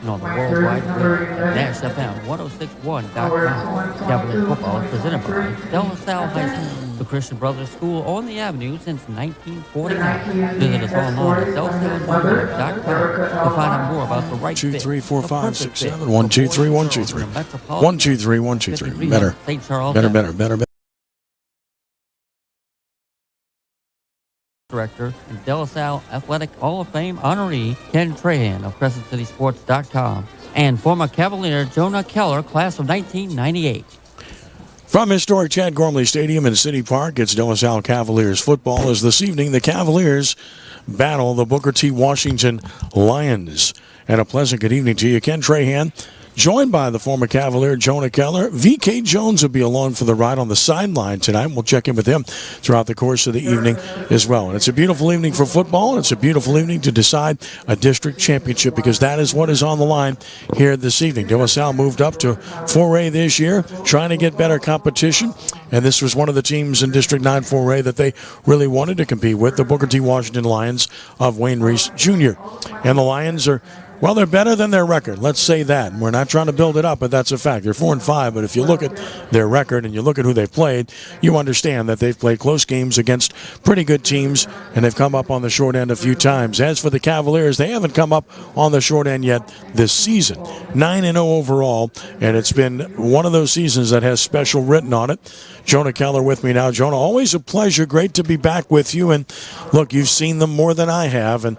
and on the World Wide Web at NashFM1061.com. Cavalier football is presented by De La Salle High School, the Christian Brothers School on the Avenue since 1949. Visit us online at DeLaSalleNorwood.com to find out more about the right 2, fit. 3, 4, the 5, perfect 6, fit 7. 1, 2, 3, 1, 2, for 3. the Metropolitan 1, 2, 3, 1, 2, 3. 53 Better. St. Charles Better, Avenue. better, better, better. Director and De La Salle Athletic Hall of Fame honoree Ken Trahan of CrescentCitySports.com and former Cavalier Jonah Keller, class of 1998. From historic Chad Gormley Stadium in City Park, it's De La Salle Cavaliers football as this evening the Cavaliers battle the Booker T. Washington Lions. And a pleasant good evening to you, Ken Trahan, joined by the former Cavalier Jonah Keller. V.K. Jones will be along for the ride on the sideline tonight. We'll check in with him throughout the course of the evening as well. And it's a beautiful evening for football, and it's a beautiful evening to decide a district championship because that is what is on the line here this evening. De La Salle moved up to 4A this year, trying to get better competition, and this was one of the teams in District 9 4A that they really wanted to compete with, the Booker T. Washington Lions of Wayne Reese Jr. And the Lions are, well, they're better than their record. Let's say that. We're not trying to build it up, but that's a fact. They're 4-5, but if you look at their record and you look at who they've played, you understand that they've played close games against pretty good teams, and they've come up on the short end a few times. As for the Cavaliers, they haven't come up on the short end yet this season. 9-0 overall, and it's been one of those seasons that has special written on it. Jonah Keller with me now. Jonah, always a pleasure. Great to be back with you. And look, you've seen them more than I have. And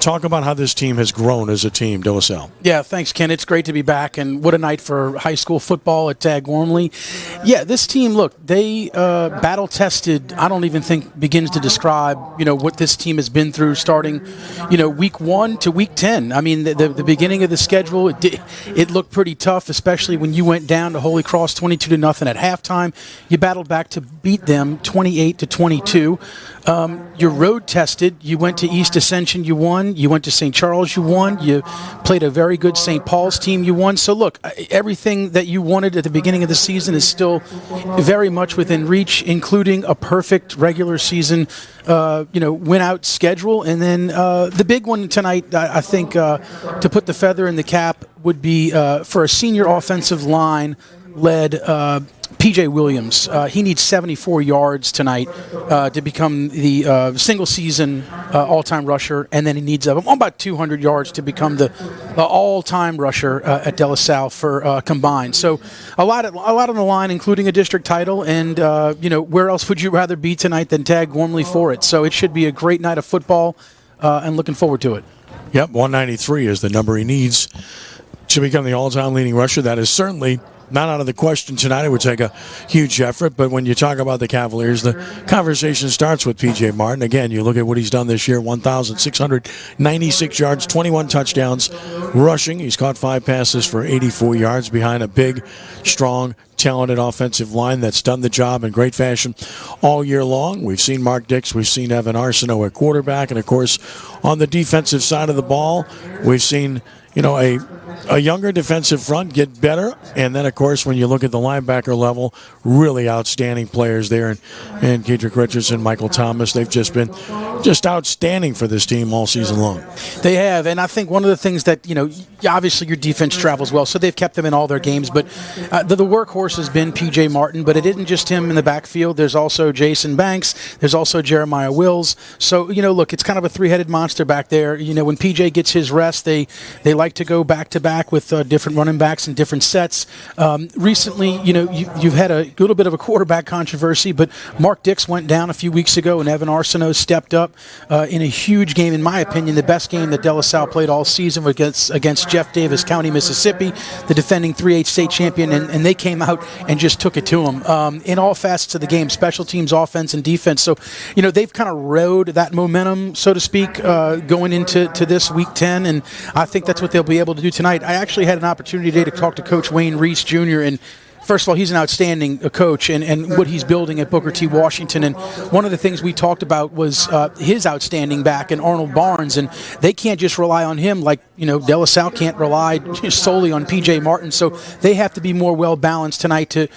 talk about how this team has grown as a team, De La Salle. Yeah, thanks, Ken. It's great to be back. And what a night for high school football at Tag Gormley. Yeah, this team, look, they battle-tested, I don't even think begins to describe, what this team has been through starting, week 1 to week 10. I mean, the beginning of the schedule, it looked pretty tough, especially when you went down to Holy Cross 22-0 at halftime. You battled back to beat them 28-22. You're road tested. You went to East Ascension, you won. You went to St. Charles, you won. You played a very good St. Paul's team, you won. So look, everything that you wanted at the beginning of the season is still very much within reach, including a perfect regular season win-out schedule. And then the big one tonight, I think, to put the feather in the cap would be for a senior offensive line led P.J. Williams. He needs 74 yards tonight to become the single-season all-time rusher, and then he needs about 200 yards to become the all-time rusher at De La Salle for combined. So a lot on the line, including a district title, and where else would you rather be tonight than Tag Gormley for it? So it should be a great night of football, and looking forward to it. Yep, 193 is the number he needs to become the all-time leading rusher. That is certainly not out of the question tonight. It would take a huge effort, but when you talk about the Cavaliers, the conversation starts with P.J. Martin. Again, you look at what he's done this year, 1,696 yards, 21 touchdowns rushing. He's caught 5 passes for 84 yards behind a big, strong, talented offensive line that's done the job in great fashion all year long. We've seen Mark Dix, we've seen Evan Arsenault at quarterback, and of course, on the defensive side of the ball, we've seen a younger defensive front get better, and then of course when you look at the linebacker level, really outstanding players there, and Kedrick Richardson, Michael Thomas, they've just been outstanding for this team all season long. They have, and I think one of the things that, obviously your defense travels well, so they've kept them in all their games, but the workhorse has been P.J. Martin, but it isn't just him in the backfield. There's also Jason Banks, there's also Jeremiah Wills, so, look, it's kind of a three-headed monster back there. When P.J. gets his rest, they like to go back-to-back with different running backs and different sets. Recently, you've had a little bit of a quarterback controversy, but Mark Dix went down a few weeks ago, and Evan Arsenault stepped up in a huge game, in my opinion, the best game that De La Salle played all season against Jeff Davis County, Mississippi, the defending 3A state champion, and they came out and just took it to them in all facets of the game, special teams, offense, and defense. So, they've kind of rode that momentum, so to speak, going into this week 10, and I think that's what they'll be able to do tonight. I actually had an opportunity today to talk to Coach Wayne Reese Jr., and first of all, he's an outstanding coach and what he's building at Booker T. Washington. And one of the things we talked about was his outstanding back in Arnold Barnes. And they can't just rely on him like, De La Salle can't rely solely on P.J. Martin. So they have to be more well-balanced tonight to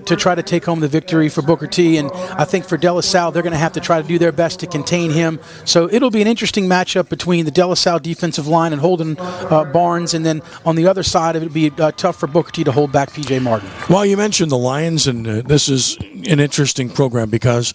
try to take home the victory for Booker T. And I think for De La Salle, they're going to have to try to do their best to contain him. So it'll be an interesting matchup between the De La Salle defensive line and Holden Barnes. And then on the other side, it'll be tough for Booker T to hold back P.J. Martin. Well, you mentioned the Lions, and this is an interesting program because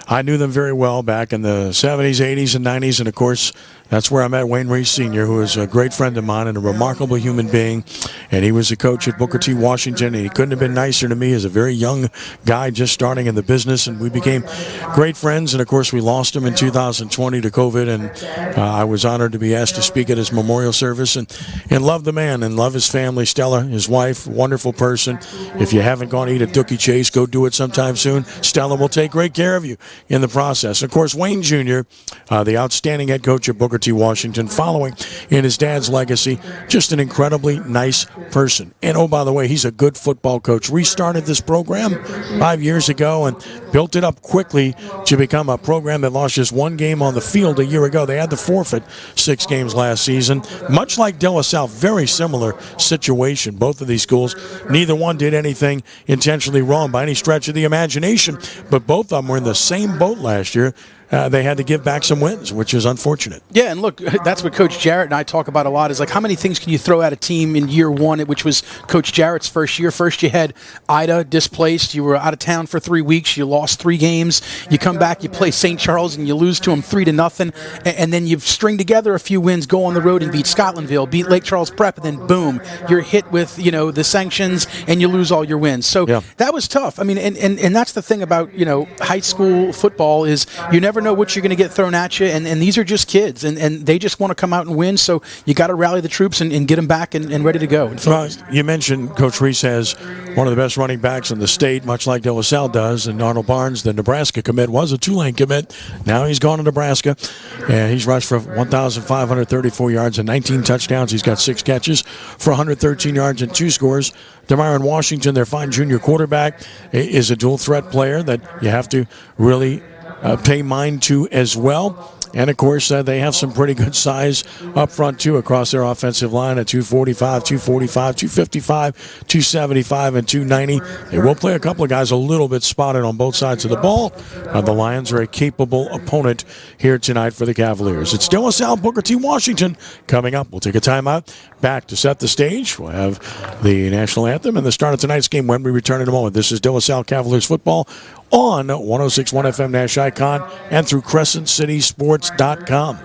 I knew them very well back in the 70s, 80s, and 90s, and of course, that's where I met Wayne Reese Sr., who is a great friend of mine and a remarkable human being. And he was a coach at Booker T. Washington, and he couldn't have been nicer to me as a very young guy just starting in the business. And we became great friends. And, of course, we lost him in 2020 to COVID. And I was honored to be asked to speak at his memorial service and love the man and love his family. Stella, his wife, wonderful person. If you haven't gone to eat at Dookie Chase, go do it sometime soon. Stella will take great care of you in the process. Of course, Wayne Jr., the outstanding head coach at Booker T. Washington, following in his dad's legacy, just an incredibly nice person. And oh, by the way, he's a good football coach. Restarted this program 5 years ago and built it up quickly to become a program that lost just one game on the field a year ago. They had to forfeit 6 games last season. Much like De La Salle, very similar situation. Both of these schools, neither one did anything intentionally wrong by any stretch of the imagination, but both of them were in the same boat last year. They had to give back some wins, which is unfortunate. Yeah, and look, that's what Coach Jarrett and I talk about a lot is like how many things can you throw at a team in year one, which was Coach Jarrett's first year. First you had Ida displaced. You were out of town for 3 weeks. You lost 3 games. You come back, you play St. Charles, and you lose to them 3-0. And then you string together a few wins, go on the road and beat Scotlandville, beat Lake Charles Prep, and then boom, you're hit with, the sanctions and you lose all your wins. So that was tough. I mean, and that's the thing about, high school football is you never know what you're going to get thrown at you, and these are just kids, and they just want to come out and win, so you got to rally the troops and get them back and ready to go. Well, you mentioned Coach Reese has one of the best running backs in the state, much like De La Salle does, and Arnold Barnes, the Nebraska commit, was a Tulane commit. Now he's gone to Nebraska, and he's rushed for 1,534 yards and 19 touchdowns. He's got 6 catches for 113 yards and 2 scores. Demarion Washington, their fine junior quarterback, is a dual-threat player that you have to really pay mind to as well. And, of course, they have some pretty good size up front, too, across their offensive line at 245, 245, 255, 275, and 290. They will play a couple of guys a little bit spotted on both sides of the ball. The Lions are a capable opponent here tonight for the Cavaliers. It's De La Salle, Booker T. Washington coming up. We'll take a timeout. Back to set the stage. We'll have the national anthem and the start of tonight's game when we return in a moment. This is De La Salle Cavaliers football on 106.1 FM Nash Icon and through CrescentCitySports.com.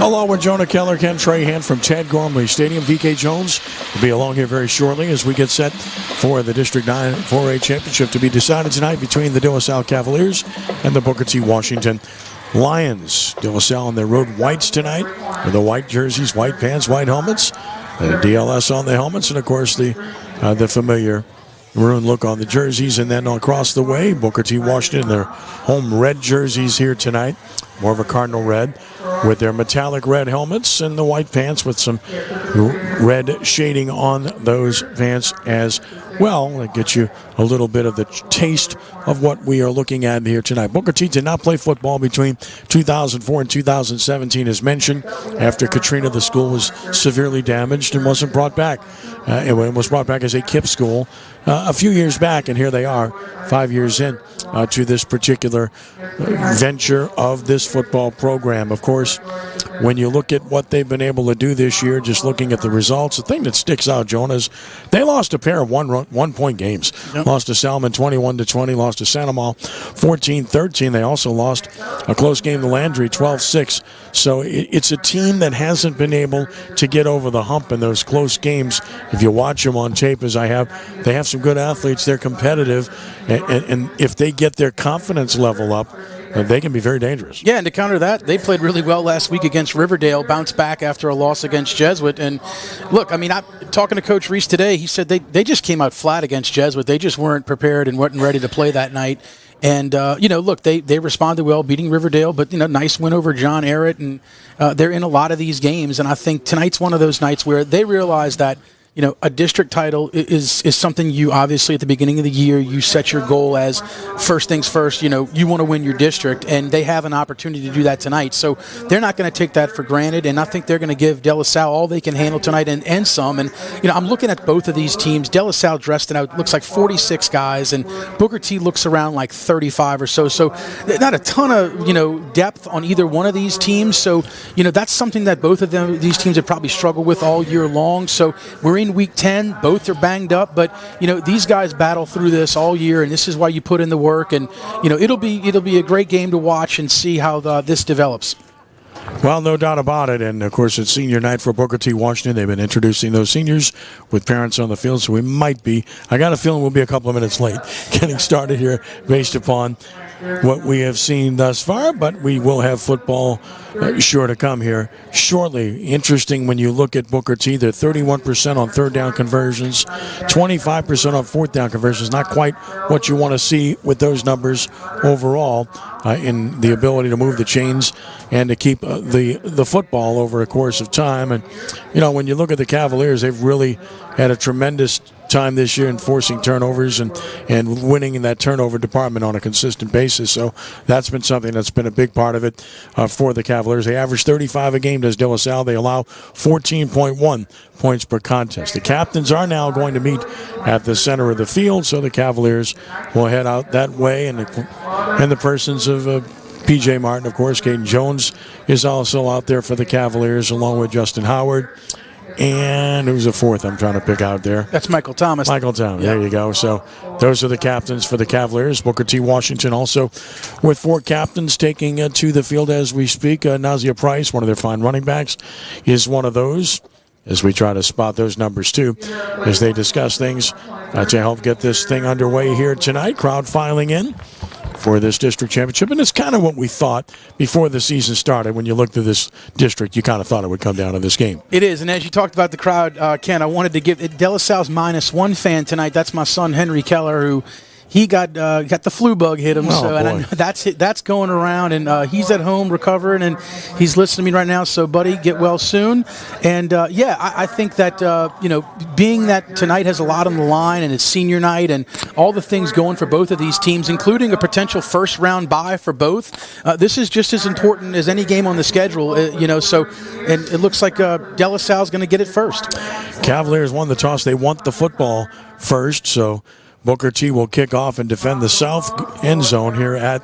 Along with Jonah Keller, Ken Trahan from Chad Gormley Stadium. VK Jones will be along here very shortly as we get set for the District 9 4A Championship to be decided tonight between the De La Salle Cavaliers and the Booker T. Washington Lions. De La Salle in their road whites tonight with the white jerseys, white pants, white helmets, DLS on the helmets, and of course the familiar maroon look on the jerseys. And then across the way, Booker T. Washington, their home red jerseys here tonight, more of a cardinal red, with their metallic red helmets and the white pants with some red shading on those pants as well. That gets you a little bit of the taste of what we are looking at here tonight. Booker T did not play football between 2004 and 2017, as mentioned. After Katrina, the school was severely damaged and wasn't brought back. It was brought back as a KIPP school a few years back, and here they are 5 years in to this particular venture of this football program. Of course, when you look at what they've been able to do this year, just looking at the results, the thing that sticks out, Jonah, is they lost a pair of one-point games. Yep. Lost to Salmon 21-20, lost to Santa Mall 14-13. They also lost a close game to Landry 12-6. So it's a team that hasn't been able to get over the hump in those close games. If you watch them on tape, as I have, they have some good athletes. They're competitive, and if they get their confidence level up, they can be very dangerous. Yeah, and to counter that, they played really well last week against Riverdale, bounced back after a loss against Jesuit. And look, I mean, talking to Coach Reese today, he said they just came out flat against Jesuit. They just weren't prepared and weren't ready to play that night. And, look, they responded well, beating Riverdale, but, nice win over John Ehret. And they're in a lot of these games. And I think tonight's one of those nights where they realize that, a district title is something you obviously at the beginning of the year, you set your goal as first things first, you want to win your district, and they have an opportunity to do that tonight. So they're not going to take that for granted, and I think they're going to give De La Salle all they can handle tonight and some. And, I'm looking at both of these teams. De La Salle dressed it out, looks like 46 guys, and Booker T looks around like 35 or so. So not a ton of, depth on either one of these teams. So, that's something that both of these teams have probably struggled with all year long. So we're in week 10, both are banged up, but these guys battle through this all year, and this is why you put in the work. And it'll be a great game to watch and see how this develops. Well, no doubt about it. And, of course, it's senior night for Booker T. Washington. They've been introducing those seniors with parents on the field, so I got a feeling we'll be a couple of minutes late getting started here based upon what we have seen thus far, but we will have football sure to come here shortly. Interesting when you look at Booker T, they're 31% on third down conversions, 25% on fourth down conversions. Not quite what you want to see with those numbers overall in the ability to move the chains and to keep the football over a course of time. And, when you look at the Cavaliers, they've really had a tremendous time this year in forcing turnovers and winning in that turnover department on a consistent basis. So that's been something that's been a big part of it for the Cavaliers. They average 35 a game, does De La Salle. They allow 14.1 points per contest. The captains are now going to meet at the center of the field, so the Cavaliers will head out that way. And the persons of P.J. Martin, of course. Caden Jones is also out there for the Cavaliers, along with Justin Howard. And who's the fourth I'm trying to pick out there? That's Michael Thomas. Michael Thomas, There you go. So those are the captains for the Cavaliers. Booker T. Washington also with four captains taking to the field as we speak. Nazia Price, one of their fine running backs, is one of those, as we try to spot those numbers too, as they discuss things to help get this thing underway here tonight. Crowd filing in for this district championship, and it's kind of what we thought before the season started. When you looked at this district, you kind of thought it would come down to this game. It is, and as you talked about the crowd, Ken, I wanted to give it De La Salle's -1 fan tonight. That's my son Henry Keller, who he got the flu bug hit him, and I know that's going around, and he's at home recovering, and he's listening to me right now. So, buddy, get well soon. And I think that being that tonight has a lot on the line, and it's senior night, and all the things going for both of these teams, including a potential first round bye for both. This is just as important as any game on the schedule, So, and it looks like De La Salle's going to get it first. Cavaliers won the toss; they want the football first, so Booker T will kick off and defend the south end zone here at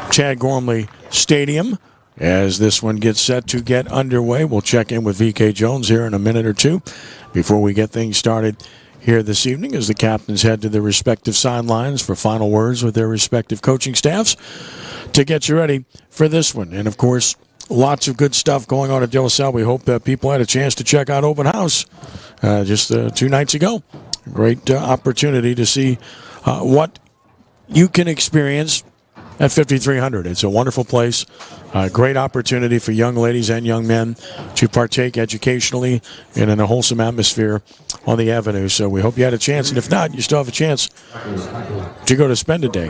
Chad Gormley Stadium. As this one gets set to get underway, we'll check in with VK Jones here in a minute or two before we get things started here this evening as the captains head to their respective sidelines for final words with their respective coaching staffs to get you ready for this one. And, of course, lots of good stuff going on at De La Salle. We hope that people had a chance to check out Open House just 2 nights ago. Great opportunity to see what you can experience at 5300. It's a wonderful place. Great opportunity for young ladies and young men to partake educationally and in a wholesome atmosphere on the avenue. So we hope you had a chance. And if not, you still have a chance to go to Spend a Day.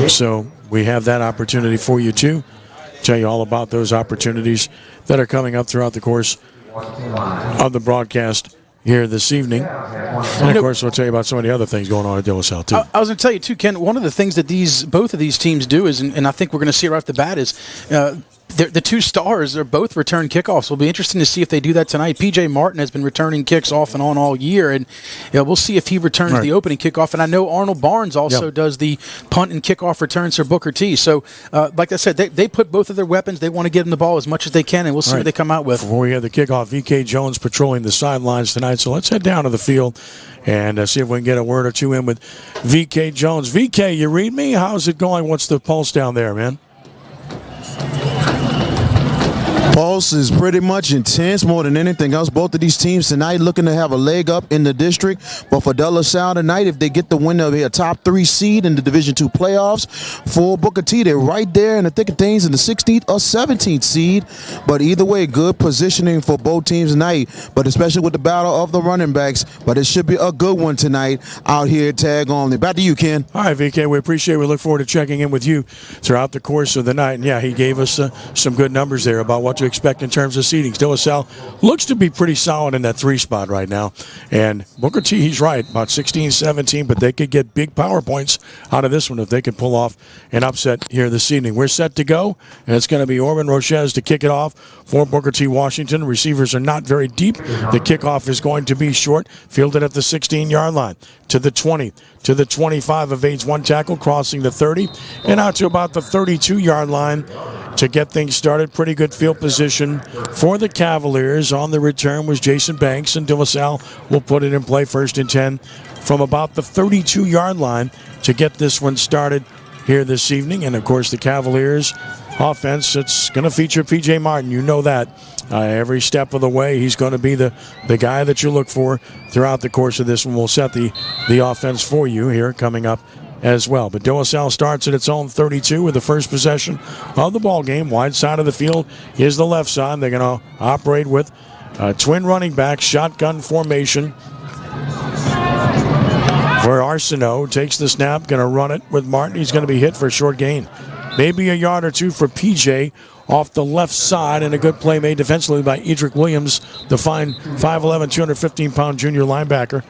So we have that opportunity for you too. Tell you all about those opportunities that are coming up throughout the course of the broadcast here this evening. And, of course, we'll tell you about some of the other things going on at De La Salle, too. I was going to tell you, too, Ken, one of the things that both of these teams do is, and I think we're going to see it right off the bat, is the 2 stars are both return kickoffs. It'll be interesting to see if they do that tonight. P.J. Martin has been returning kicks off and on all year, and we'll see if he returns the opening kickoff. And I know Arnold Barnes also does the punt and kickoff returns for Booker T. So, like I said, they put both of their weapons. They want to give them the ball as much as they can, and we'll see what they come out with. Before we have the kickoff, V.K. Jones patrolling the sidelines tonight. So let's head down to the field and see if we can get a word or two in with V.K. Jones. V.K., you read me? How's it going? What's the pulse down there, man? Pulse is pretty much intense more than anything else. Both of these teams tonight looking to have a leg up in the district. But for De La Salle tonight, if they get the win, they'll be a top 3 seed in the Division II playoffs. For Booker T, they're right there in the thick of things in the 16th or 17th seed. But either way, good positioning for both teams tonight, but especially with the battle of the running backs. But it should be a good one tonight out here at Tag Only. Back to you, Ken. All right, VK, we appreciate it. We look forward to checking in with you throughout the course of the night. And, yeah, he gave us some good numbers there about what to expect in terms of seedings. De La Salle looks to be pretty solid in that 3 spot right now. And Booker T, he's right, about 16, 17, but they could get big power points out of this one if they could pull off an upset here this evening. We're set to go, and it's going to be Orban Roches to kick it off for Booker T. Washington. Receivers are not very deep. The kickoff is going to be short, fielded at the 16-yard line, to the 20, to the 25, evades 1 tackle, crossing the 30, and out to about the 32-yard line to get things started. Pretty good field position for the Cavaliers. On the return was Jason Banks, and De La Salle will put it in play, 1st and 10 from about the 32-yard line to get this one started here this evening. And, of course, the Cavaliers offense, it's going to feature P.J. Martin. You know that. Every step of the way, he's going to be the guy that you look for throughout the course of this one. We'll set the offense for you here coming up as well. But De La Salle starts at its own 32 with the first possession of the ball game. Wide side of the field is the left side. They're going to operate with twin running backs, shotgun formation for Arsenault. Takes the snap, going to run it with Martin. He's going to be hit for a short gain. Maybe a yard or two for PJ off the left side, and a good play made defensively by Edric Williams, the fine 5'11", 215-pound junior linebacker.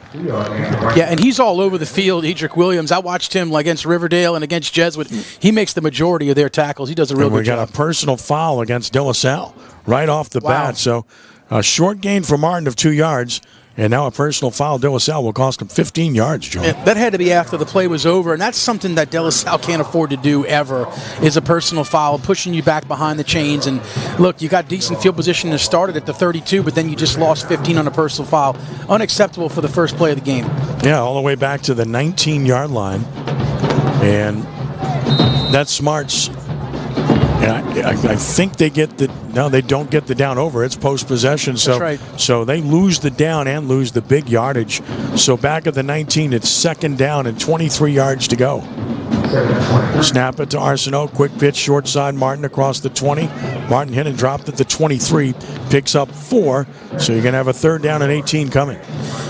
Yeah, and he's all over the field, Edric Williams. I watched him against Riverdale and against Jesuit. He makes the majority of their tackles. He does a real good job. We got a personal foul against De La Salle right off the bat. So a short gain for Martin of 2 yards. And now a personal foul. De La Salle will cost him 15 yards, Joe. Yeah, that had to be after the play was over, and that's something that De La Salle can't afford to do ever, is a personal foul, pushing you back behind the chains. And, look, you got decent field position to start it at the 32, but then you just lost 15 on a personal foul. Unacceptable for the first play of the game. Yeah, all the way back to the 19-yard line. And that's Smart's. And I think they get they don't get the down over. It's post-possession. So, that's right. So they lose the down and lose the big yardage. So back at the 19, it's 2nd down and 23 yards to go. Snap it to Arsenault. Quick pitch, short side. Martin across the 20. Martin hit and dropped at the 23. Picks up 4. So you're going to have a 3rd down and 18 coming.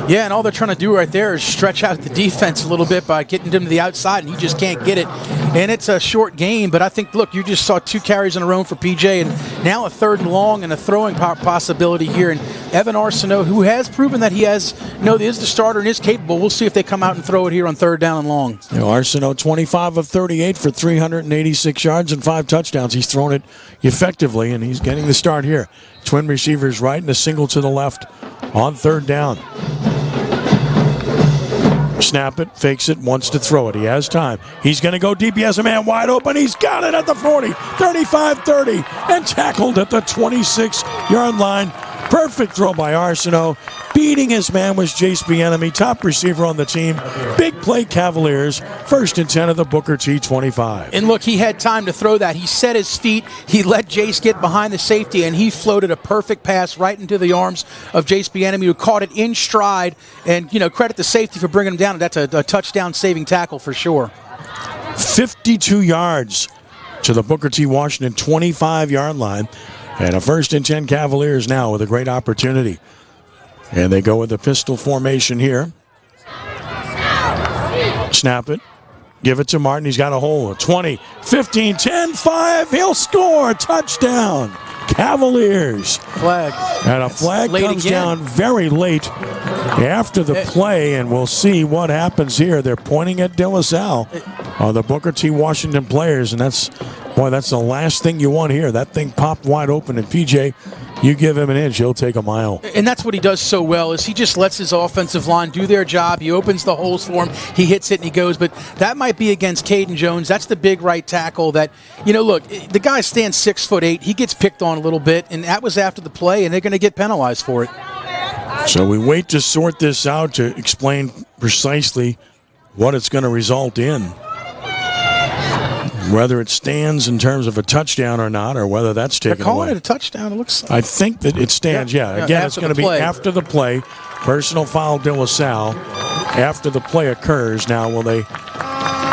Yeah, and all they're trying to do right there is stretch out the defense a little bit by getting them to the outside, and you just can't get it. And it's a short game, but I think, look, you just saw 2 carries in a row for PJ, and now a 3rd and long and a throwing possibility here. And Evan Arsenault, who has proven that he is the starter and is capable, we'll see if they come out and throw it here on 3rd down and long. Arsenault, 25 of 38 for 386 yards and 5 touchdowns. He's thrown it effectively, and he's getting the start here. Twin receivers right and a single to the left on 3rd down. Snap it, fakes it, wants to throw it. He has time. He's going to go deep. He has a man wide open. He's got it at the 40, 35-30, and tackled at the 26-yard line. Perfect throw by Arsenault. Leading his man was Jace Bieniemy, top receiver on the team. Big play Cavaliers, 1st and 10 of the Booker T 25. And look, he had time to throw that. He set his feet. He let Jace get behind the safety, and he floated a perfect pass right into the arms of Jace Bieniemy, who caught it in stride. And, credit the safety for bringing him down. That's a touchdown-saving tackle for sure. 52 yards to the Booker T. Washington 25-yard line. And a 1st and 10 Cavaliers now with a great opportunity. And they go with the pistol formation here. Snap it. Give it to Martin. He's got a hole. 20, 15, 10, 5. He'll score. Touchdown. Cavaliers. Flag. And a flag comes down very late after the play, and we'll see what happens here. They're pointing at De La Salle, the Booker T. Washington players, and that's the last thing you want here. That thing popped wide open, and PJ, you give him an inch, he'll take a mile. And that's what he does so well, is he just lets his offensive line do their job. He opens the holes for him. He hits it and he goes. But that might be against Caden Jones. That's the big right tackle that, look, the guy stands 6'8". He gets picked on a little bit, and that was after the play, and they're going to get penalized for it. So we wait to sort this out to explain precisely what it's going to result in. Whether it stands in terms of a touchdown or not, or whether that's taken away. They're calling it a touchdown, it looks like. I think that it stands, yeah. Again, it's going to be after the play. Personal foul, De La Salle. After the play occurs. Now, will they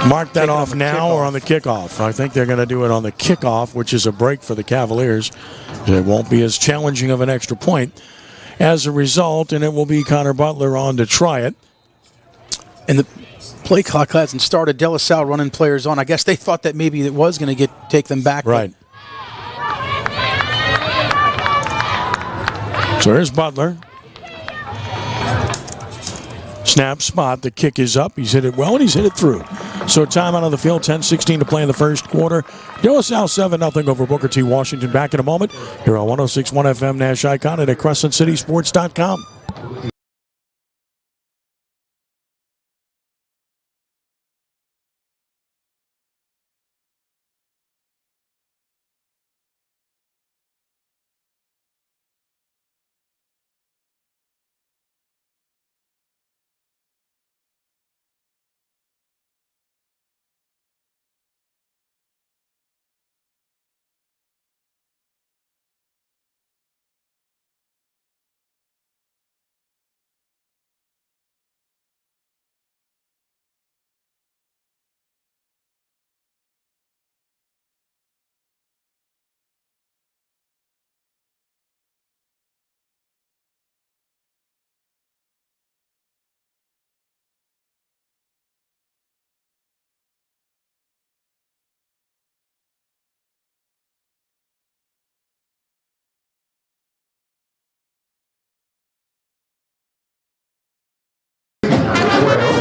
mark that off now or on the kickoff? I think they're going to do it on the kickoff, which is a break for the Cavaliers. It won't be as challenging of an extra point as a result, and it will be Connor Butler on to try it. And the play clock hasn't started. De La Salle running players on. I guess they thought that maybe it was going to take them back. Right. So here's Butler. Snap, spot. The kick is up. He's hit it well, and he's hit it through. So timeout on the field. 10:16 to play in the first quarter. De La Salle 7-0 over Booker T. Washington. Back in a moment here on 106.1 FM Nash Icon and at CrescentCitySports.com.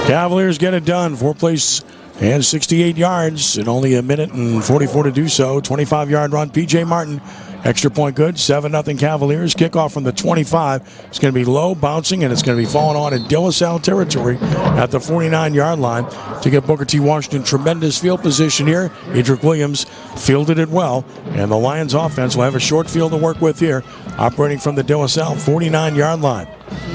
Cavaliers get it done. 4 plays and 68 yards in only a minute and 44 to do so. 25-yard run. P.J. Martin, extra point good. 7-0 Cavaliers. Kickoff from the 25. It's going to be low, bouncing, and it's going to be falling on in De La Salle territory at the 49-yard line to get Booker T. Washington tremendous field position here. Edric Williams fielded it well, and the Lions offense will have a short field to work with here, operating from the De La Salle 49-yard line.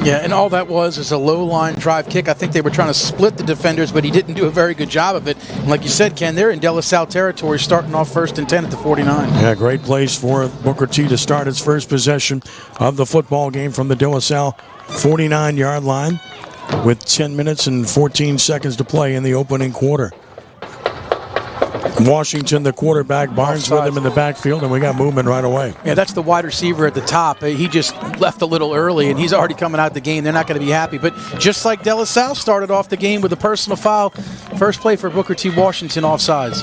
Yeah, and all that was is a low-line drive kick. I think they were trying to split the defenders, but he didn't do a very good job of it. And like you said, Ken, they're in De La Salle territory, starting off 1st and 10 at the 49. Yeah, great place for Booker T to start its first possession of the football game from the De La Salle 49-yard line with 10 minutes and 14 seconds to play in the opening quarter. Washington, the quarterback, Barnes with him in the backfield, and we got movement right away. Yeah, that's the wide receiver at the top. He just left a little early, and he's already coming out the game. They're not going to be happy. But just like De La Salle started off the game with a personal foul, first play for Booker T. Washington offsides.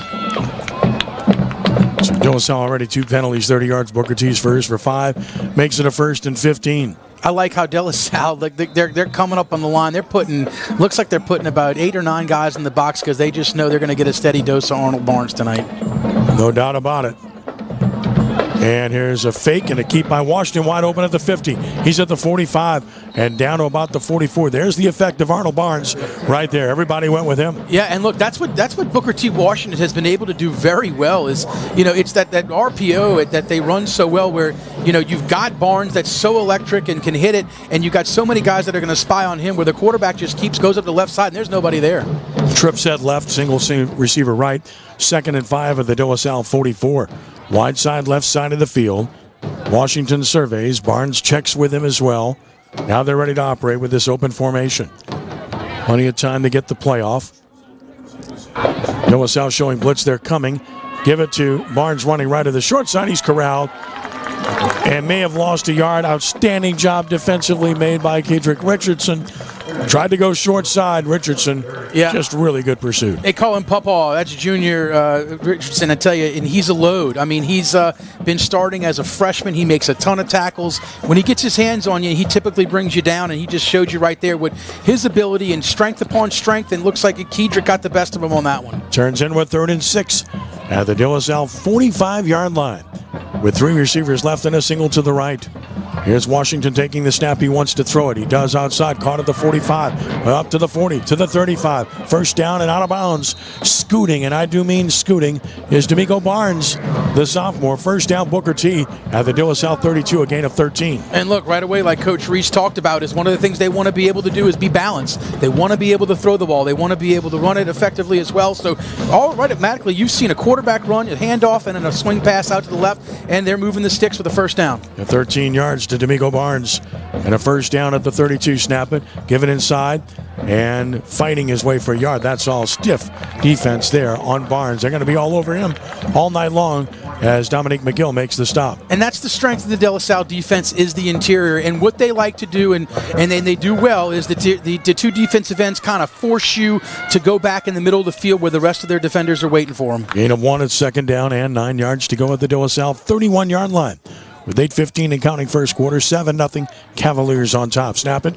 So De La Salle already 2 penalties, 30 yards. Booker T's first for 5. Makes it a 1st and 15. I like how De La Salle, they're coming up on the line. Looks like they're putting about 8 or 9 guys in the box because they just know they're going to get a steady dose of Arnold Barnes tonight. No doubt about it. And here's a fake and a keep by Washington, wide open at the 50. He's at the 45 and down to about the 44. There's the effect of Arnold Barnes right there. Everybody went with him. Yeah, and look, that's what Booker T. Washington has been able to do very well is, it's that RPO that they run so well where, you've got Barnes that's so electric and can hit it, and you've got so many guys that are going to spy on him where the quarterback just goes up the left side and there's nobody there. Trip set left, single receiver right. 2nd and 5 at the De La Salle 44. Wide side, left side of the field. Washington surveys. Barnes checks with him as well. Now they're ready to operate with this open formation. Plenty of time to get the playoff. De La Salle showing blitz. They're coming. Give it to Barnes running right to the short side. He's corralled and may have lost a yard. Outstanding job defensively made by Kedrick Richardson. Tried to go short side. Richardson, just really good pursuit. They call him Pawpaw. That's Junior Richardson, I tell you, and he's a load. I mean, he's been starting as a freshman. He makes a ton of tackles. When he gets his hands on you, he typically brings you down, and he just showed you right there what his ability and strength upon strength, and looks like Kedrick got the best of him on that one. Turns in with 3rd and 6 at the De La Salle 45-yard line with 3 receivers left and a single to the right. Here's Washington taking the snap. He wants to throw it. He does outside. Caught at the 45. Up to the 40. To the 35. First down and out of bounds. Scooting, and I do mean scooting, is D'Amico Barnes, the sophomore. First down, Booker T at the De La Salle 32, a gain of 13. And look, right away, like Coach Reese talked about, is one of the things they want to be able to do is be balanced. They want to be able to throw the ball. They want to be able to run it effectively as well. So automatically, you've seen a quarterback run, a handoff, and then a swing pass out to the left, and they're moving the sticks for the first down. 13 yards to D'Amico Barnes, and a first down at the 32. Snap it, give it inside, and fighting his way for a yard. That's all stiff defense there on Barnes. They're going to be all over him all night long as Dominique McGill makes the stop. And that's the strength of the De La Salle defense is the interior. And what they like to do, and they do well, is the two defensive ends kind of force you to go back in the middle of the field where the rest of their defenders are waiting for them. Gain of 1 at 2nd down and 9 yards to go at the De La Salle 31-yard line. With 8:15 and counting first quarter, 7-0 Cavaliers on top. Snap it.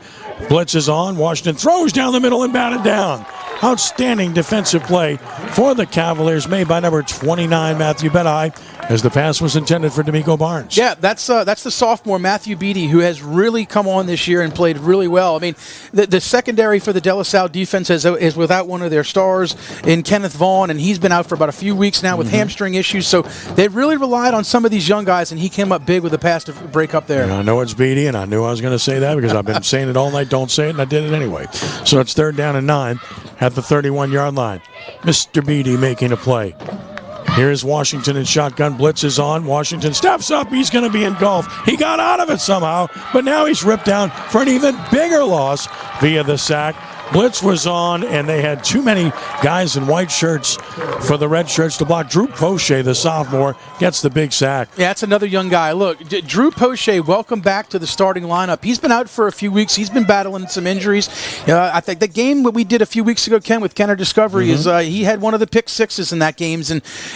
Blitz is on. Washington throws down the middle and batted down. Outstanding defensive play for the Cavaliers made by number 29, Matthew Bedai, as the pass was intended for D'Amico Barnes. Yeah, that's the sophomore, Matthew Beatty, who has really come on this year and played really well. I mean, the secondary for the De La Salle defense is without one of their stars in Kenneth Vaughn, and he's been out for about a few weeks now with hamstring issues. So they've really relied on some of these young guys, and he came up big with a pass to break up there. And I know it's Beatty, and I knew I was going to say that because I've been saying it all night, don't say it, and I did it anyway. So it's 3rd down and 9 at the 31-yard line. Mr. Beatty making a play. Here's Washington in shotgun. Blitz is on. Washington steps up. He's going to be engulfed. He got out of it somehow, but now he's ripped down for an even bigger loss via the sack. Blitz was on, and they had too many guys in white shirts for the red shirts to block. Drew Poche, the sophomore, gets the big sack. Yeah, that's another young guy. Look, Drew Poche, welcome back to the starting lineup. He's been out for a few weeks. He's been battling some injuries. I think the game that we did a few weeks ago, Ken, with Kenner Discovery, is he had one of the pick sixes in that game,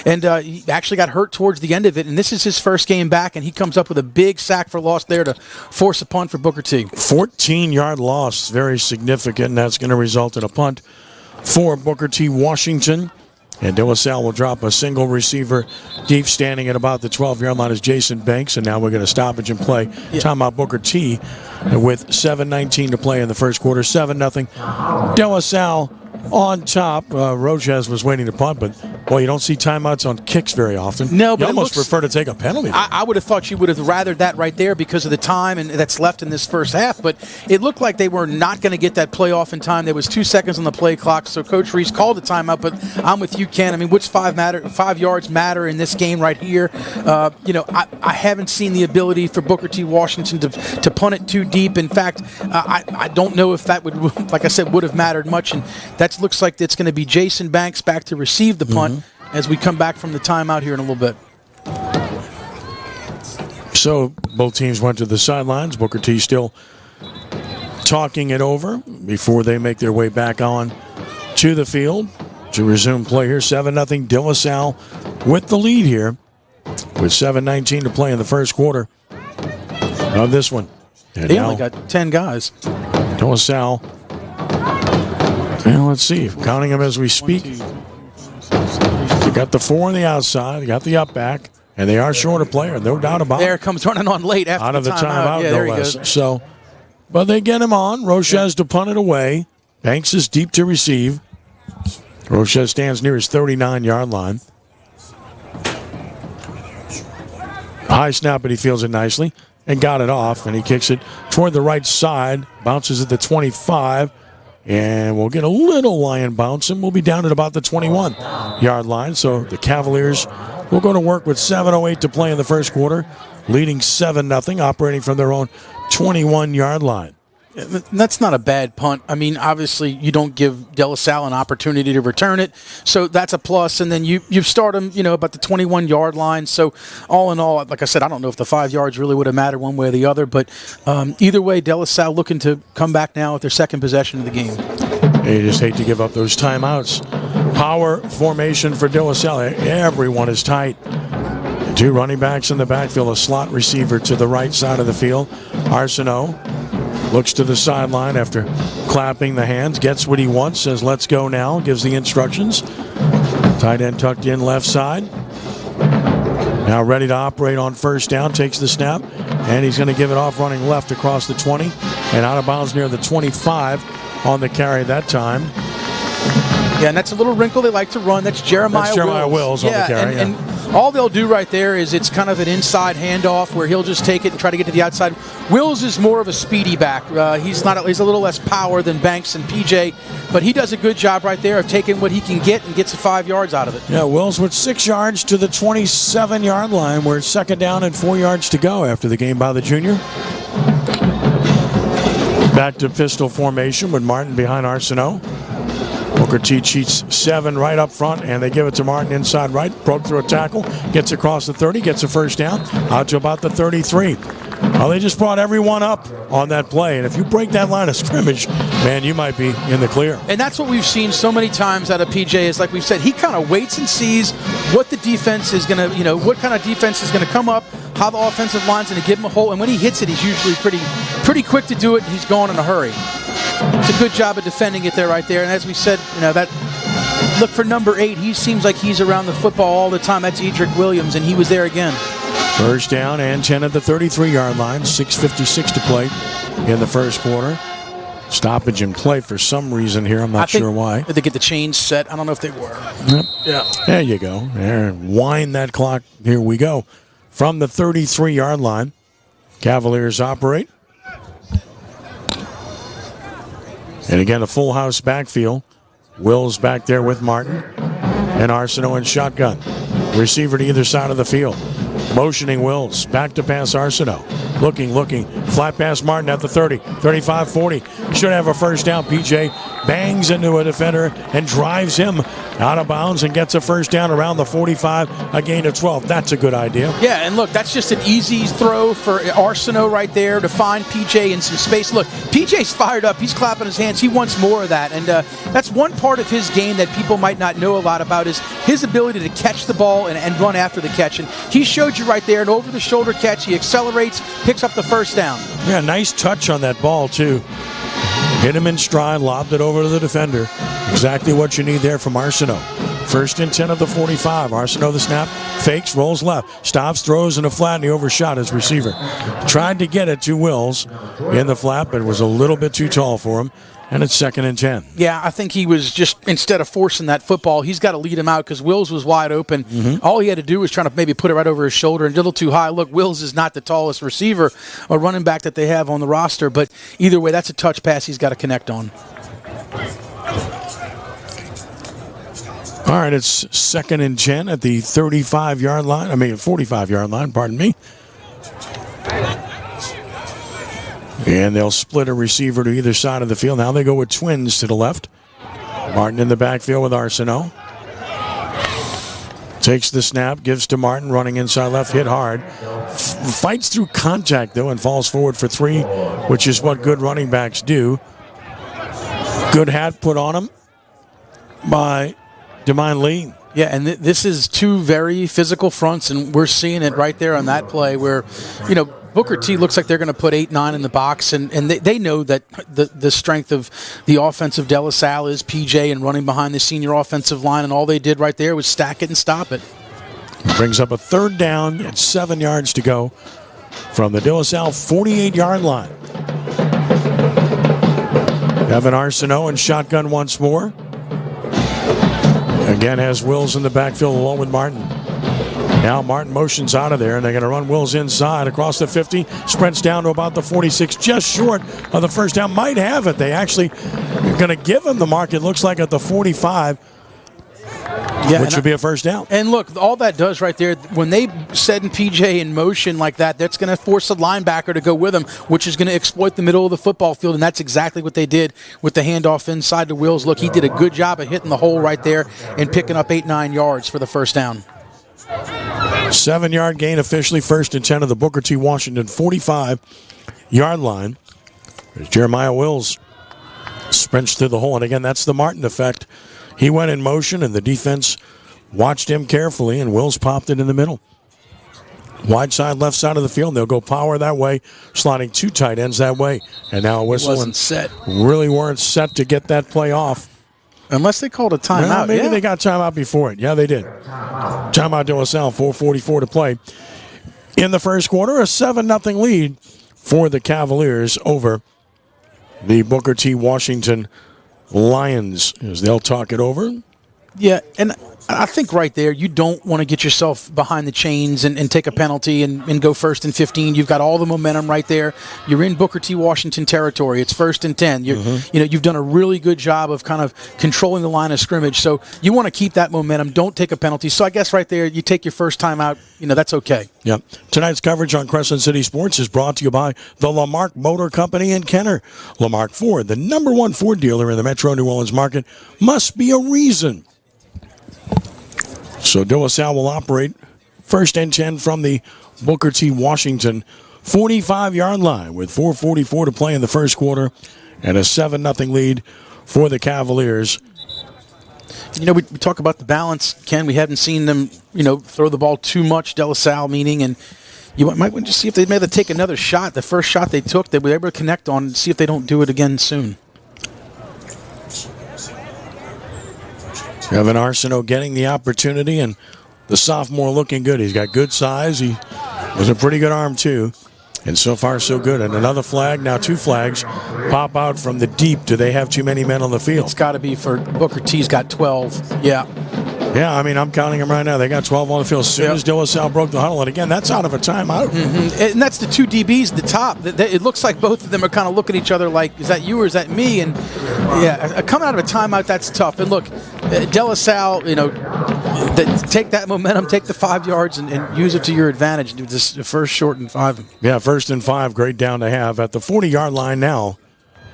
and he actually got hurt towards the end of it, and this is his first game back, and he comes up with a big sack for loss there to force a punt for Booker T. 14-yard loss, very significant, and that's going to result in a punt for Booker T. Washington. And De La Salle will drop a single receiver deep, standing at about the 12-yard line is Jason Banks. And now we're going to stoppage and play. Timeout Booker T with 7:19 to play in the first quarter. 7-0. De La Salle on top. Rojas was waiting to punt, but boy, you don't see timeouts on kicks very often. No, but you almost prefer to take a penalty. I would have thought you would have rathered that right there because of the time and that's left in this first half. But it looked like they were not going to get that play off in time. There was 2 seconds on the play clock, so Coach Reese called a timeout. But I'm with you, Ken. I mean, which 5 yards matter in this game right here? I haven't seen the ability for Booker T. Washington to punt it too deep. In fact, I don't know if that would, like I said, would have mattered much. And that looks like it's going to be Jason Banks back to receive the punt as we come back from the timeout here in a little bit. So both teams went to the sidelines. Booker T still talking it over before they make their way back on to the field to resume play here. 7-0 De La Salle with the lead here with 7:19 to play in the first quarter of this one. And they only got 10 guys. De La Salle. Well, let's see. Counting them as we speak. You got the 4 on the outside. You got the up back. And they are short a player, no doubt about it. There comes running on late after Out of the timeout, Yeah, no there he less. goes. So, but they get him on. Roches to punt it away. Banks is deep to receive. Roches stands near his 39-yard line. High snap, but he fields it nicely and got it off, and he kicks it toward the right side. Bounces at the 25, and we'll get a little Lion bounce, and we'll be down at about the 21-yard line. So the Cavaliers will go to work with 7:08 to play in the first quarter, leading 7-0, operating from their own 21-yard line. That's not a bad punt. I mean, obviously, you don't give De La Salle an opportunity to return it, so that's a plus. And then you start him, about the 21-yard line. So all in all, like I said, I don't know if the 5 yards really would have mattered one way or the other, but either way, De La Salle looking to come back now with their second possession of the game. You just hate to give up those timeouts. Power formation for De La Salle. Everyone is tight. Two running backs in the backfield, a slot receiver to the right side of the field. Arsenault looks to the sideline after clapping the hands, gets what he wants, says, let's go now, gives the instructions. Tight end tucked in left side. Now ready to operate on first down, takes the snap, and he's going to give it off running left across the 20 and out of bounds near the 25 on the carry that time. Yeah, and that's a little wrinkle they like to run. That's Jeremiah Wills on the carry. And all they'll do right there is it's kind of an inside handoff where he'll just take it and try to get to the outside. Wills is more of a speedy back. He's a little less power than Banks and PJ, but he does a good job right there of taking what he can get and gets 5 yards out of it. Yeah, Wills with 6 yards to the 27-yard line. We're second down and 4 yards to go after the game by the junior. Back to pistol formation with Martin behind Arsenault. Booker T cheats 7 right up front, and they give it to Martin inside right. Broke through a tackle, gets across the 30, gets a first down, out to about the 33. Well, they just brought everyone up on that play, and if you break that line of scrimmage, man, you might be in the clear. And that's what we've seen so many times out of PJ is, like we've said, he kind of waits and sees what the defense is going to, what kind of defense is going to come up, how the offensive line's going to give him a hole, and when he hits it, he's usually pretty quick to do it, and he's gone in a hurry. It's a good job of defending it there right there. And as we said, that look for number 8. He seems like he's around the football all the time. That's Edric Williams, and he was there again. First down and 10 at the 33-yard line. 6:56 to play in the first quarter. Stoppage in play for some reason here. I'm not sure why. Did they get the chains set? I don't know if they were. Yep. Yeah. There you go. There, wind that clock. Here we go. From the 33-yard line, Cavaliers operate. And again, a full house backfield. Wills back there with Martin. And Arsenault in shotgun. Receiver to either side of the field. Motioning Wills. Back to pass Arsenault. Looking. Flat pass Martin at the 30. 35, 40. Should have a first down. PJ bangs into a defender and drives him out of bounds and gets a first down around the 45. A gain of 12. That's a good idea. Yeah, and look, that's just an easy throw for Arsenault right there to find PJ in some space. Look, PJ's fired up. He's clapping his hands. He wants more of that. And that's one part of his game that people might not know a lot about is his ability to catch the ball and run after the catch. And he showed you right there an over-the-shoulder catch. He accelerates, picks up the first down. Yeah, nice touch on that ball, too. Hit him in stride, lobbed it over to the defender. Exactly what you need there from Arsenault. First and 10 of the 45. Arsenault the snap, fakes, rolls left, stops, throws in a flat, and he overshot his receiver. Tried to get it to Wills in the flat, but it was a little bit too tall for him. And it's second and 10. Yeah, I think he was just, instead of forcing that football, he's got to lead him out because Wills was wide open. All he had to do was try to maybe put it right over his shoulder and a little too high. Look, Wills is not the tallest receiver or running back that they have on the roster, but either way, that's a touch pass he's got to connect on. All right, it's second and 10 at the 45-yard line. 45-yard line, pardon me. And they'll split a receiver to either side of the field. Now they go with twins to the left. Martin in the backfield with Arsenault. Takes the snap, gives to Martin, running inside left, hit hard. Fights through contact, though, and falls forward for 3, which is what good running backs do. Good hat put on him by Demine Lee. Yeah, and this is 2 very physical fronts, and we're seeing it right there on that play where, Booker T looks like they're going to put 8-9 in the box, and they know that the strength of the offensive De La Salle is PJ and running behind the senior offensive line, and all they did right there was stack it and stop it. Brings up a third down at 7 yards to go from the De La Salle 48-yard line. Evan Arsenault in shotgun once more. Again has Wills in the backfield along with Martin. Now Martin motions out of there, and they're going to run Wills inside across the 50. Sprints down to about the 46, just short of the first down. Might have it. They actually are going to give him the mark, it looks like, at the 45. Yeah, which would be a first down. And look, all that does right there, when they set PJ in motion like that, that's going to force a linebacker to go with him, which is going to exploit the middle of the football field, and that's exactly what they did with the handoff inside to Wills. Look, he did a good job of hitting the hole right there and picking up 8-9 yards for the first down. 7-yard gain officially, 1st and 10 of the Booker T. Washington 45-yard line. There's Jeremiah Wills sprints through the hole, and again, that's the Martin effect. He went in motion, and the defense watched him carefully, and Wills popped it in the middle. Wide side, left side of the field. They'll go power that way, sliding 2 tight ends that way. And now a whistle. Wasn't set. Really weren't set to get that play off. Unless they called a timeout. Well, maybe they got timeout before it. Yeah, they did. Timeout De La Salle, 4:44 to play. In the first quarter, a 7-0 lead for the Cavaliers over the Booker T. Washington Lions, as they'll talk it over. Yeah, and I think right there, you don't want to get yourself behind the chains and take a penalty and go 1st and 15. You've got all the momentum right there. You're in Booker T. Washington territory. It's 1st and 10. You've done a really good job of kind of controlling the line of scrimmage. So you want to keep that momentum. Don't take a penalty. So I guess right there, you take your first time out. That's okay. Yep. Tonight's coverage on Crescent City Sports is brought to you by the Lamarck Motor Company in Kenner. Lamarck Ford, the #1 Ford dealer in the Metro New Orleans market, must be a reason. So De La Salle will operate 1st and 10 from the Booker T. Washington 45-yard line with 4:44 to play in the first quarter and a 7-0 lead for the Cavaliers. We talk about the balance, Ken. We haven't seen them, throw the ball too much, De La Salle meaning, and you might want to see if they maybe take another shot. The first shot they took, they were able to connect on and see if they don't do it again soon. Evan Arsenault getting the opportunity, and the sophomore looking good. He's got good size. He has a pretty good arm, too. And so far, so good. And another flag, now 2 flags, pop out from the deep. Do they have too many men on the field? It's got to be for Booker T's got 12. Yeah. Yeah, I'm counting them right now. They got 12 on the field. As soon as De La Salle broke the huddle, and again, that's out of a timeout. Mm-hmm. And that's the 2 DBs at the top. It looks like both of them are kind of looking at each other like, is that you or is that me? And, yeah, coming out of a timeout, that's tough. And, look, De La Salle, take that momentum, take the 5 yards, and use it to your advantage. Do this first short and 5. Yeah, 1st and 5, great down to have. At the 40-yard line now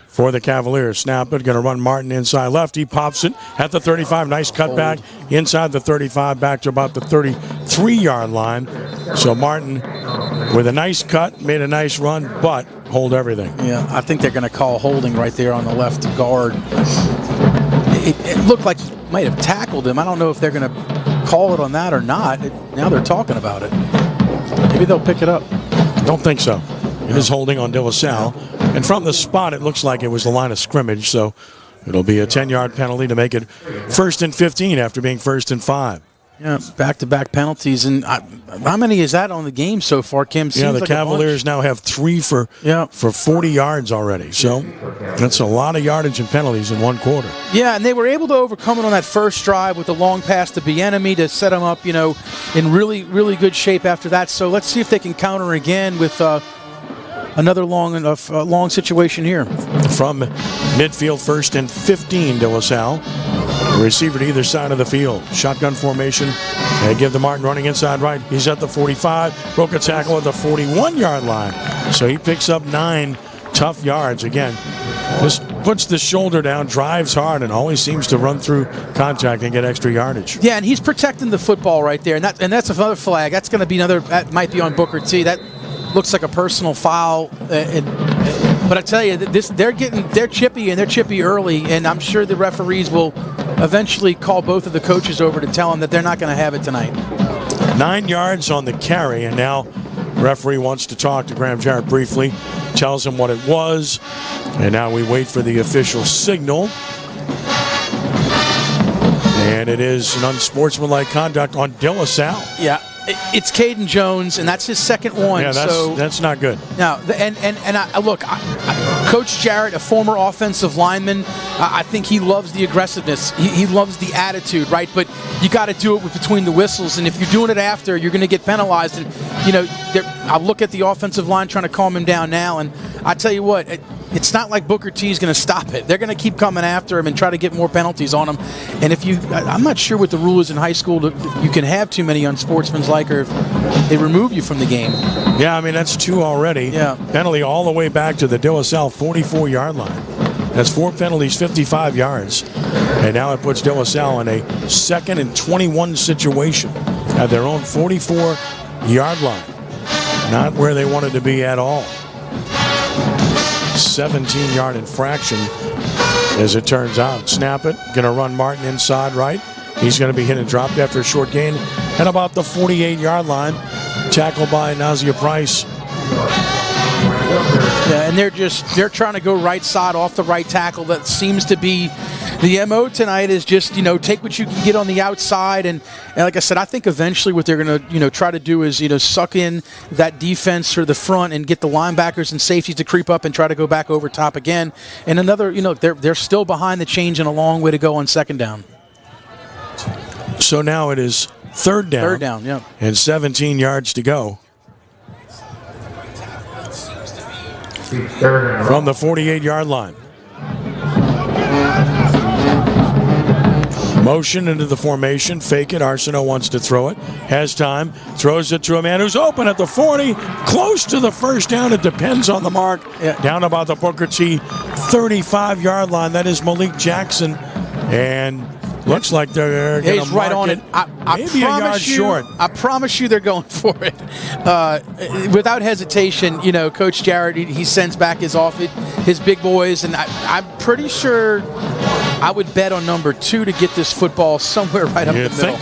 for the Cavaliers. Snap it, going to run Martin inside left. He pops it at the 35. Nice cutback inside the 35, back to about the 33-yard line. So Martin, with a nice cut, made a nice run, but hold everything. Yeah, I think they're going to call holding right there on the left guard. It looked like he might have tackled him. I don't know if they're going to call it on that or not. Now they're talking about it. Maybe they'll pick it up. Don't think so. It is holding on De La Salle. And from the spot, it looks like it was the line of scrimmage, so it'll be a 10-yard penalty to make it 1st and 15 after being 1st and 5. Yeah, back-to-back penalties. And how many is that on the game so far, Kim? Seems the Cavaliers now have 3 for 40 yards already. So that's a lot of yardage and penalties in one quarter. Yeah, and they were able to overcome it on that first drive with a long pass to Bieniemy to set them up, in really, really good shape after that. So let's see if they can counter again with another long situation here. From midfield, 1st and 15, De La Salle. The receiver to either side of the field. Shotgun formation. They give the Martin running inside right. He's at the 45. Broke a tackle at the 41-yard line. So he picks up 9 tough yards. Again, just puts the shoulder down, drives hard, and always seems to run through contact and get extra yardage. Yeah, and he's protecting the football right there. And that's another flag. That's going to be that might be on Booker T. That looks like a personal foul. But I tell you, they're chippy, and they're chippy early, and I'm sure the referees will eventually call both of the coaches over to tell them that they're not going to have it tonight. 9 yards on the carry, and now referee wants to talk to Graham Jarrett briefly, tells him what it was, and now we wait for the official signal. And it is an unsportsmanlike conduct on De La Salle. Yeah. It's Caden Jones, and that's his second one. Yeah, that's not good. Now, look, Coach Jarrett, a former offensive lineman, I think he loves the aggressiveness. He loves the attitude, right? But you got to do it between the whistles, and if you're doing it after, you're going to get penalized. And I look at the offensive line trying to calm him down now, and I tell you what. It's not like Booker T is going to stop it. They're going to keep coming after him and try to get more penalties on him. And I'm not sure what the rule is in high school. You can have too many unsportsmanlike, or if they remove you from the game. Yeah, I mean, that's 2 already. Yeah. Penalty all the way back to the De La Salle 44-yard line. That's 4 penalties, 55 yards. And now it puts De La Salle in a 2nd and 21 situation at their own 44-yard line. Not where they wanted to be at all. 17-yard infraction, as it turns out. Snap it. Going to run Martin inside right. He's going to be hit and dropped after a short gain at about the 48-yard line. Tackled by Nazia Price. Yeah, and they're trying to go right side off the right tackle. That seems to be the MO tonight, is just, take what you can get on the outside. And like I said, I think eventually what they're going to, try to do is, suck in that defense for the front and get the linebackers and safeties to creep up and try to go back over top again. And another, they're still behind the change and a long way to go on 2nd down. So now it is 3rd down. 3rd down, yeah. And 17 yards to go. From the 48-yard line. Motion into the formation, fake it. Arsenault wants to throw it. Has time, throws it to a man who's open at the 40, close to the 1st down. It depends on the mark. Yeah. Down about the Booker T 35-yard line. That is Malik Jackson. And looks like they're going to he's right on it. Maybe a yard short. I promise you they're going for it. Without hesitation, Coach Jarrett, he sends back his big boys, and I'm pretty sure I would bet on number 2 to get this football somewhere right up the middle.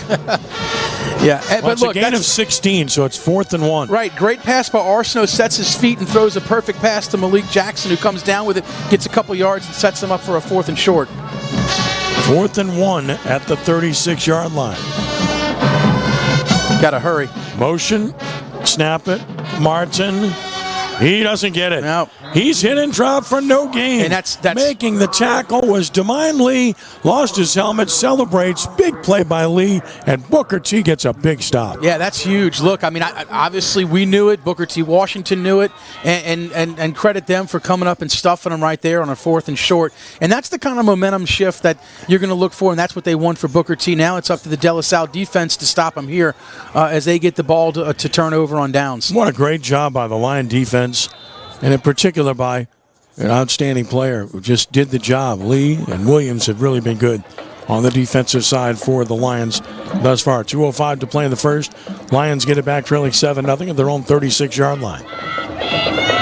Yeah, well, it's a gain of 16, so it's 4th and 1. Right, great pass by Arsenault, sets his feet and throws a perfect pass to Malik Jackson, who comes down with it, gets a couple yards, and sets them up for a 4th and short. 4th and 1 at the 36-yard line. Got to hurry. Motion, snap it, Martin. He doesn't get it. No. He's hit and dropped for no gain. And that's making the tackle was Demine Lee. Lost his helmet, celebrates. Big play by Lee, and Booker T gets a big stop. Yeah, that's huge. Look, I mean, obviously we knew it. Booker T. Washington knew it, and credit them for coming up and stuffing them right there on a 4th and short. And that's the kind of momentum shift that you're going to look for, and that's what they want for Booker T. Now it's up to the De La Salle defense to stop them here as they get the ball to turn over on downs. What a great job by the Lion defense, and in particular by an outstanding player who just did the job. Lee and Williams have really been good on the defensive side for the Lions thus far. 2:05 to play in the first. Lions get it back trailing 7-0 at their own 36-yard line.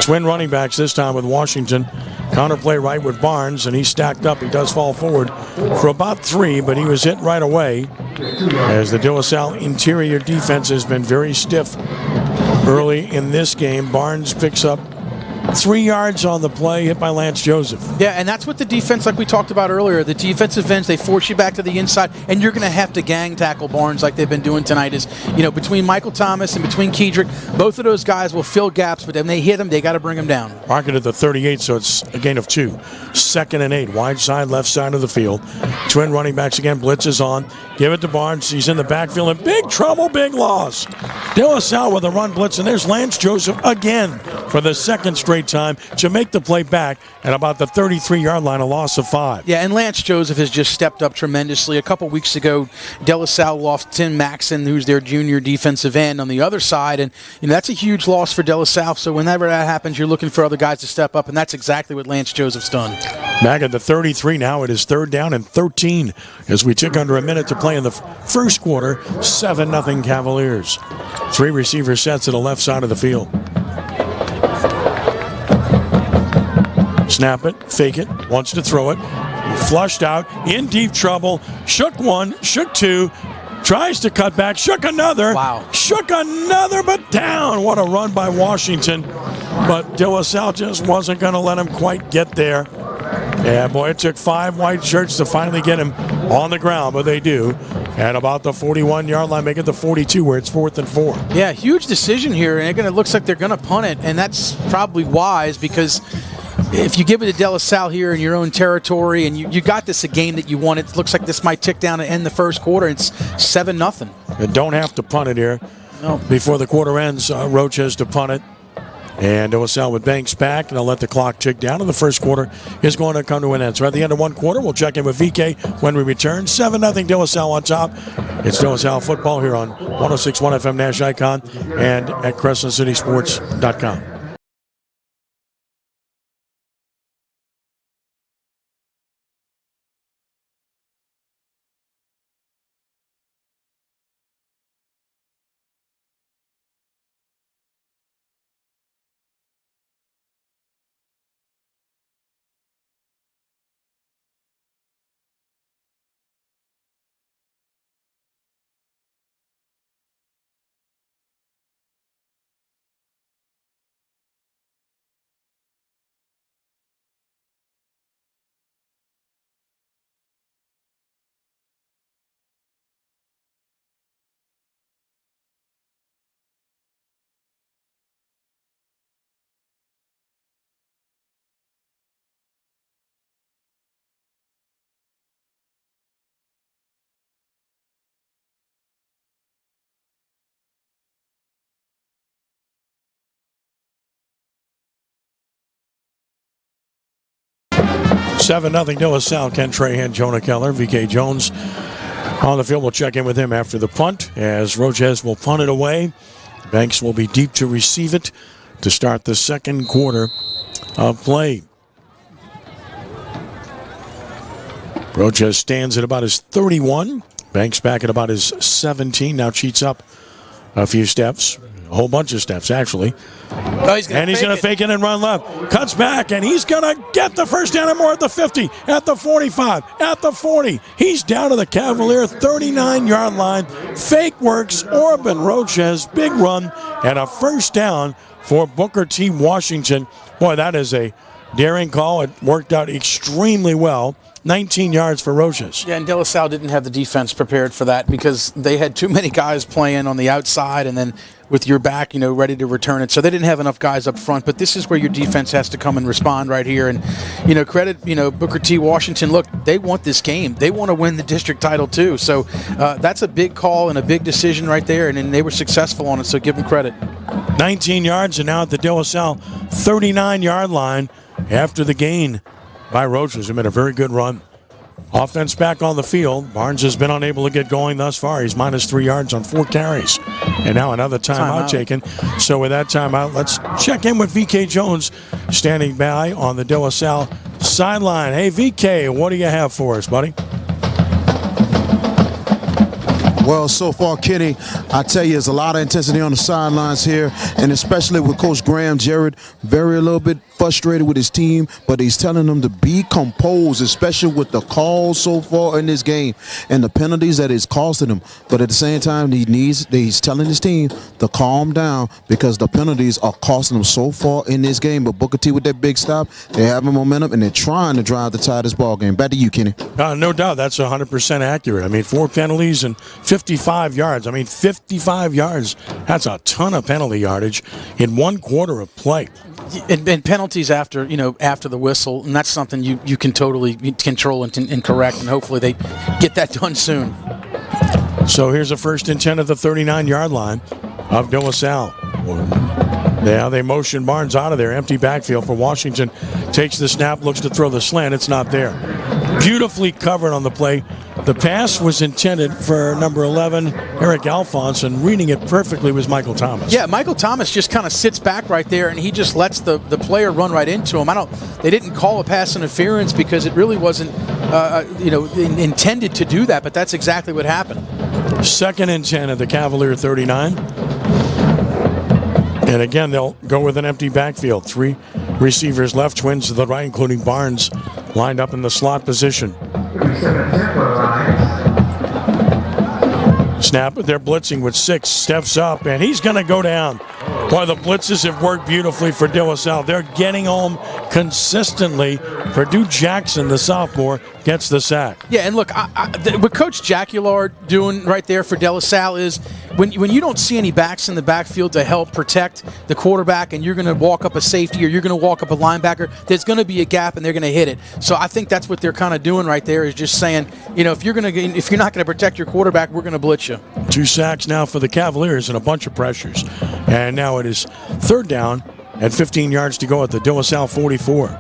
Twin running backs this time with Washington. Counterplay right with Barnes, and he's stacked up. He does fall forward for about 3, but he was hit right away as the De La Salle interior defense has been very stiff early in this game. Barnes picks up 3 yards on the play, hit by Lance Joseph. Yeah, and that's what the defense, like we talked about earlier, the defensive ends, they force you back to the inside, and you're going to have to gang tackle Barnes like they've been doing tonight. Is, between Michael Thomas and between Kedrick, both of those guys will fill gaps, but when they hit them, they got to bring them down. Mark it at the 38, so it's a gain of 2. 2nd and 8, wide side, left side of the field. Twin running backs again, blitz is on. Give it to Barnes. He's in the backfield in big trouble, big loss. De La Salle with a run blitz, and there's Lance Joseph again for the 2nd straight time to make the play back at about the 33-yard line, a loss of 5. Yeah, and Lance Joseph has just stepped up tremendously. A couple weeks ago, De La Salle lost Tim Maxon, who's their junior defensive end on the other side, and that's a huge loss for De La Salle. So whenever that happens, you're looking for other guys to step up, and that's exactly what Lance Joseph's done. Back at the 33 now, it is 3rd down and 13 as we tick under a minute to play in the first quarter. 7-0 Cavaliers. 3 receiver sets to the left side of the field. Snap it, fake it, wants to throw it. Flushed out, in deep trouble. Shook 1, shook 2, tries to cut back, shook another. Wow. Shook another, but down. What a run by Washington. But De La Salle just wasn't going to let him quite get there. Yeah, boy, it took 5 white shirts to finally get him on the ground, but they do. At about the 41-yard line, make it the 42, where it's 4th and 4. Yeah, huge decision here, and it looks like they're going to punt it, and that's probably wise because if you give it to De La Salle here in your own territory and you got this a game that you won, it looks like this might tick down and end the first quarter. It's 7-0. You don't have to punt it here. No. Before the quarter ends, Roach has to punt it. And De La Salle with Banks back, and I'll let the clock tick down, and the first quarter is going to come to an end. So at the end of one quarter, we'll check in with VK when we return. 7-0 De La Salle on top. It's De La Salle football here on 106.1 FM Nash Icon and at CrescentCitySports.com. Seven nothing De La Salle. Ken Trahan, Jonah Keller, VK Jones on the field. We'll check in with him after the punt as Roches will punt it away. Banks will be deep to receive it to start the second quarter of play. Roches stands at about his 31. Banks back at about his 17. Now cheats up a few steps. A whole bunch of steps, actually. Oh, he's going to fake it and run left. Cuts back, and he's going to get the first down and more at the 50, at the 45, at the 40. He's down to the Cavalier 39-yard line. Fake works. Orban Roches, big run, and a first down for Booker T. Washington. Boy, that is a daring call. It worked out extremely well. 19 yards for Roches. Yeah, and De La Salle didn't have the defense prepared for that because they had too many guys playing on the outside and then with your back, ready to return it. So they didn't have enough guys up front, but this is where your defense has to come and respond right here. And, credit, Booker T. Washington. Look, they want this game. They want to win the district title too. So that's a big call and a big decision right there, and they were successful on it, so give them credit. 19 yards, and now at the De La Salle 39-yard line after the gain by Roches, who made a very good run. Offense back on the field. Barnes has been unable to get going thus far. He's minus 3 yards on 4 carries. And now another timeout taken. So with that timeout, let's check in with VK Jones standing by on the De La Salle sideline. Hey, VK, what do you have for us, buddy? Well, so far, Kenny, I tell you, there's a lot of intensity on the sidelines here, and especially with Coach Graham Jarrett, a little bit frustrated with his team, but he's telling them to be composed, especially with the calls so far in this game and the penalties that it's costing him. But at the same time, he's telling his team to calm down because the penalties are costing them so far in this game. But Booker T with that big stop, they're having momentum, and they're trying to drive the tide of this ball game. Back to you, Kenny. No doubt. That's 100% accurate. I mean, 4 penalties and 55 yards. 55 yards. That's a ton of penalty yardage in 1 quarter of play. And penalties after the whistle, and that's something you can totally control and correct, and hopefully they get that done soon. So here's a 1st and 10 at the 39-yard line of De La Salle. Now they motion Barnes out of there. Empty backfield for Washington. Takes the snap, looks to throw the slant. It's not there. Beautifully covered on the play. The pass was intended for number 11, Eric Alphonse, and reading it perfectly was Michael Thomas. Yeah, Michael Thomas just kind of sits back right there, and he just lets the player run right into him. They didn't call a pass interference because it really wasn't, intended to do that, but that's exactly what happened. 2nd and 10 at the Cavalier 39. And again, they'll go with an empty backfield. 3 receivers left, twins to the right, including Barnes, lined up in the slot position. Snap, they're blitzing with 6, steps up, and he's going to go down. Boy, the blitzes have worked beautifully for De La Salle. They're getting home consistently. Purdue Jackson, the sophomore, gets the sack. Yeah, and look, what Coach Jaculard doing right there for De La Salle is when you don't see any backs in the backfield to help protect the quarterback, and you're going to walk up a safety or you're going to walk up a linebacker, there's going to be a gap and they're going to hit it. So I think that's what they're kind of doing right there, is just saying, if you're not going to protect your quarterback, we're going to blitz you. 2 sacks now for the Cavaliers and a bunch of pressures. And now it is 3rd down and 15 yards to go at the De La Salle 44.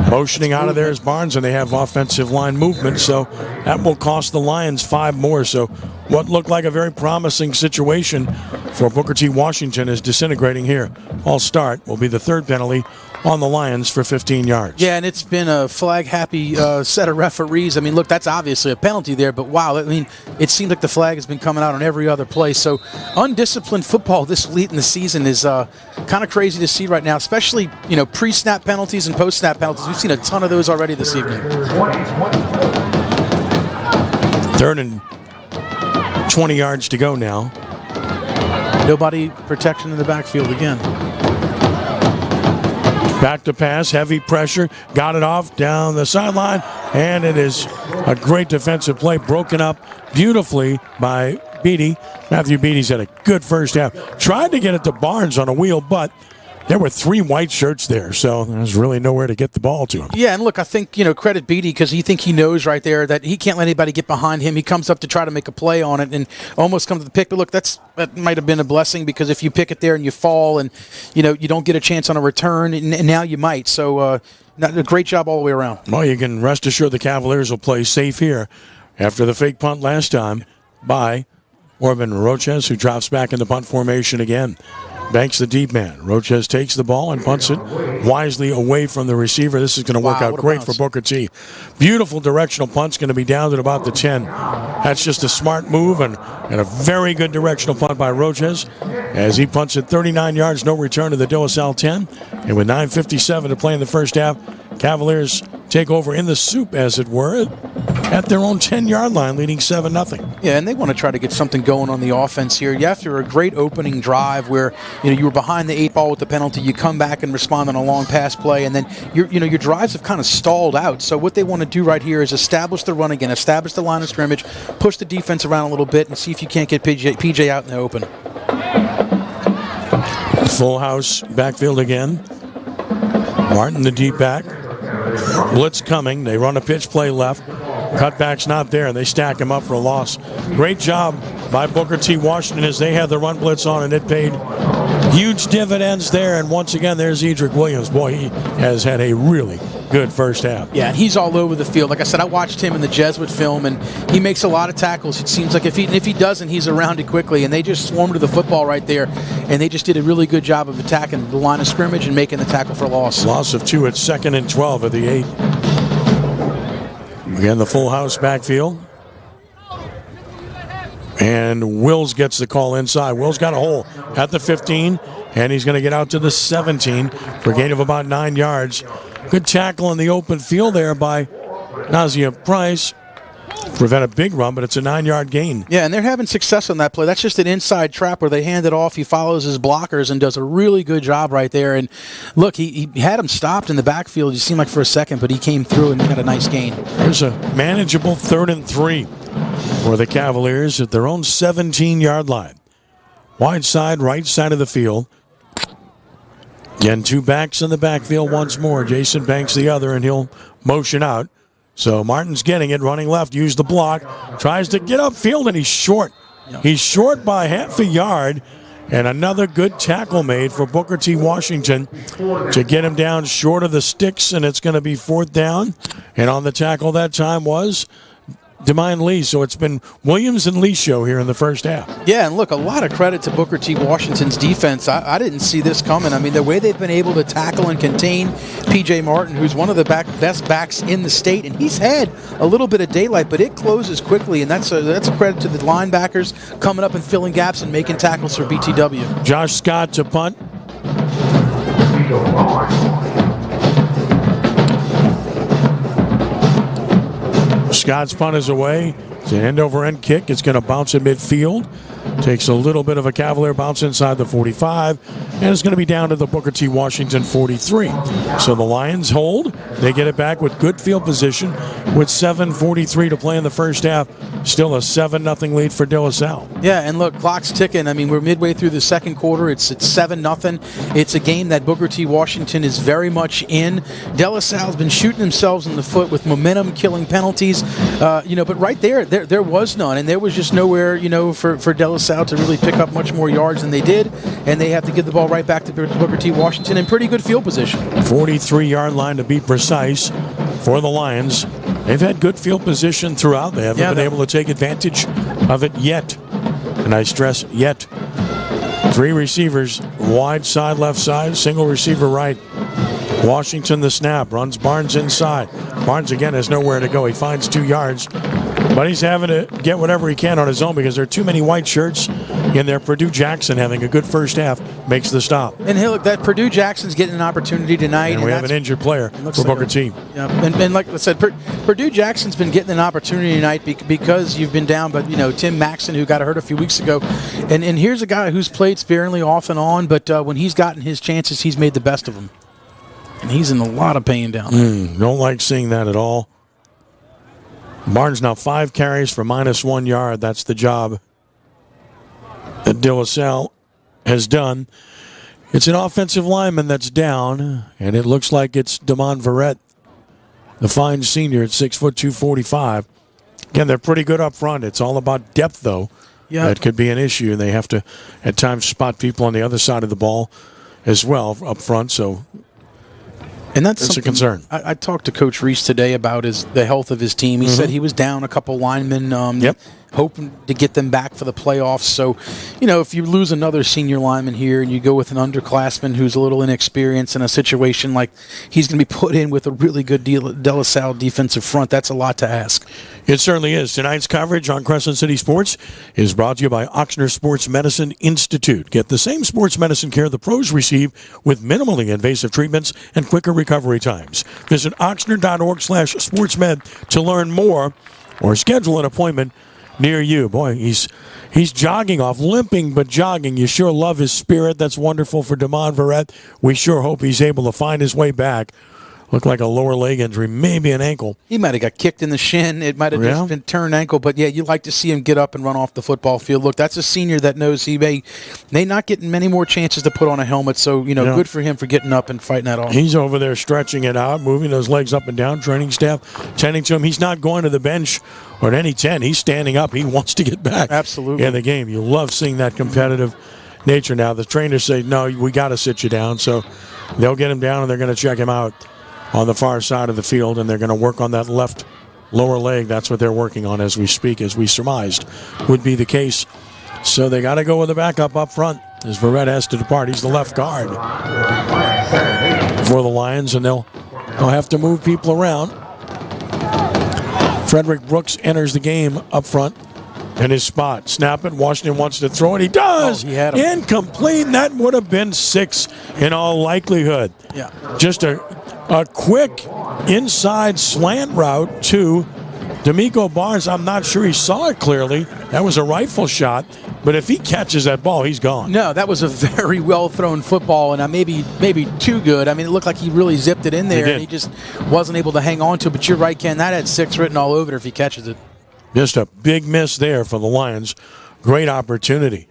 Motioning out of there is Barnes, and they have offensive line movement, so that will cost the Lions 5 more. So what looked like a very promising situation for Booker T. Washington is disintegrating here. False start will be the 3rd penalty on the Lions for 15 yards. Yeah, and it's been a flag-happy set of referees. I mean, look, that's obviously a penalty there, but wow, I mean, it seems like the flag has been coming out on every other play. So undisciplined football this late in the season is kind of crazy to see right now, especially, pre-snap penalties and post-snap penalties. We've seen a ton of those already this evening. 3rd and 20 yards to go now. Nobody protection in the backfield again. Back to pass, heavy pressure, got it off down the sideline, and it is a great defensive play, broken up beautifully by Beatty. Matthew Beatty's had a good first half. Tried to get it to Barnes on a wheel, but there were 3 white shirts there, so there's really nowhere to get the ball to him. Yeah, and look, I think, credit Beatty, because he knows right there that he can't let anybody get behind him. He comes up to try to make a play on it and almost comes to the pick. But look, that might have been a blessing, because if you pick it there and you fall and, you don't get a chance on a return, and now you might. So a great job all the way around. Well, you can rest assured the Cavaliers will play safe here after the fake punt last time by Orban Roches, who drops back in the punt formation again. Banks the deep man. Roches takes the ball and punts it wisely away from the receiver. This is going to work out great for Booker T. Beautiful directional punt's going to be down at about the 10. That's just a smart move and a very good directional punt by Roches as he punts it 39 yards, no return to the De La Salle 10. And with 9:57 to play in the first half, Cavaliers take over in the soup, as it were, at their own 10-yard line, leading 7-0. Yeah, and they want to try to get something going on the offense here. After a great opening drive where you were behind the 8 ball with the penalty, you come back and respond on a long pass play, and then your drives have kind of stalled out. So what they want to do right here is establish the run again, establish the line of scrimmage, push the defense around a little bit, and see if you can't get PJ out in the open. Full house backfield again. Martin, the deep back. Blitz coming. They run a pitch play left. Cutback's not there, and they stack him up for a loss. Great job by Booker T. Washington as they had the run blitz on, and it paid huge dividends there. And once again, there's Edric Williams. Boy, he has had a really good first half. Yeah, and he's all over the field. Like I said, I watched him in the Jesuit film, and he makes a lot of tackles. It seems like if he doesn't, he's around it quickly. And they just swarmed to the football right there, and they just did a really good job of attacking the line of scrimmage and making the tackle for a loss. Loss of 2 at 2nd and 12 at the 8. Again, the full house backfield. And Wills gets the call inside. Wills got a hole at the 15, and he's going to get out to the 17 for a gain of about 9 yards. Good tackle in the open field there by Nazia Price. Prevent a big run, but it's a 9-yard gain. Yeah, and they're having success on that play. That's just an inside trap where they hand it off. He follows his blockers and does a really good job right there. And look, he had him stopped in the backfield, it seemed like for a second, but he came through and got a nice gain. There's a manageable 3rd and 3 for the Cavaliers at their own 17-yard line. Wide side, right side of the field. Again, 2 backs in the backfield once more. Jason Banks the other, and he'll motion out. So Martin's getting it, running left, use the block, tries to get upfield, and he's short. He's short by half a yard, and another good tackle made for Booker T. Washington to get him down short of the sticks, and it's going to be 4th down. And on the tackle that time was Demine Lee. So it's been Williams and Lee show here in the first half. Yeah, and look, a lot of credit to Booker T. Washington's defense. I didn't see this coming. I mean, the way they've been able to tackle and contain P.J. Martin, who's one of the best backs in the state, and he's had a little bit of daylight, but it closes quickly, and that's a credit to the linebackers coming up and filling gaps and making tackles for BTW. Josh Scott to punt. Scott's punt is away. It's an end-over-end kick. It's going to bounce at midfield. Takes a little bit of a Cavalier bounce inside the 45, and it's going to be down to the Booker T. Washington 43. So the Lions hold. They get it back with good field position with 7:43 to play in the first half. Still a 7-0 lead for De La Salle. Yeah, and look, clock's ticking. I mean, we're midway through the second quarter. It's 7-0. It's a game that Booker T. Washington is very much in. De La Salle's been shooting themselves in the foot with momentum, killing penalties. But right there was none, and there was just nowhere, for De La Salle to really pick up much more yards than they did, and they have to give the ball right back to Booker T. Washington in pretty good field position. 43-yard line to be precise for the Lions. They've had good field position throughout. They haven't been able to take advantage of it yet. And I stress yet. 3 receivers, wide side, left side, single receiver right. Washington the snap, runs Barnes inside. Barnes again has nowhere to go. He finds 2 yards, but he's having to get whatever he can on his own because there are too many white shirts in there. Purdue Jackson having a good first half makes the stop. And look, that Purdue Jackson's getting an opportunity tonight. And we have an injured player for Booker T. Yeah, and like I said, Purdue Jackson's been getting an opportunity tonight because you've been down, but Tim Maxson, who got hurt a few weeks ago, and here's a guy who's played sparingly off and on, but when he's gotten his chances, he's made the best of them. And he's in a lot of pain down there. Don't like seeing that at all. Barnes now 5 carries for -1 yard. That's the job that De La Salle has done. It's an offensive lineman that's down, and it looks like it's Damon Verrett, the fine senior at 6'2", 245. Again, they're pretty good up front. It's all about depth, though. Yeah. That could be an issue, and they have to, at times, spot people on the other side of the ball as well up front, so... And that's a concern. I talked to Coach Reese today about the health of his team. He said he was down a couple linemen, hoping to get them back for the playoffs. So, if you lose another senior lineman here and you go with an underclassman who's a little inexperienced in a situation like he's going to be put in with a really good De La Salle defensive front, that's a lot to ask. It certainly is. Tonight's coverage on Crescent City Sports is brought to you by Ochsner Sports Medicine Institute. Get the same sports medicine care the pros receive with minimally invasive treatments and quicker recovery times. Visit Ochsner.org/sportsmed to learn more or schedule an appointment near you. Boy, he's jogging off, limping but jogging. You sure love his spirit. That's wonderful for Damon Verrett. We sure hope he's able to find his way back. Looked like a lower leg injury, maybe an ankle. He might have got kicked in the shin. It might have just been turned ankle. But, you like to see him get up and run off the football field. Look, that's a senior that knows he may not get many more chances to put on a helmet. So, good for him for getting up and fighting that off. He's over there stretching it out, moving those legs up and down, training staff tending to him. He's not going to the bench or at any 10. He's standing up. He wants to get back Absolutely. in the game. You love seeing that competitive nature now. The trainers say, no, we got to sit you down. So they'll get him down, and they're going to check him out on the far side of the field, and they're going to work on that left lower leg. That's what they're working on as we speak, as we surmised would be the case. So they got to go with the backup up front as Verrett has to depart. He's the left guard for the Lions, and they'll have to move people around. Frederick Brooks enters the game up front in his spot. Snap it. Washington wants to throw it. He does. He had him. Incomplete. That would have been 6 in all likelihood. Yeah. Just a quick inside slant route to D'Amico Barnes. I'm not sure he saw it clearly. That was a rifle shot. But if he catches that ball, he's gone. No, that was a very well-thrown football, and maybe too good. I mean, it looked like he really zipped it in there, and he just wasn't able to hang on to it. But you're right, Ken. That had 6 written all over it if he catches it. Just a big miss there for the Lions. Great opportunity.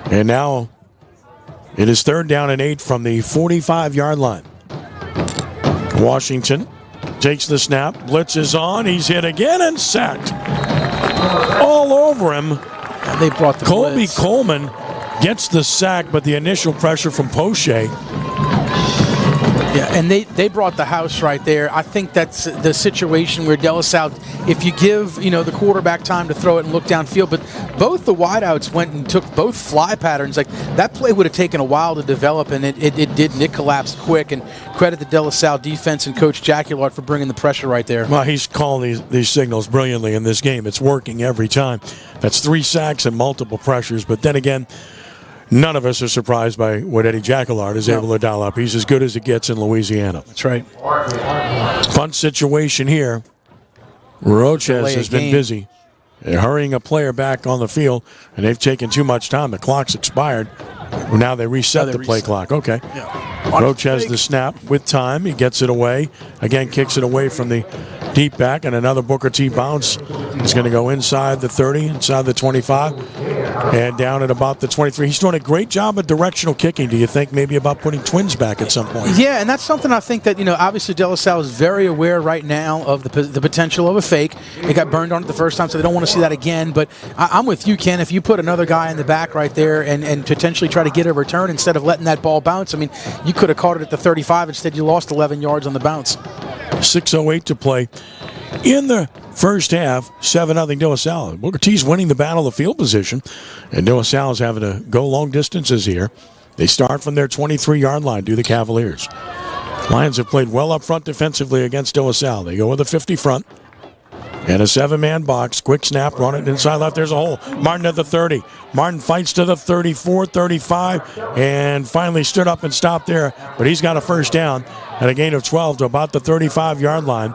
And now it is 3rd down and 8 from the 45-yard line. Washington takes the snap. Blitz is on. He's hit again and sacked. All over him. And they brought the Colby blitz. Coleman gets the sack, but the initial pressure from Poche. Yeah, and they brought the house right there. I think that's the situation where De La Salle, if you give the quarterback time to throw it and look downfield, but both the wideouts went and took both fly patterns. Like that play would have taken a while to develop, and it didn't. It collapsed quick. And credit the De La Salle defense and Coach Jaculart for bringing the pressure right there. Well, he's calling these signals brilliantly in this game. It's working every time. That's 3 sacks and multiple pressures. But then again, none of us are surprised by what Eddie Jaculart is able to dial up. He's as good as it gets in Louisiana. That's right. Punt situation here. Roches has been busy. They're hurrying a player back on the field, and they've taken too much time. The clock's expired. Now they reset the play clock. Okay. Yeah. Roach has the snap with time. He gets it away. Again, kicks it away from the deep back, and another Booker T bounce. It's going to go inside the 30, inside the 25, and down at about the 23. He's doing a great job at directional kicking. Do you think maybe about putting twins back at some point? Yeah, and that's something I think that, obviously De La Salle is very aware right now of the potential of a fake. They got burned on it the first time, so they don't want to see that again. But I'm with you, Ken. If you put another guy in the back right there and potentially try to get a return instead of letting that ball bounce, I mean, you could have caught it at the 35. Instead, you lost 11 yards on the bounce. 6:08 to play in the first half. 7-0 De La Salle. Booker T's winning the battle of field position, and De La Salle is having to go long distances here. They start from their 23-yard line, do the Cavaliers. Lions have played well up front defensively against De La Salle. They go with a 50 front and a 7-man box. Quick snap, run it inside left. There's a hole. Martin at the 30. Martin fights to the 34, 35, and finally stood up and stopped there. But he's got a first down and a gain of 12 to about the 35-yard line.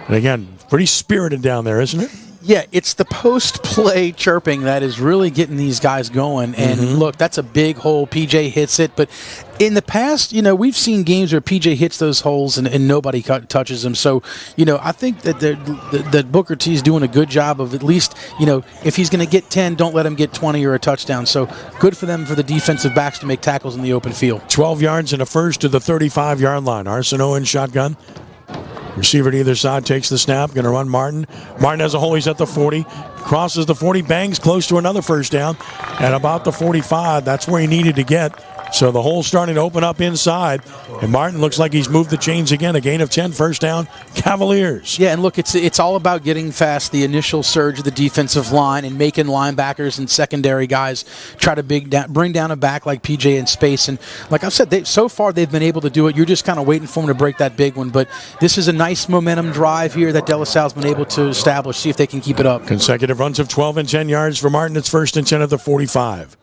And again, pretty spirited down there, isn't it? Yeah, it's the post-play chirping that is really getting these guys going. And look, that's a big hole. PJ hits it. But in the past, we've seen games where PJ hits those holes and nobody touches them. So, I think that Booker T is doing a good job of at least, if he's going to get 10, don't let him get 20 or a touchdown. So good for them for the defensive backs to make tackles in the open field. 12 yards and a first to the 35-yard line. Arsenault in shotgun. Receiver to either side takes the snap. Going to run Martin. Martin has a hole. He's at the 40. Crosses the 40. Bangs close to another first down. At about the 45. That's where he needed to get. So the hole's starting to open up inside. And Martin looks like he's moved the chains again. A gain of 10, first down, Cavaliers. Yeah, and look, it's all about getting past the initial surge of the defensive line and making linebackers and secondary guys try to bring down a back like PJ in space. And like I've said, so far they've been able to do it. You're just kind of waiting for them to break that big one. But this is a nice momentum drive here that De La Salle's been able to establish. See if they can keep it up. Consecutive runs of 12 and 10 yards for Martin. It's first and 10 at the 45.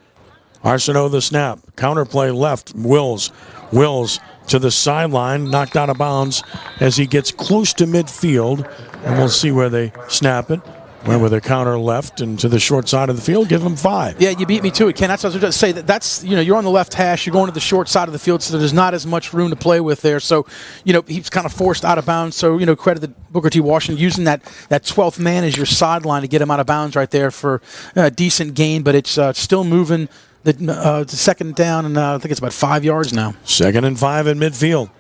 Arsenault the snap. Counterplay left. Wills to the sideline. Knocked out of bounds as he gets close to midfield. And we'll see where they snap it. Went with a counter left and to the short side of the field. Give him 5. Yeah, you beat me to it, Ken. That's what I was going to say. That's you're on the left hash. You're going to the short side of the field, so there's not as much room to play with there. So, he's kind of forced out of bounds. So, credit to Booker T. Washington using that 12th man as your sideline to get him out of bounds right there for a decent gain. But it's still moving. The second down, and I think it's about 5 yards now. 2nd and 5 in midfield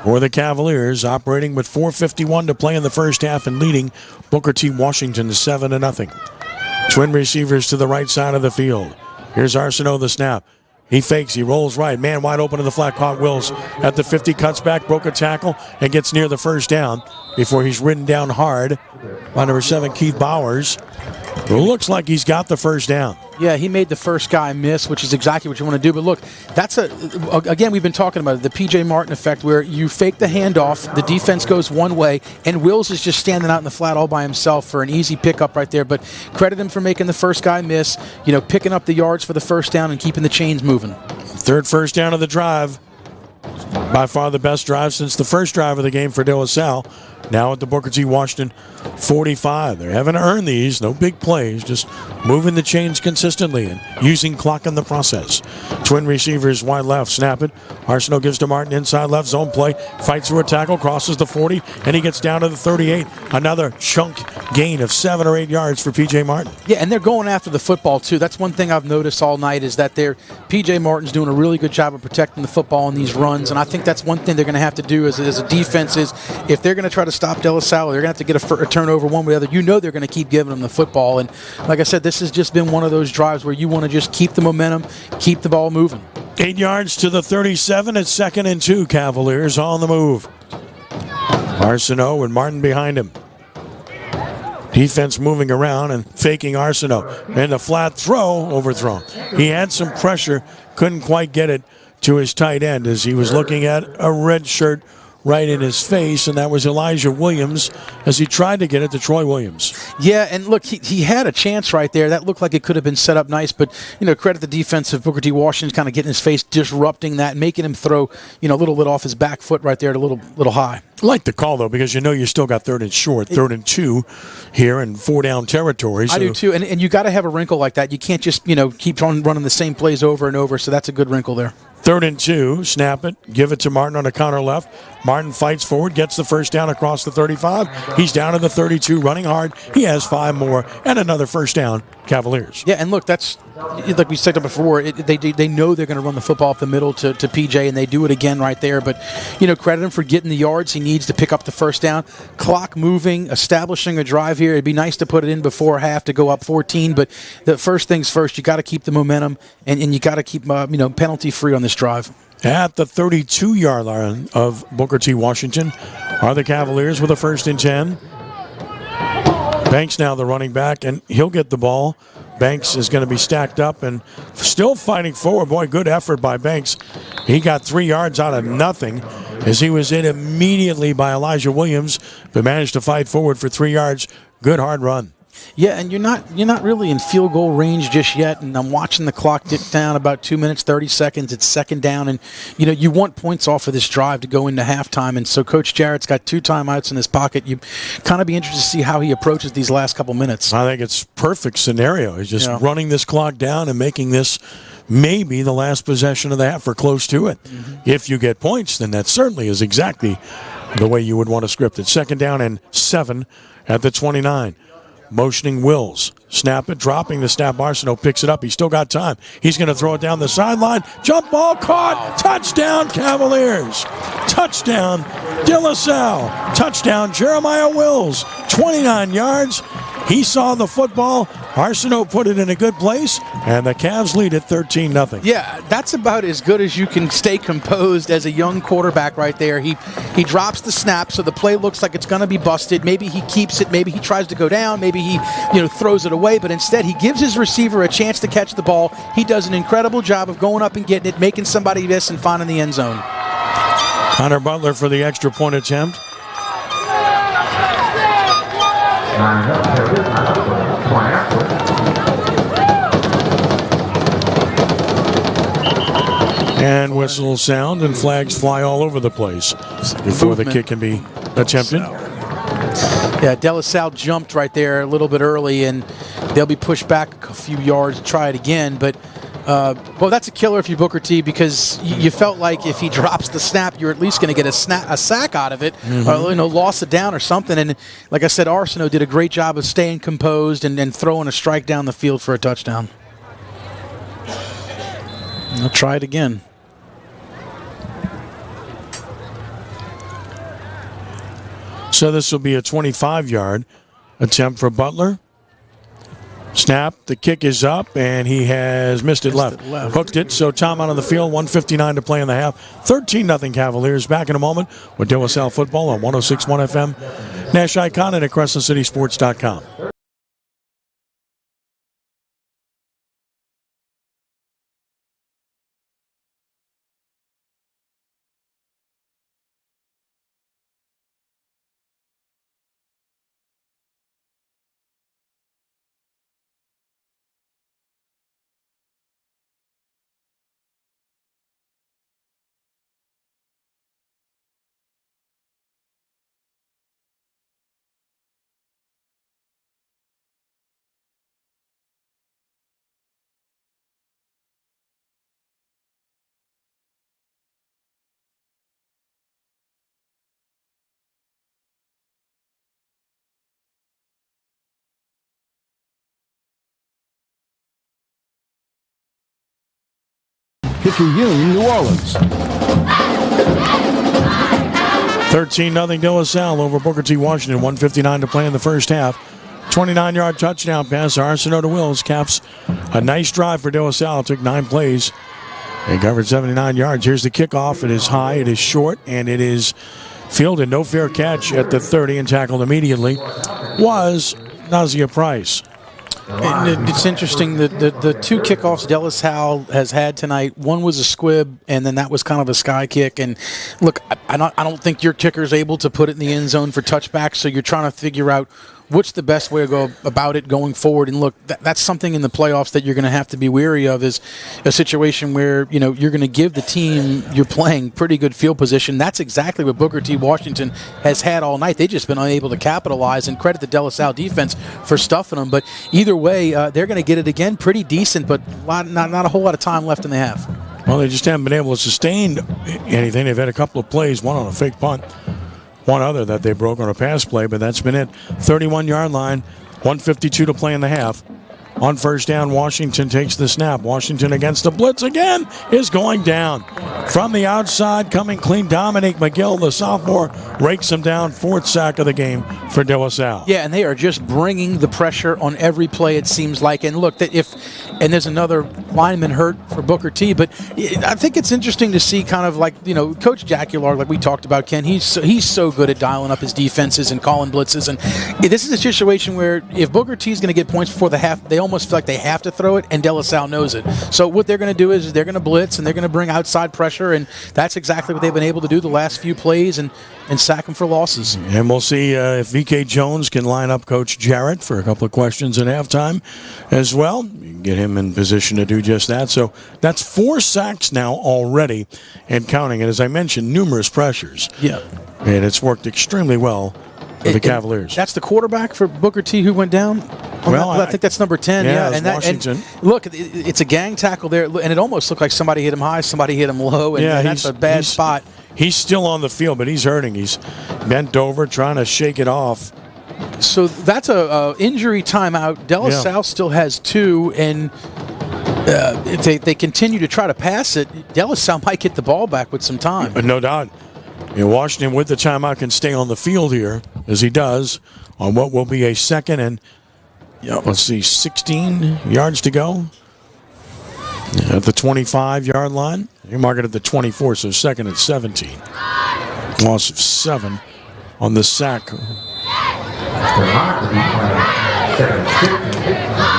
for the Cavaliers, operating with 4:51 to play in the first half and leading Booker T. Washington 7-0. Twin receivers to the right side of the field. Here's Arsenault the snap. He fakes, he rolls right. Man wide open in the flat, caught Wills at the 50, cuts back, broke a tackle, and gets near the first down before he's ridden down hard by number 7, Keith Bowers, who looks like he's got the first down. Yeah, he made the first guy miss, which is exactly what you want to do. But look, that's again, we've been talking about it, the P.J. Martin effect, where you fake the handoff, the defense goes one way, and Wills is just standing out in the flat all by himself for an easy pickup right there. But credit him for making the first guy miss, picking up the yards for the first down and keeping the chains moving. Third first down of the drive. By far the best drive since the first drive of the game for De La Salle. Now at the Booker T. Washington 45. They're having to earn these. No big plays. Just moving the chains consistently and using clock in the process. Twin receivers wide left. Snap it. Arsenault gives to Martin inside left zone play. Fights through a tackle. Crosses the 40. And he gets down to the 38. Another chunk gain of 7 or 8 yards for P.J. Martin. Yeah, and they're going after the football too. That's one thing I've noticed all night is that P.J. Martin's doing a really good job of protecting the football in these runs. And I think that's one thing they're going to have to do as a defense is if they're going to try to stop De La Salle, they're going to have to get a turnover one way or the other. They're going to keep giving them the football. And like I said, this has just been one of those drives where you want to just keep the momentum, keep the ball moving. 8 yards to the 37. It's 2nd and 2. Cavaliers on the move. Arsenault with Martin behind him. Defense moving around and faking Arsenault. And the flat throw overthrown. He had some pressure, couldn't quite get it to his tight end as he was looking at a red shirt right in his face, and that was Elijah Williams as he tried to get it to Troy Williams. Yeah, and look, he had a chance right there. That looked like it could have been set up nice, but, credit the defense of Booker T. Washington kind of getting his face, disrupting that, making him throw, a little bit off his back foot right there, a little high. I like the call, though, because you still got 3rd and short, 3rd and 2 here in 4-down territory. So. I do, too, and you got to have a wrinkle like that. You can't just, keep on running the same plays over and over, so that's a good wrinkle there. 3rd and 2, snap it, give it to Martin on a counter left. Martin fights forward, gets the first down across the 35. He's down to the 32, running hard. He has 5 more, and another first down, Cavaliers. Yeah, and look, that's, like we said before, they know they're going to run the football up the middle to PJ, and they do it again right there. But, credit him for getting the yards he needs to pick up the first down. Clock moving, establishing a drive here. It'd be nice to put it in before half to go up 14, but the first things first, you got to keep the momentum, and you got to keep, penalty-free on this drive. At the 32-yard line of Booker T. Washington are the Cavaliers with a 1st and 10. Banks now the running back, and he'll get the ball. Banks is going to be stacked up and still fighting forward. Boy, good effort by Banks. He got 3 yards out of nothing as he was in immediately by Elijah Williams, but managed to fight forward for 3 yards. Good hard run. Yeah, and you're not really in field goal range just yet, and I'm watching the clock tick down about 2 minutes, 30 seconds. It's 2nd down, and, you want points off of this drive to go into halftime, and so Coach Jarrett's got 2 timeouts in his pocket. You kind of be interested to see how he approaches these last couple minutes. I think it's perfect scenario. He's just running this clock down and making this maybe the last possession of the half or close to it. Mm-hmm. If you get points, then that certainly is exactly the way you would want to script it. 2nd down and 7 at the 29. Motioning Wills. Snap it, dropping the snap. Arsenault picks it up. He's still got time. He's going to throw it down the sideline. Jump ball caught. Touchdown, Cavaliers. Touchdown, De La Salle. Touchdown, Jeremiah Wills. 29 yards. He saw the football. Arsenault put it in a good place, and the Cavs lead at 13-0. Yeah, that's about as good as you can stay composed as a young quarterback right there. He drops the snap, so the play looks like it's going to be busted. Maybe he keeps it. Maybe he tries to go down. Maybe he throws it away. But instead, he gives his receiver a chance to catch the ball. He does an incredible job of going up and getting it, making somebody miss, and finding the end zone. Hunter Butler for the extra point attempt. And whistles sound and flags fly all over the place before the kick can be attempted. Yeah, De La Salle jumped right there a little bit early, and they'll be pushed back a few yards to try it again. But, well, that's a killer if you Booker T, because you felt like if he drops the snap, you're at least going to get a sack out of it, or loss it down or something. And like I said, Arsenault did a great job of staying composed and throwing a strike down the field for a touchdown. I'll try it again. So this will be a 25-yard attempt for Butler. Snap, the kick is up, and he has missed it left. Hooked it, so time out on the field, 1:59 to play in the half. 13-0 Cavaliers. Back in a moment with De La Salle football on 106.1 FM. Nash Icon and at CrescentCitySports.com. Picayune, New Orleans. 13-0 De La Salle over Booker T. Washington. 1:59 to play in the first half. 29-yard touchdown pass to Arsenault to Wills. Caps a nice drive for De La Salle. Took 9 plays. They covered 79 yards. Here's the kickoff. It is high, it is short, and it is fielded. No fair catch at the 30 and tackled immediately was Nazia Price. And it's interesting that the 2 kickoffs De La Salle has had tonight, one was a squib, and then that was kind of a sky kick. And look, I don't think your kicker is able to put it in the end zone for touchback, so you're trying to figure out what's the best way to go about it going forward? And look, that's something in the playoffs that you're going to have to be wary of, is a situation where, you know, you're going to give the team you're playing pretty good field position. That's exactly what Booker T. Washington has had all night. They've just been unable to capitalize, and credit the De La Salle defense for stuffing them. But either way, they're going to get it again pretty decent, but not a whole lot of time left in the half. Well, they just haven't been able to sustain anything. They've had a couple of plays, one on a fake punt, one other that they broke on a pass play, but that's been it. 31-yard line, 1:52 to play in the half. On first down, Washington takes the snap. Washington against the blitz again is going down. From the outside, coming clean, Dominique McGill, the sophomore, rakes him down. 4th sack of the game for De La Salle. Yeah, and they are just bringing the pressure on every play, it seems like. And look, and there's another lineman hurt for Booker T, but I think it's interesting to see kind of like, you know, Coach Jacular, like we talked about, Ken, he's so good at dialing up his defenses and calling blitzes. And this is a situation where if Booker T is going to get points before the half, they almost feel like they have to throw it, and De La Salle knows it. So what they're going to do is they're going to blitz, and they're going to bring outside pressure, and that's exactly what they've been able to do the last few plays, and sack them for losses. And we'll see if V.K. Jones can line up Coach Jarrett for a couple of questions at halftime as well. You can get him in position to do just that. So that's 4 sacks now already and counting. And as I mentioned, numerous pressures. Yeah. And it's worked extremely well for the Cavaliers. That's the quarterback for Booker T who went down? Well, I think that's number 10. Yeah, and Washington. And look, it's a gang tackle there, and it almost looked like somebody hit him high, somebody hit him low, and that's a bad spot. He's still on the field, but he's hurting. He's bent over, trying to shake it off. So that's a injury timeout. De La Salle still has 2, and if they continue to try to pass it, De La Salle might get the ball back with some time. But no doubt. Washington with the timeout can stay on the field here, as he does, on what will be a second and, let's see, 16 yards to go. At the 25-yard line. You mark it at the 24, so second and 17. Loss of 7 on the sack.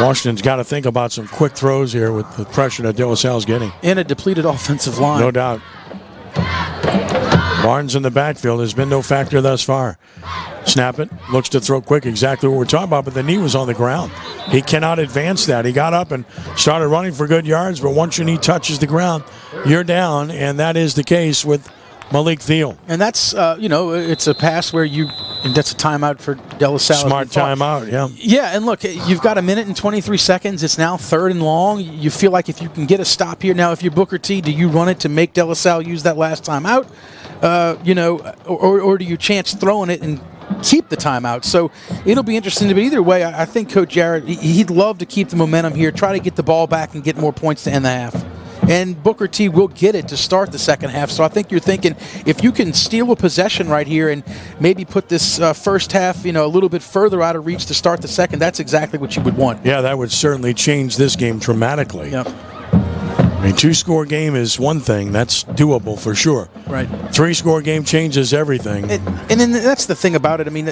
Washington's got to think about some quick throws here with the pressure that De La Salle's getting. And a depleted offensive line. No doubt. Barnes in the backfield has been no factor thus far. Snap it, looks to throw quick, exactly what we're talking about, but the knee was on the ground. He cannot advance that. He got up and started running for good yards, but once your knee touches the ground, you're down, and that is the case with Malik Thiel. And that's, it's a pass where that's a timeout for De La Salle. Smart timeout, yeah. Yeah, and look, you've got 1 minute and 23 seconds. It's now 3rd and long. You feel like if you can get a stop here. Now, if you're Booker T, do you run it to make De La Salle use that last timeout? Or do you chance throwing it and keep the timeout? So it'll be interesting. But either way, I think Coach Jarrett, he'd love to keep the momentum here, try to get the ball back and get more points to end the half. And Booker T will get it to start the second half. So I think you're thinking if you can steal a possession right here and maybe put this first half, a little bit further out of reach to start the second, that's exactly what you would want. Yeah, that would certainly change this game dramatically. Yep. A 2-score game is one thing. That's doable for sure. Right. 3-score game changes everything. And then that's the thing about it. I mean,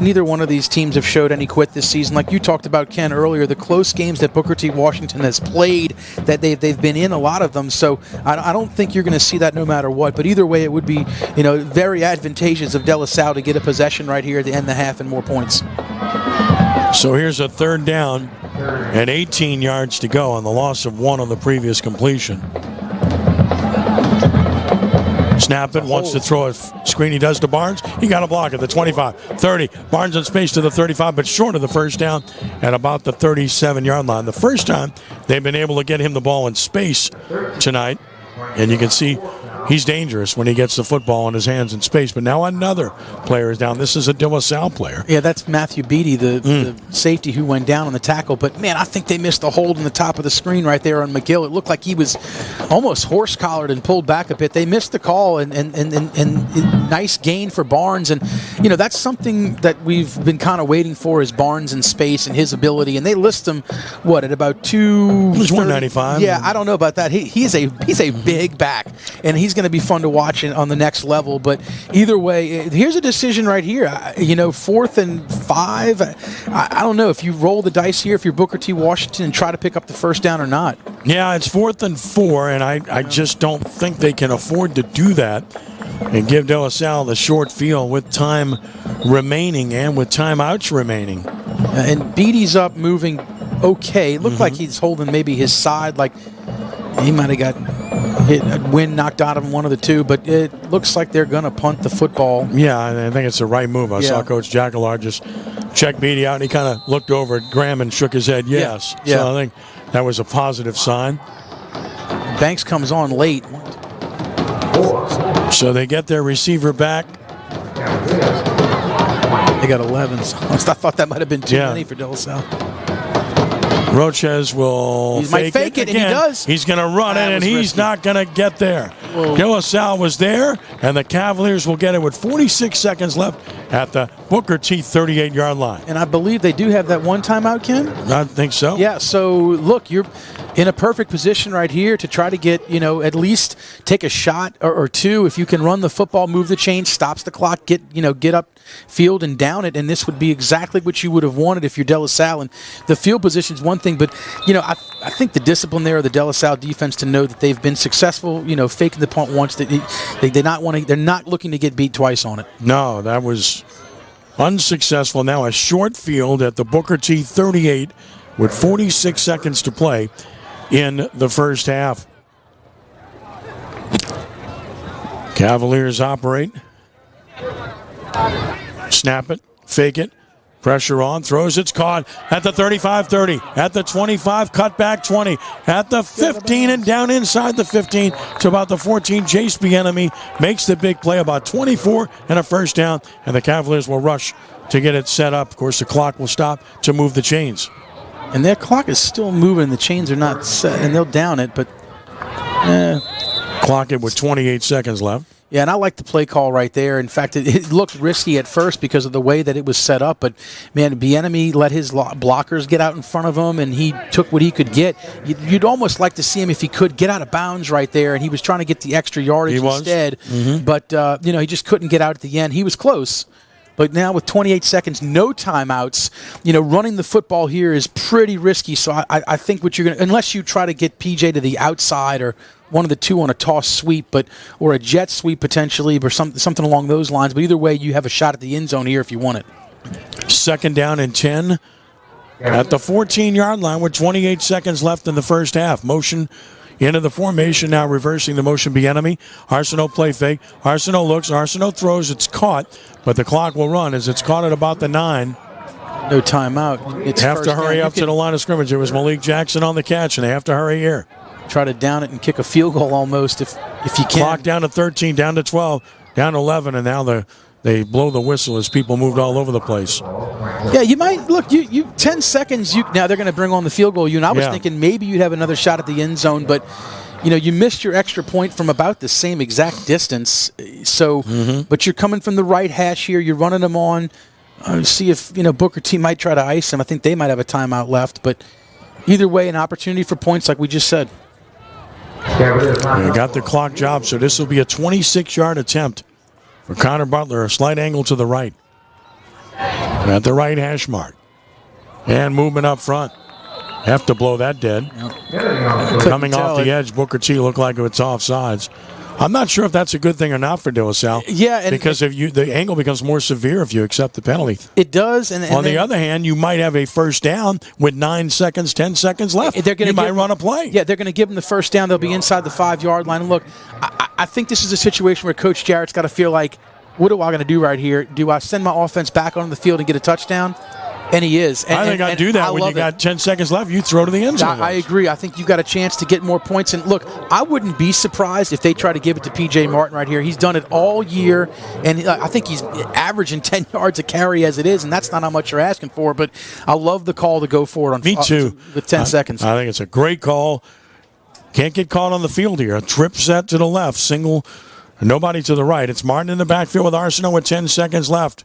neither one of these teams have showed any quit this season. Like you talked about, Ken, earlier, the close games that Booker T. Washington has played, that they've been in a lot of them. So I don't think you're going to see that no matter what. But either way, it would be very advantageous of De La Salle to get a possession right here at the end of the half and more points. So here's a 3rd down and 18 yards to go on the loss of 1 on the previous completion. Snap it, wants to throw a screen. He does to Barnes. He got a block at the 25, 30. Barnes in space to the 35, but short of the first down at about the 37-yard line. The first time they've been able to get him the ball in space tonight. And you can see he's dangerous when he gets the football in his hands in space. But now another player is down. This is a De La Salle player. Yeah, that's Matthew Beatty, the safety who went down on the tackle. But, man, I think they missed a hold in the top of the screen right there on McGill. It looked like he was almost horse-collared and pulled back a bit. They missed the call, and nice gain for Barnes. And, that's something that we've been kind of waiting for is Barnes in space and his ability. And they list him, at about 195. Yeah, I don't know about that. He's a big back, and he's going to be fun to watch on the next level. But either way, here's a decision right here. 4th and 5. I don't know if you roll the dice here, if you're Booker T. Washington, and try to pick up the first down or not. Yeah, it's 4th and 4, and I just don't think they can afford to do that and give De La Salle the short field with time remaining and with timeouts remaining. And Beatty's up, moving okay. It looked like he's holding maybe his side, like he might have got hit, wind knocked out of him, one of the two, but it looks like they're going to punt the football. Yeah, I think it's the right move. I saw Coach Jackalar just check Beatty out, and he kind of looked over at Graham and shook his head yes. Yeah. So I think that was a positive sign. Banks comes on late. So they get their receiver back. They got 11. So I thought that might have been too many for De La Salle. Roches will fake it, again. and he does. He's going to run it, and he's not going to get there. De La Salle was there, and the Cavaliers will get it with 46 seconds left at the Booker T 38-yard line. And I believe they do have that one timeout, Ken? I think so. Yeah, so look, you're in a perfect position right here to try to get, at least take a shot or two. If you can run the football, move the chains, stops the clock, get up field and down it, and this would be exactly what you would have wanted if you're De La Salle. And the field position is one thing, but I think the discipline there of the De La Salle defense to know that they've been successful, faking the punt once. They're not looking to get beat twice on it. No, that was unsuccessful. Now a short field at the Booker T 38 with 46 seconds to play in the first half. Cavaliers operate. Snap it, fake it, pressure on, throws, it's caught at the 35-30, at the 25, cut back 20, at the 15 and down inside the 15 to about the 14. Jace Bieniemy makes the big play, about 24 and a first down, and the Cavaliers will rush to get it set up. Of course, the clock will stop to move the chains. And their clock is still moving. The chains are not set, and they'll down it, but clock it with 28 seconds left. Yeah, and I like the play call right there. In fact, it looked risky at first because of the way that it was set up. But, man, Bieniemy let his blockers get out in front of him, and he took what he could get. You'd almost like to see him, if he could, get out of bounds right there. And he was trying to get the extra yardage instead. But, he just couldn't get out at the end. He was close. But now with 28 seconds, no timeouts, running the football here is pretty risky. So I think what you're going to, unless you try to get PJ to the outside or one of the two on a toss sweep, or a jet sweep potentially, or something along those lines. But either way, you have a shot at the end zone here if you want it. Second down and 10 at the 14-yard line with 28 seconds left in the first half. Motion into the formation, now reversing the motion. Bieniemy. Arsenault play fake. Arsenault looks. Arsenault throws. It's caught, but the clock will run as it's caught at about the 9. No timeout. It's have to hurry up to the line of scrimmage. It was Malik Jackson on the catch, and they have to hurry here. Try to down it and kick a field goal almost if you can. Clock down to 13, down to 12, down to 11, and now they blow the whistle as people moved all over the place. Yeah, you might look. You 10 seconds. Now they're going to bring on the field goal. And I was thinking maybe you'd have another shot at the end zone, but you missed your extra point from about the same exact distance. So, but you're coming from the right hash here. You're running them on. See if Booker T might try to ice him. I think they might have a timeout left, but either way, an opportunity for points, like we just said. They got the clock job, so this will be a 26-yard attempt for Connor Butler, a slight angle to the right. At the right hash mark. And movement up front. Have to blow that dead. Coming off the edge, Booker T looked like it's offsides. I'm not sure if that's a good thing or not for De La Salle. Yeah, because the angle becomes more severe if you accept the penalty. It does. And on the other hand, you might have a first down with 9 seconds, 10 seconds left. You might run a play. Yeah, they're going to give them the first down. They'll be inside the 5-yard line. And look, I think this is a situation where Coach Jarrett's got to feel like, what am I going to do right here? Do I send my offense back on the field and get a touchdown? And he is. I think I'd do that when you got 10 seconds left. You throw to the end zone. I agree. I think you've got a chance to get more points. And look, I wouldn't be surprised if they try to give it to P.J. Martin right here. He's done it all year, and I think he's averaging 10 yards a carry as it is, and that's not how much you're asking for. But I love the call to go for it on. Me too. With 10 seconds. I think it's a great call. Can't get caught on the field here. A trip set to the left, single, nobody to the right. It's Martin in the backfield with Arsenault with 10 seconds left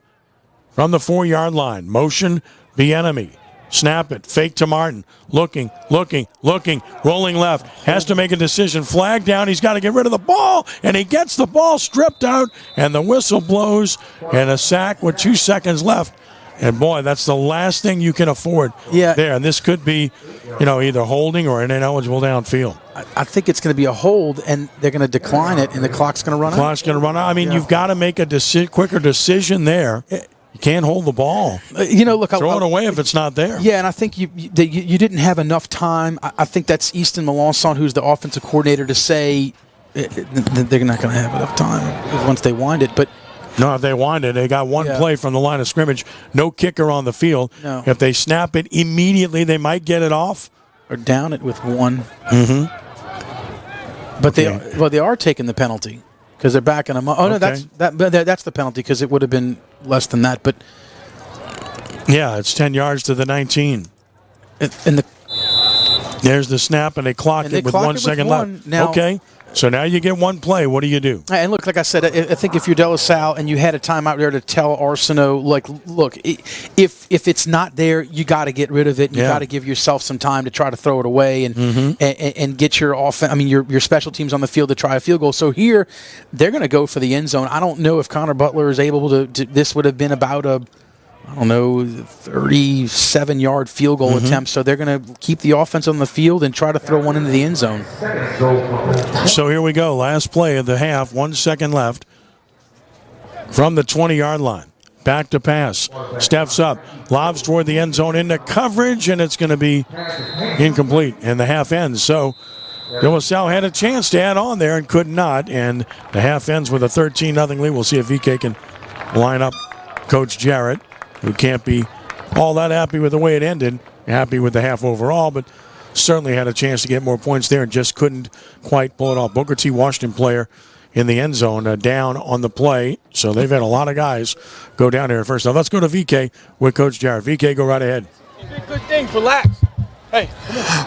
from the 4-yard line. Motion. Bieniemy. Snap it. Fake to Martin. Looking. Rolling left. Has to make a decision. Flag down. He's got to get rid of the ball. And he gets the ball stripped out. And the whistle blows. And a sack with 2 seconds left. And, boy, that's the last thing you can afford there. And this could be, either holding or an ineligible downfield. I think it's going to be a hold, and they're going to decline it, and the clock's going to run out. Clock's going to run out. I mean, you've got to make a quicker decision there. You can't hold the ball. Look, throw it away if it's not there. Yeah, and I think you didn't have enough time. I think that's Easton Melanson, who's the offensive coordinator, to say they're not going to have enough time once they wind it. But no, if they wind it, they got one play from the line of scrimmage. No kicker on the field. No. If they snap it immediately, they might get it off. Or down it with one. Mm-hmm. But they are taking the penalty because they're backing them up. Oh, no, that's the penalty because it would have been less than that. But yeah, it's 10 yards to the 19. And there's the snap, and they clock it with 1 second left. Now, okay. So now you get one play. What do you do? And look, like I said, I think if you're De La Salle and you had a timeout there to tell Arsenault, like, look, if it's not there, you got to get rid of it. You got to give yourself some time to try to throw it away and get your offense. I mean, your special teams on the field to try a field goal. So here, they're going to go for the end zone. I don't know if Connor Butler is able to. This would have been about a 37-yard field goal attempt. So they're going to keep the offense on the field and try to throw one into the end zone. So here we go. Last play of the half. 1 second left from the 20-yard line. Back to pass. Steps up. Lobs toward the end zone into coverage, and it's going to be incomplete. And the half ends. So De La Salle had a chance to add on there and could not. And the half ends with a 13-0 lead. We'll see if VK can line up Coach Jarrett, who can't be all that happy with the way it ended, happy with the half overall, but certainly had a chance to get more points there and just couldn't quite pull it off. Booker T. Washington player in the end zone down on the play, so they've had a lot of guys go down there first. Now let's go to VK with Coach Jarrett. VK, go right ahead. You did good things. Relax. Hey,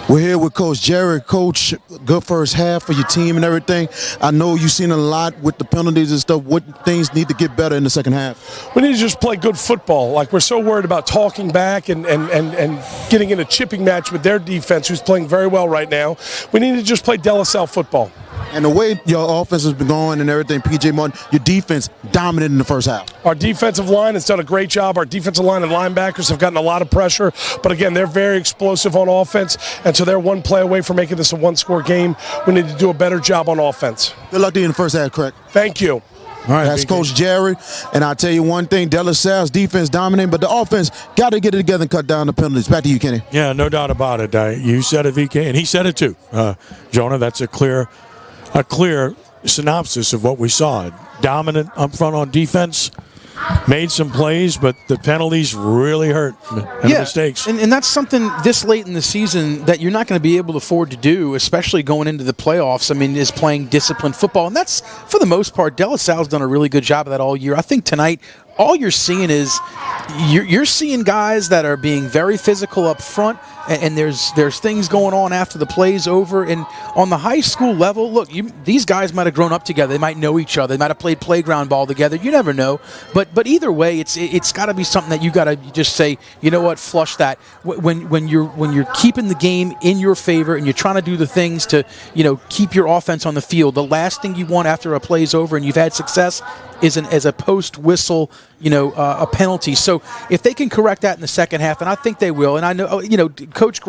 we're here with Coach Jarrett. Coach, good first half for your team and everything. I know you've seen a lot with the penalties and stuff. What things need to get better in the second half? we need to just play good football. Like, we're so worried about talking back and getting in a chipping match with their defense, who's playing very well right now. We need to just play De La Salle football. And the way your offense has been going and everything, P.J. Martin, your defense dominated in the first half. Our defensive line has done a great job. Our defensive line and linebackers have gotten a lot of pressure. But, again, they're very explosive on offense, and so they're one play away from making this a one-score game. We need to do a better job on offense. Good luck to you in the first half, correct? Thank you. All right, that's VK. Coach Jarrett. And I'll tell you one thing, De La Salle's defense dominating, but the offense got to get it together and cut down the penalties. Back to you, Kenny. Yeah, no doubt about it. You said it, VK, and he said it too. Jonah, that's a clear synopsis of what we saw. Dominant up front on defense, made some plays, but the penalties really hurt. And mistakes. And that's something this late in the season that you're not going to be able to afford to do, especially going into the playoffs. I mean, is playing disciplined football. And that's, for the most part, De La Salle's done a really good job of that all year. I think tonight, all you're seeing is you're seeing guys that are being very physical up front, and there's things going on after the play's over. And on the high school level, look, these guys might have grown up together. They might know each other. They might have played playground ball together. You never know. But either way, it's got to be something that you got to just say, you know what, flush that. When you're keeping the game in your favor and you're trying to do the things to keep your offense on the field, the last thing you want after a play's over and you've had success is a post whistle, a penalty. So if they can correct that in the second half, and I think they will, and I know, Coach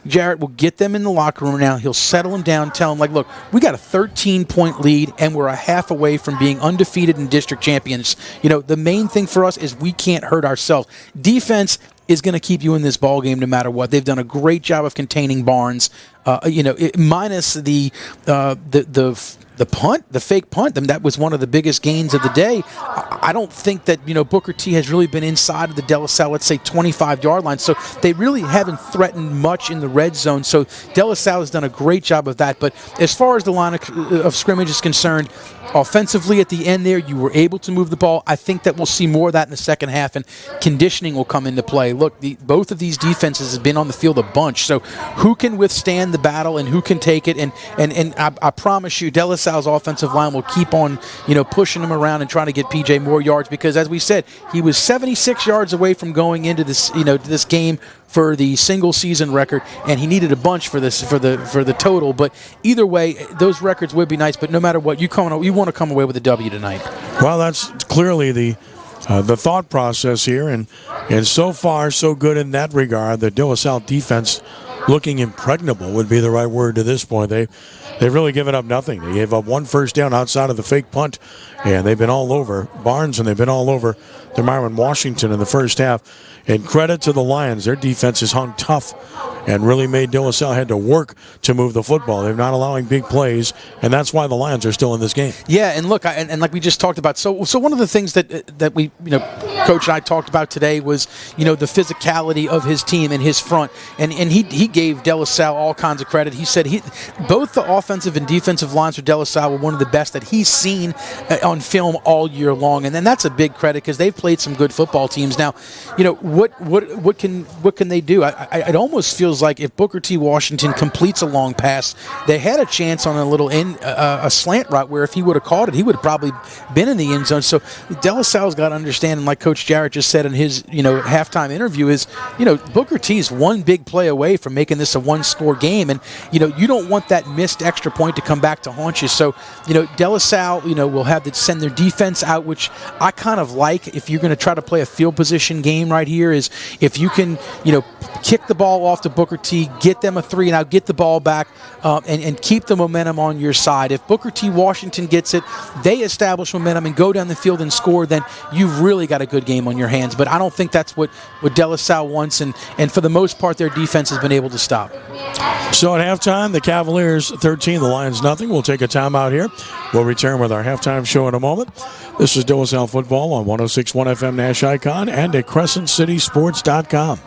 Jarrett will get them in the locker room now. He'll settle them down, tell them, like, look, we got a 13-point lead, and we're a half away from being undefeated and district champions. The main thing for us is we can't hurt ourselves. Defense is going to keep you in this ball game no matter what. They've done a great job of containing Barnes. Minus the punt, the fake punt. That was one of the biggest gains of the day. I don't think that Booker T has really been inside of the De La Salle, let's say 25-yard line. So they really haven't threatened much in the red zone. So De La Salle has done a great job of that. But as far as the line of scrimmage is concerned, offensively at the end there, you were able to move the ball. I think that we'll see more of that in the second half, and conditioning will come into play. Look, both of these defenses have been on the field a bunch. So who can withstand the battle and who can take it? And I promise you, De La Salle's offensive line will keep on, pushing them around and trying to get PJ more yards, because as we said, he was 76 yards away from going into this, this game for the single season record, and he needed a bunch for the total. But either way, those records would be nice. But no matter what, you want to come away with a W tonight. Well, that's clearly the the thought process here, and so far so good in that regard. The De La Salle defense looking impregnable would be the right word to this point. They've really given up nothing. They gave up one first down outside of the fake punt, and they've been all over Barnes, and they've been all over DeMyron Washington in the first half. And credit to the Lions. Their defense has hung tough and really made De La Salle had to work to move the football. They're not allowing big plays, and that's why the Lions are still in this game. Yeah, and look, and like we just talked about, so one of the things that we, Coach and I talked about today was, the physicality of his team and his front, and he gave De La Salle all kinds of credit. He said both the offensive and defensive lines for De La Salle were one of the best that he's seen on film all year long, and then that's a big credit because they've played some good football teams. Now, what can they do? It almost feels like if Booker T. Washington completes a long pass, they had a chance on a little a slant route where if he would have caught it, he would have probably been in the end zone. So De La Salle's got to understand, and like Coach Jarrett just said in his halftime interview, is Booker T is one big play away from making this a one-score game, and you don't want that missed extra point to come back to haunt you. So De La Salle will have to send their defense out, which I kind of like. If you're going to try to play a field position game right here, is if you can kick the ball off to Booker T, get them a 3 and out, get the ball back, and keep the momentum on your side. If Booker T. Washington gets it, they establish momentum and go down the field and score, then you've really got a good game on your hands. But I don't think that's what De La Salle wants, and for the most part, their defense has been able to stop. So at halftime, the Cavaliers 13, the Lions nothing. We'll take a timeout here. We'll return with our halftime show in a moment. This is De La Salle Football on 106.1 FM Nash Icon and at CrescentCitySports.com.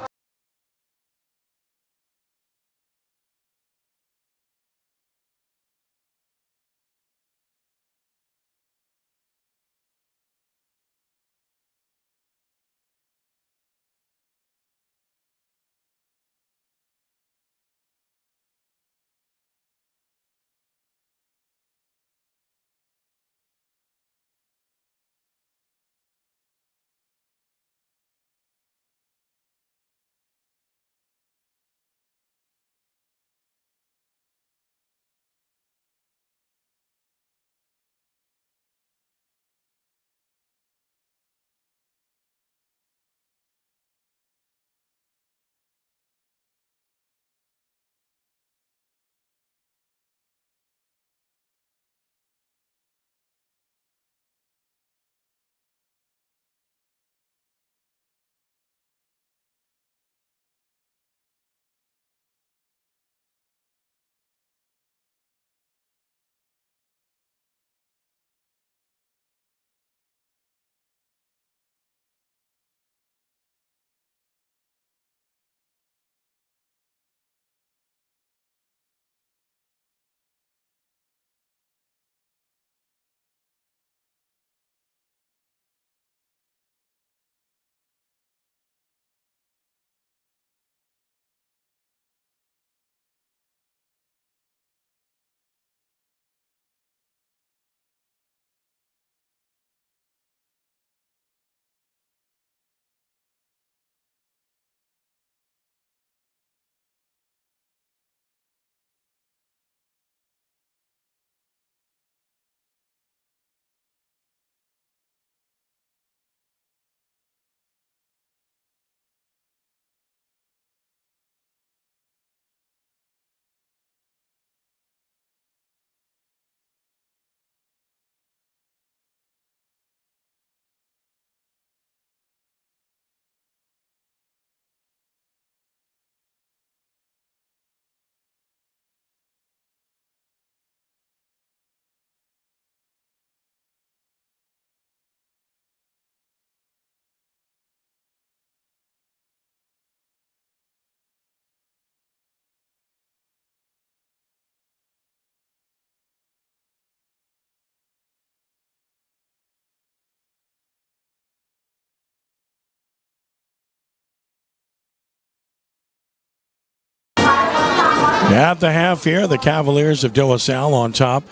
At the half here, the Cavaliers of De La Salle on top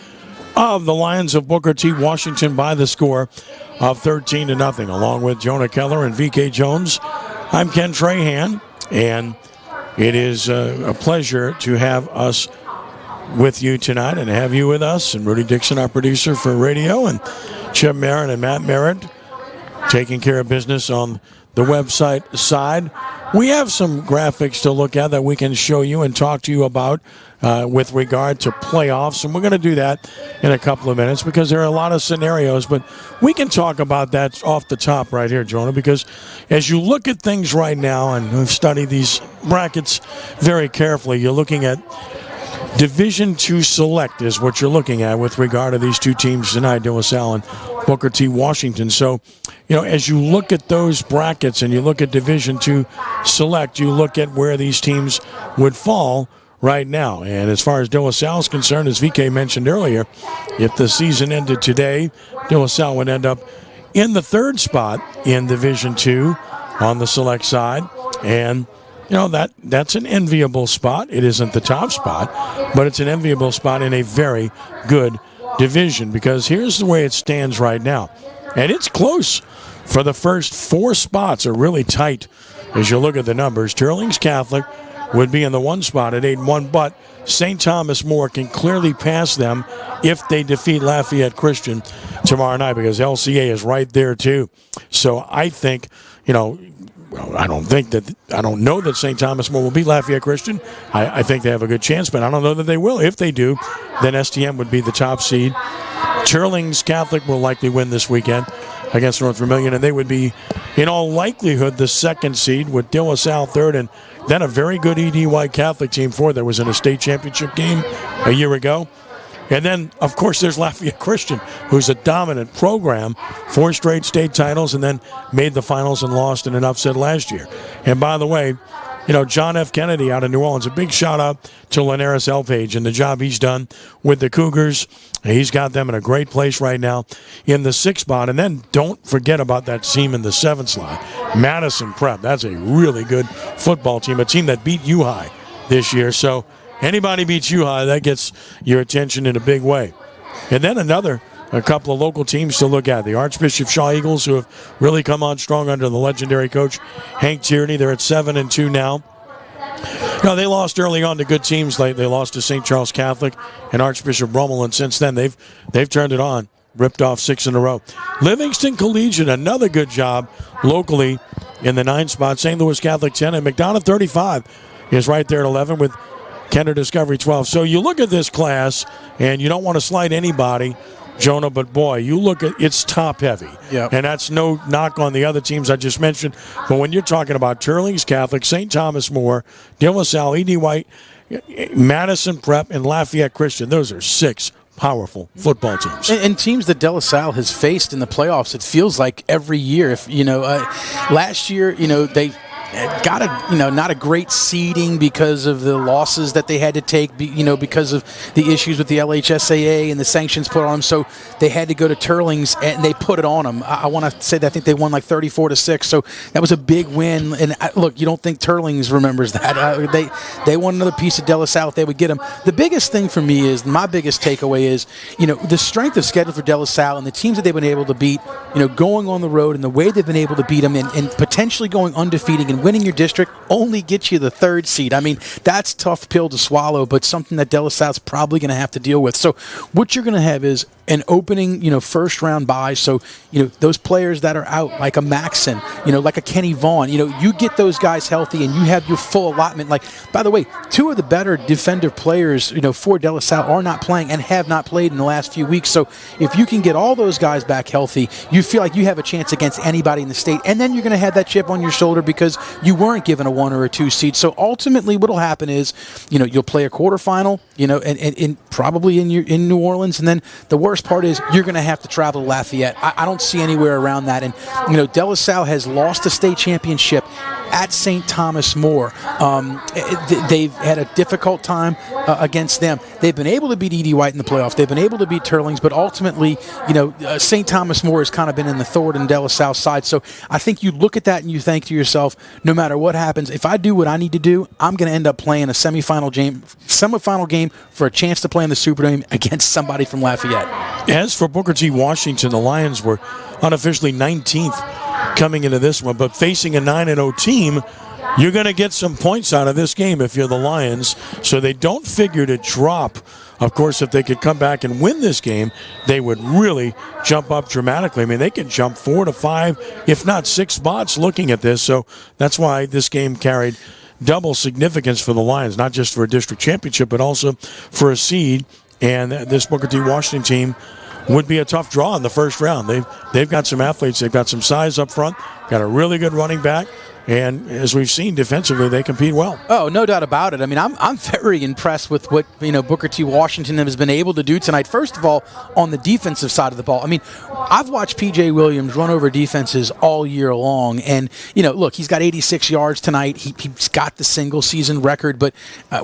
of the Lions of Booker T. Washington by the score of 13-0. Along with Jonah Keller and VK Jones, I'm Ken Trahan, and it is a pleasure to have us with you tonight and have you with us, and Rudy Dixon, our producer for radio, and Chip Merritt and Matt Merritt taking care of business on the website side. We have some graphics to look at that we can show you and talk to you about with regard to playoffs, and we're going to do that in a couple of minutes because there are a lot of scenarios, but we can talk about that off the top right here, Jonah, because as you look at things right now, and we've studied these brackets very carefully, you're looking at Division II Select is what you're looking at with regard to these two teams tonight, De La Salle and Booker T. Washington. So, as you look at those brackets and you look at Division II Select, you look at where these teams would fall right now. And as far as De La Salle is concerned, as VK mentioned earlier, if the season ended today, De La Salle would end up in the third spot in Division II on the Select side. And that's an enviable spot. It isn't the top spot, but it's an enviable spot in a very good division because here's the way it stands right now. And it's close. For the first 4 spots are really tight as you look at the numbers. Turlings Catholic would be in the 1 spot at 8-1, but St. Thomas More can clearly pass them if they defeat Lafayette Christian tomorrow night because LCA is right there too. So I think, I don't know that St. Thomas More will beat Lafayette Christian. I think they have a good chance, but I don't know that they will. If they do, then STM would be the top seed. Turlings Catholic will likely win this weekend against North Vermilion, and they would be, in all likelihood, the 2nd seed with De La Salle 3rd, and then a very good E.D. White Catholic team 4th that was in a state championship game a year ago. And then, of course, there's Lafayette Christian, who's a dominant program, 4 straight state titles, and then made the finals and lost in an upset last year. And by the way, John F. Kennedy out of New Orleans, a big shout-out to Linares Elpage and the job he's done with the Cougars. He's got them in a great place right now in the 6th spot. And then don't forget about that team in the 7th slot, Madison Prep. That's a really good football team, a team that beat U-High this year. So anybody beats U-High, that gets your attention in a big way. And then a couple of local teams to look at. The Archbishop Shaw Eagles, who have really come on strong under the legendary coach Hank Tierney. They're at 7-2 now. They lost early on to good teams. They lost to St. Charles Catholic and Archbishop Brummel, and since then they've turned it on, ripped off 6 in a row. Livingston Collegiate, another good job locally in the 9th spot. St. Louis Catholic 10, and McDonough 35 is right there at 11 with Kenner Discovery 12. So you look at this class, and you don't want to slight anybody, Jonah, but boy, you look at it's top heavy. Yep. And that's no knock on the other teams I just mentioned. But when you're talking about Turlings Catholic, St. Thomas More, De La Salle, E.D. White, Madison Prep, and Lafayette Christian, those are 6 powerful football teams. And teams that De La Salle has faced in the playoffs, it feels like every year. If last year, they got not a great seeding because of the losses that they had to take, because of the issues with the LHSAA and the sanctions put on them. So they had to go to Turlings, and they put it on them. I want to say that I think they won like 34-6. So that was a big win. And look, you don't think Turlings remembers that? They won another piece of De La Salle if they would get them. The biggest thing for me is, my biggest takeaway is, the strength of schedule for De La Salle and the teams that they've been able to beat, going on the road and the way they've been able to beat them and potentially going undefeated and winning your district only gets you the 3rd seed. I mean, that's a tough pill to swallow, but something that De La Salle's probably going to have to deal with. So what you're going to have is an opening, first round bye. So, those players that are out, like a Maxon, like a Kenny Vaughn, you get those guys healthy and you have your full allotment. Like, by the way, 2 of the better defensive players, for De La Salle are not playing and have not played in the last few weeks. So if you can get all those guys back healthy, you feel like you have a chance against anybody in the state. And then you're going to have that chip on your shoulder because you weren't given a 1 or a 2 seed. So ultimately what will happen is, you'll play a quarterfinal, and probably in New Orleans. And then the worst part is you're going to have to travel to Lafayette. I don't see anywhere around that. And, De La Salle has lost a state championship at St. Thomas More. They've had a difficult time against them. They've been able to beat E.D. White in the playoffs. They've been able to beat Turlings, but ultimately, St. Thomas More has kind of been in the Thornton and De La Salle side. So I think you look at that and you think to yourself, no matter what happens, if I do what I need to do, I'm going to end up playing a semifinal game for a chance to play in the Superdome against somebody from Lafayette. As for Booker T. Washington, the Lions were unofficially 19th coming into this one, but facing a 9-0 team, you're going to get some points out of this game if you're the Lions, so they don't figure to drop Of course, if they could come back and win this game, they would really jump up dramatically. I mean, they could jump 4 to 5, if not 6 spots looking at this. So that's why this game carried double significance for the Lions, not just for a district championship, but also for a seed. And this Booker T. Washington team would be a tough draw in the first round. They've got some athletes. They've got some size up front, got a really good running back. And as we've seen defensively, they compete well. Oh, no doubt about it. I mean, I'm very impressed with what Booker T. Washington has been able to do tonight. First of all, on the defensive side of the ball. I mean, I've watched P.J. Williams run over defenses all year long, and look, he's got 86 yards tonight. He's got the single season record, but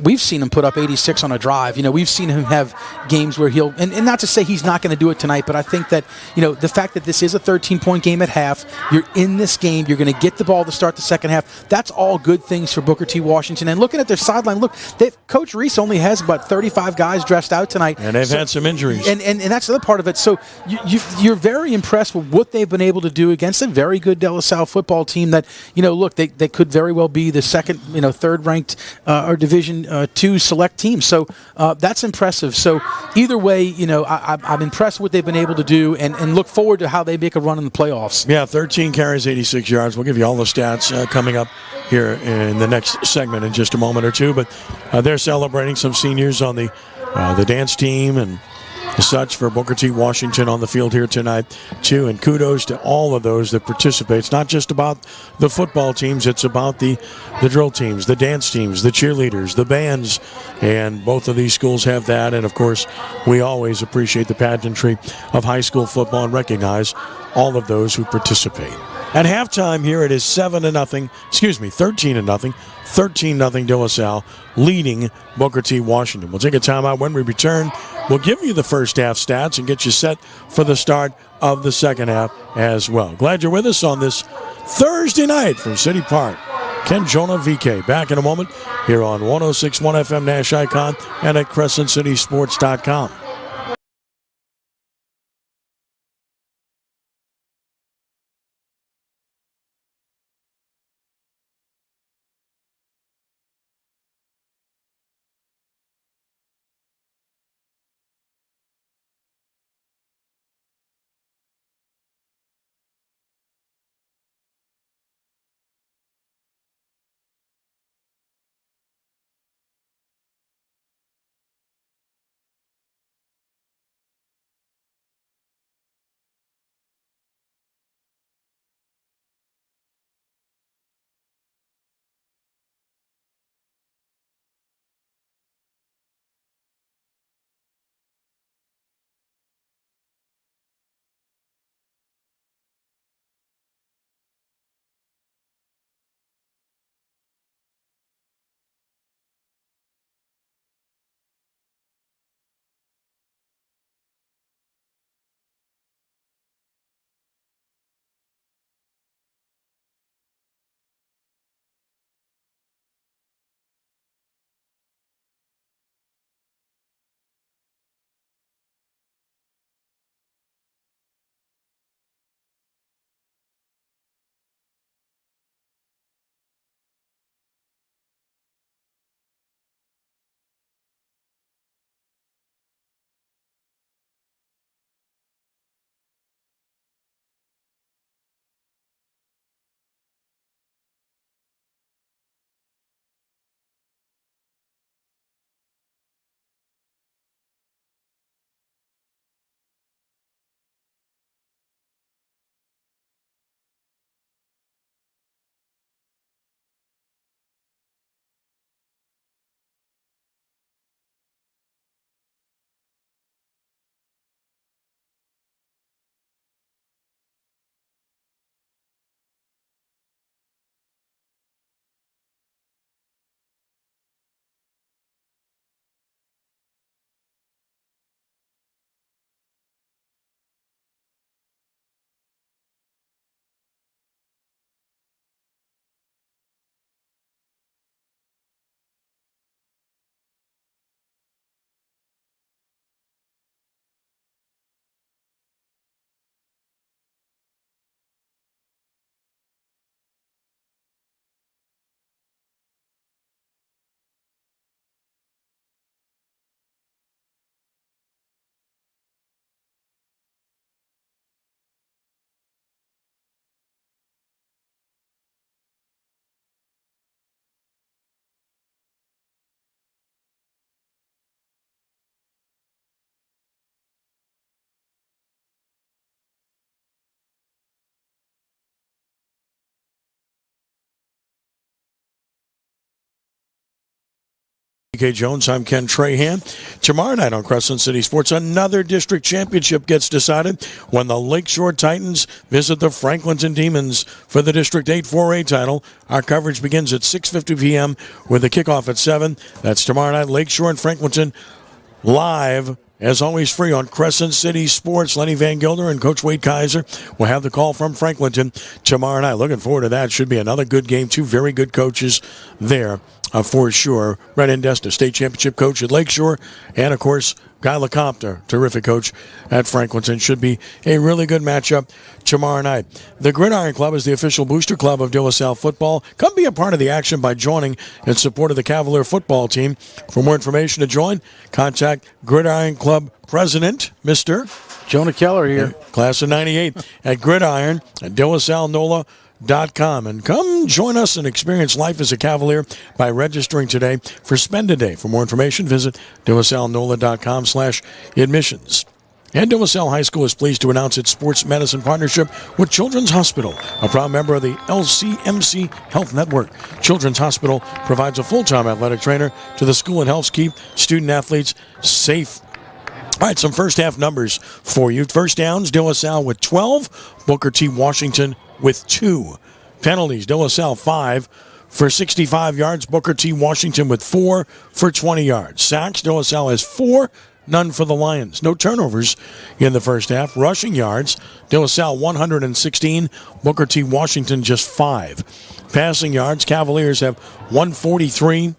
we've seen him put up 86 on a drive. We've seen him have games where he'll, and not to say he's not going to do it tonight, but I think that the fact that this is a 13-point game at half, you're in this game, you're going to get the ball to start the second half. That's all good things for Booker T. Washington. And looking at their sideline, look, Coach Reese only has about 35 guys dressed out tonight. And they've had some injuries. And that's the other part of it. So you're very impressed with what they've been able to do against a very good De La Salle football team that, look, they could very well be the second, third ranked or Division 2 select team. So that's impressive. So either way, I'm impressed with what they've been able to do and look forward to how they make a run in the playoffs. Yeah, 13 carries, 86 yards. We'll give you all the stats coming up here in the next segment in just a moment or two. But they're celebrating some seniors on the dance team and such for Booker T. Washington on the field here tonight, too. And kudos to all of those that participate. It's not just about the football teams. It's about the drill teams, the dance teams, the cheerleaders, the bands. And both of these schools have that. And, of course, we always appreciate the pageantry of high school football and recognize all of those who participate. At halftime here, it is 13-0, 13-0 De La Salle, leading Booker T. Washington. We'll take a timeout. When we return, we'll give you the first half stats and get you set for the start of the second half as well. Glad you're with us on this Thursday night from City Park. Ken Jonah VK back in a moment here on 106.1 FM Nash Icon and at CrescentCitySports.com. K. Jones, I'm Ken Trahan. Tomorrow night on Crescent City Sports, another district championship gets decided when the Lakeshore Titans visit the Franklinton Demons for the District 8 4A title. Our coverage begins at 6:50 p.m. with a kickoff at 7. That's tomorrow night, Lakeshore and Franklinton, live, as always, free on Crescent City Sports. Lenny Van Gilder and Coach Wade Kaiser will have the call from Franklinton tomorrow night. Looking forward to that. Should be another good game. Two very good coaches there for sure. Brett Indesta, state championship coach at Lakeshore, and, of course, Guy LeCompte, terrific coach at Franklinton. Should be a really good matchup tomorrow night. The Gridiron Club is the official booster club of De La Salle football. Come be a part of the action by joining in support of the Cavalier football team. For more information to join, contact Gridiron Club President, Mr. Jonah Keller here. Class of 98 at Gridiron at DeLaSalleNOLA.com. And come join us and experience life as a Cavalier by registering today for Spend a Day. For more information, visit DeLaSalleNOLA.com/admissions. And De La Salle High School is pleased to announce its sports medicine partnership with Children's Hospital, a proud member of the LCMC Health Network. Children's Hospital provides a full-time athletic trainer to the school and helps keep student-athletes safe. All right, some first-half numbers for you. First downs, De La Salle with 12, Booker T. Washington with 2. Penalties, De La Salle 5 for 65 yards, Booker T. Washington with 4 for 20 yards. Sacks, De La Salle has 4, none for the Lions. No turnovers in the first half. Rushing yards, De La Salle 116, Booker T. Washington just 5. Passing yards, Cavaliers have 143,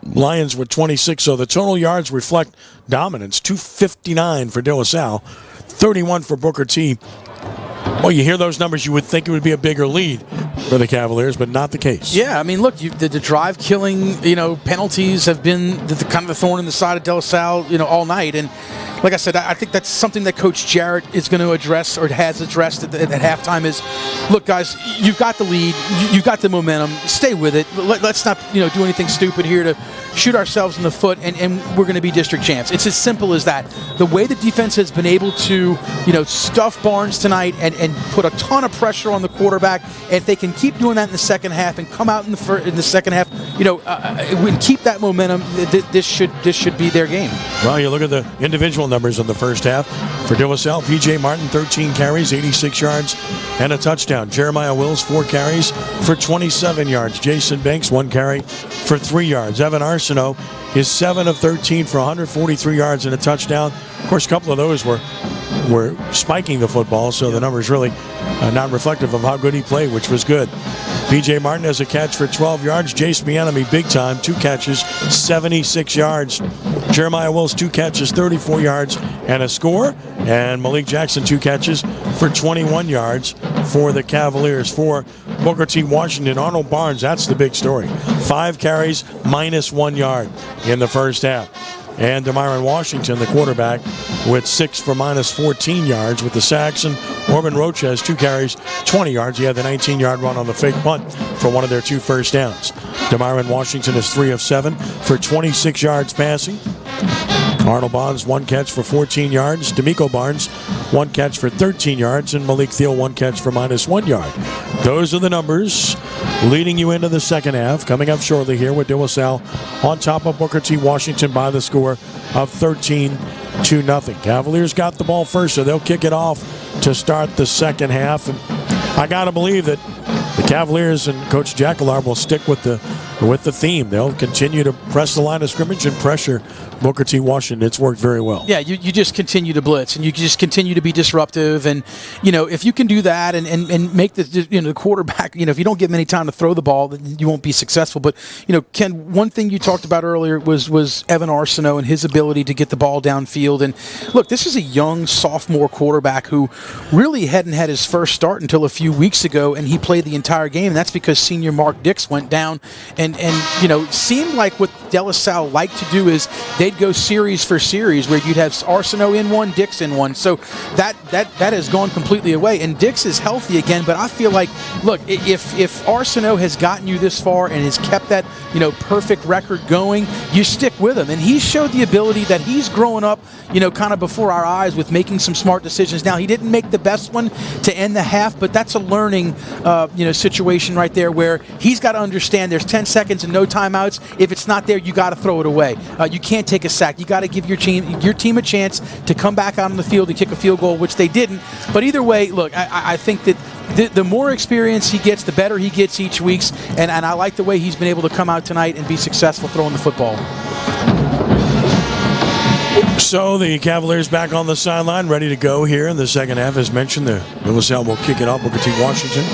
Lions with 26, so the total yards reflect dominance. 259 for De La Salle, 31 for Booker T. Well, you hear those numbers, you would think it would be a bigger lead for the Cavaliers, but not the case. Yeah, I mean, look, the drive-killing, penalties have been the kind of the thorn in the side of De La Salle, all night. And like I said, I think that's something that Coach Jarrett is going to address, or has addressed at halftime. Is, look, guys, you've got the lead, you've got the momentum, stay with it. Let's not, do anything stupid here to shoot ourselves in the foot, and we're going to be district champs. It's as simple as that. The way the defense has been able to, stuff Barnes tonight and put a ton of pressure on the quarterback, if they can keep doing that in the second half and come out in the second half, and keep that momentum, this should be their game. Well, you look at the individual numbers in the first half. For De La Salle, P.J. Martin, 13 carries, 86 yards, and a touchdown. Jeremiah Wills, 4 carries for 27 yards. Jason Banks, 1 carry for 3 yards. Evan Arsenault is 7 of 13 for 143 yards and a touchdown. Of course, a couple of those were spiking the football, so the numbers really not reflective of how good he played, which was good. P.J. Martin has a catch for 12 yards. Jace Bienemy, big time, 2 catches, 76 yards. Jeremiah Wills, 2 catches, 34 yards, and a score. And Malik Jackson, 2 catches for 21 yards for the Cavaliers. For Booker T. Washington, Arnold Barnes, that's the big story. 5 carries, -1 yard in the first half. And Demyron Washington, the quarterback, with 6 for -14 yards with the sacks. And Orban Rocha has 2 carries, 20 yards. He had the 19-yard run on the fake punt for one of their 2 first downs. Demyron Washington is 3 of 7 for 26 yards passing. Arnold Barnes, 1 catch for 14 yards. D'Amico Barnes, 1 catch for 13 yards. And Malik Thiel, 1 catch for -1 yard. Those are the numbers leading you into the second half. Coming up shortly here with De La Salle on top of Booker T. Washington by the score of 13-0. Cavaliers got the ball first, so they'll kick it off to start the second half. And I got to believe that the Cavaliers and Coach Jackalar will stick with the theme. They'll continue to press the line of scrimmage and pressure Booker T. Washington. It's worked very well. Yeah, you just continue to blitz, and you just continue to be disruptive. And, if you can do that and make the quarterback, if you don't give him any time to throw the ball, then you won't be successful. But, Ken, one thing you talked about earlier was Evan Arsenault and his ability to get the ball downfield. And, look, this is a young sophomore quarterback who really hadn't had his first start until a few weeks ago, and he played the entire game. And that's because senior Mark Dix went down. And seemed like what De La Salle liked to do is they'd go series for series where you'd have Arsenault in one, Dix in one. So that has gone completely away. And Dix is healthy again, but I feel like, look, if Arsenault has gotten you this far and has kept that, perfect record going, you stick with him. And he's showed the ability that he's growing up, kind of before our eyes with making some smart decisions. Now, he didn't make the best one to end the half, but that's a learning, situation right there where he's got to understand there's 10 seconds seconds and no timeouts. If it's not there, you got to throw it away. You can't take a sack. You got to give your team a chance to come back out on the field and kick a field goal, which they didn't. But either way, look, I think that the more experience he gets, the better he gets each week. And I like the way he's been able to come out tonight and be successful throwing the football. So the Cavaliers back on the sideline, ready to go here in the second half. As mentioned, the LaSalle will kick it off. Booker T. Washington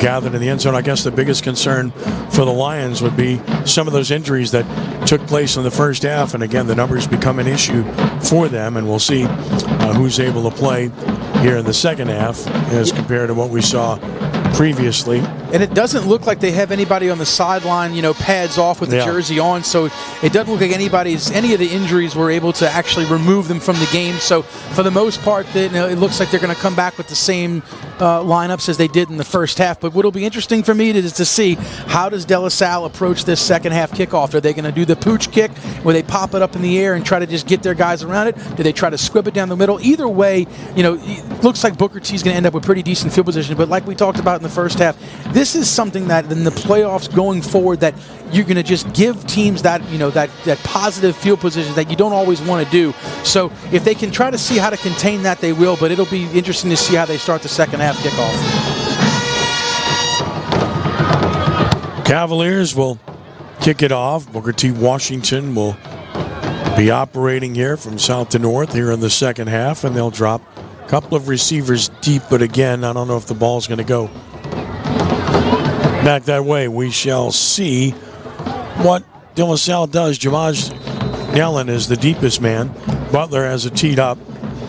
gathered in the end zone. I guess the biggest concern for the Lions would be some of those injuries that took place in the first half. And again, the numbers become an issue for them. And we'll see who's able to play here in the second half as compared to what we saw previously. And it doesn't look like they have anybody on the sideline, pads off with the jersey on. So it doesn't look like any of the injuries were able to actually remove them from the game. So for the most part, it looks like they're going to come back with the same lineups as they did in the first half. But what'll be interesting for me is to see how does De La Salle approach this second half kickoff. Are they going to do the pooch kick where they pop it up in the air and try to just get their guys around it? Do they try to squib it down the middle? Either way, it looks like Booker T is going to end up with pretty decent field position. But like we talked about in the first half, this is something that in the playoffs going forward that you're going to just give teams that that positive field position that you don't always want to do. So if they can try to see how to contain that, they will. But it'll be interesting to see how they start the second half kickoff. Cavaliers will kick it off. Booker T. Washington will be operating here from south to north here in the second half, and they'll drop a couple of receivers deep. But again, I don't know if the ball's going to go back that way. We shall see what De La Salle does. Jamaj Nellen is the deepest man. Butler has it teed up.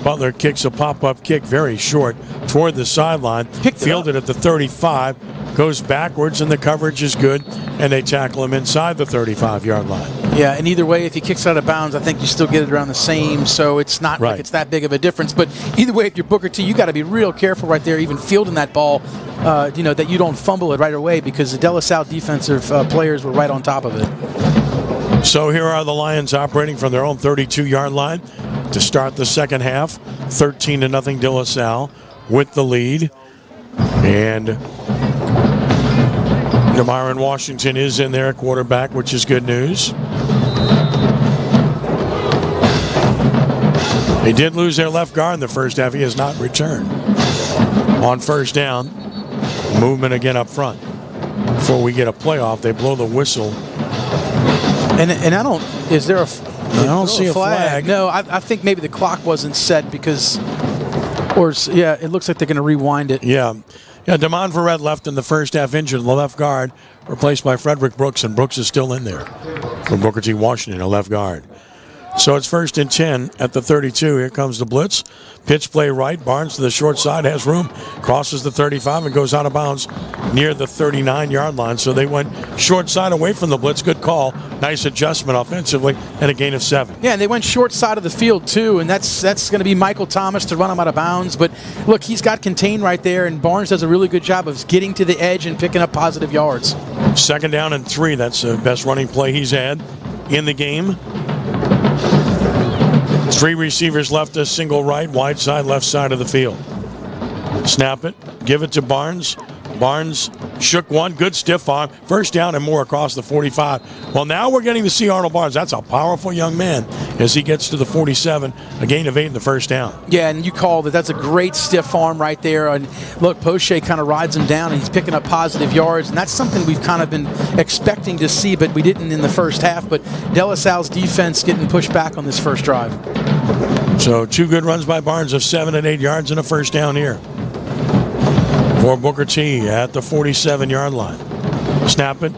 Butler kicks a pop-up kick very short toward the sideline. Fielded at the 35. Goes backwards, and the coverage is good, and they tackle him inside the 35-yard line. Yeah, and either way, if he kicks out of bounds, I think you still get it around the same, so it's not like it's that big of a difference. But either way, if you're Booker T, you got to be real careful right there, even fielding that ball, that you don't fumble it right away, because the De La Salle defensive players were right on top of it. So here are the Lions operating from their own 32-yard line to start the second half. 13-0 De La Salle with the lead. And Demarin Washington is in there at quarterback, which is good news. They did lose their left guard in the first half. He has not returned. On first down, movement again up front. Before we get a playoff, they blow the whistle. And I don't, is there a I don't see a flag. No, I think maybe the clock wasn't set because, it looks like they're going to rewind it. Yeah, Damon Verrett left in the first half injured, the left guard, replaced by Frederick Brooks, and Brooks is still in there for Booker T. Washington, a left guard. So it's 1st and 10 at the 32. Here comes the blitz. Pitch play right. Barnes to the short side, has room. Crosses the 35 and goes out of bounds near the 39-yard line. So they went short side away from the blitz. Good call. Nice adjustment offensively and a gain of 7. Yeah, and they went short side of the field too, and that's going to be Michael Thomas to run him out of bounds. But look, he's got contained right there, and Barnes does a really good job of getting to the edge and picking up positive yards. 2nd down and 3. That's the best running play he's had in the game. 3 receivers left, a single right, wide side, left side of the field. Snap it, give it to Barnes. Barnes shook one, good stiff arm. 1st down and more across the 45. Well, now we're getting to see Arnold Barnes. That's a powerful young man as he gets to the 47, a gain of 8 in the 1st down. Yeah, and you called it. That's a great stiff arm right there. And look, Poche kind of rides him down, and he's picking up positive yards. And that's something we've kind of been expecting to see, but we didn't in the first half. But De La Salle's defense getting pushed back on this first drive. So 2 good runs by Barnes of 7 and 8 yards and a 1st down here for Booker T at the 47-yard line. Snap it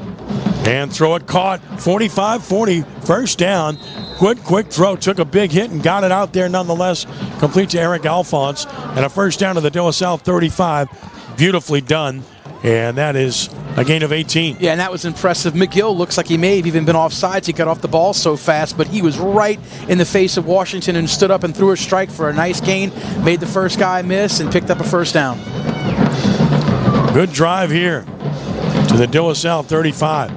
and throw it, caught. 45-40, 1st down. Quick throw, took a big hit and got it out there nonetheless. Complete to Eric Alphonse, and a 1st down to the De La Salle 35. Beautifully done, and that is a gain of 18. Yeah, and that was impressive. McGill looks like he may have even been offsides. He got off the ball so fast, but he was right in the face of Washington and stood up and threw a strike for a nice gain. Made the first guy miss and picked up a 1st down. Good drive here to the De La Salle 35.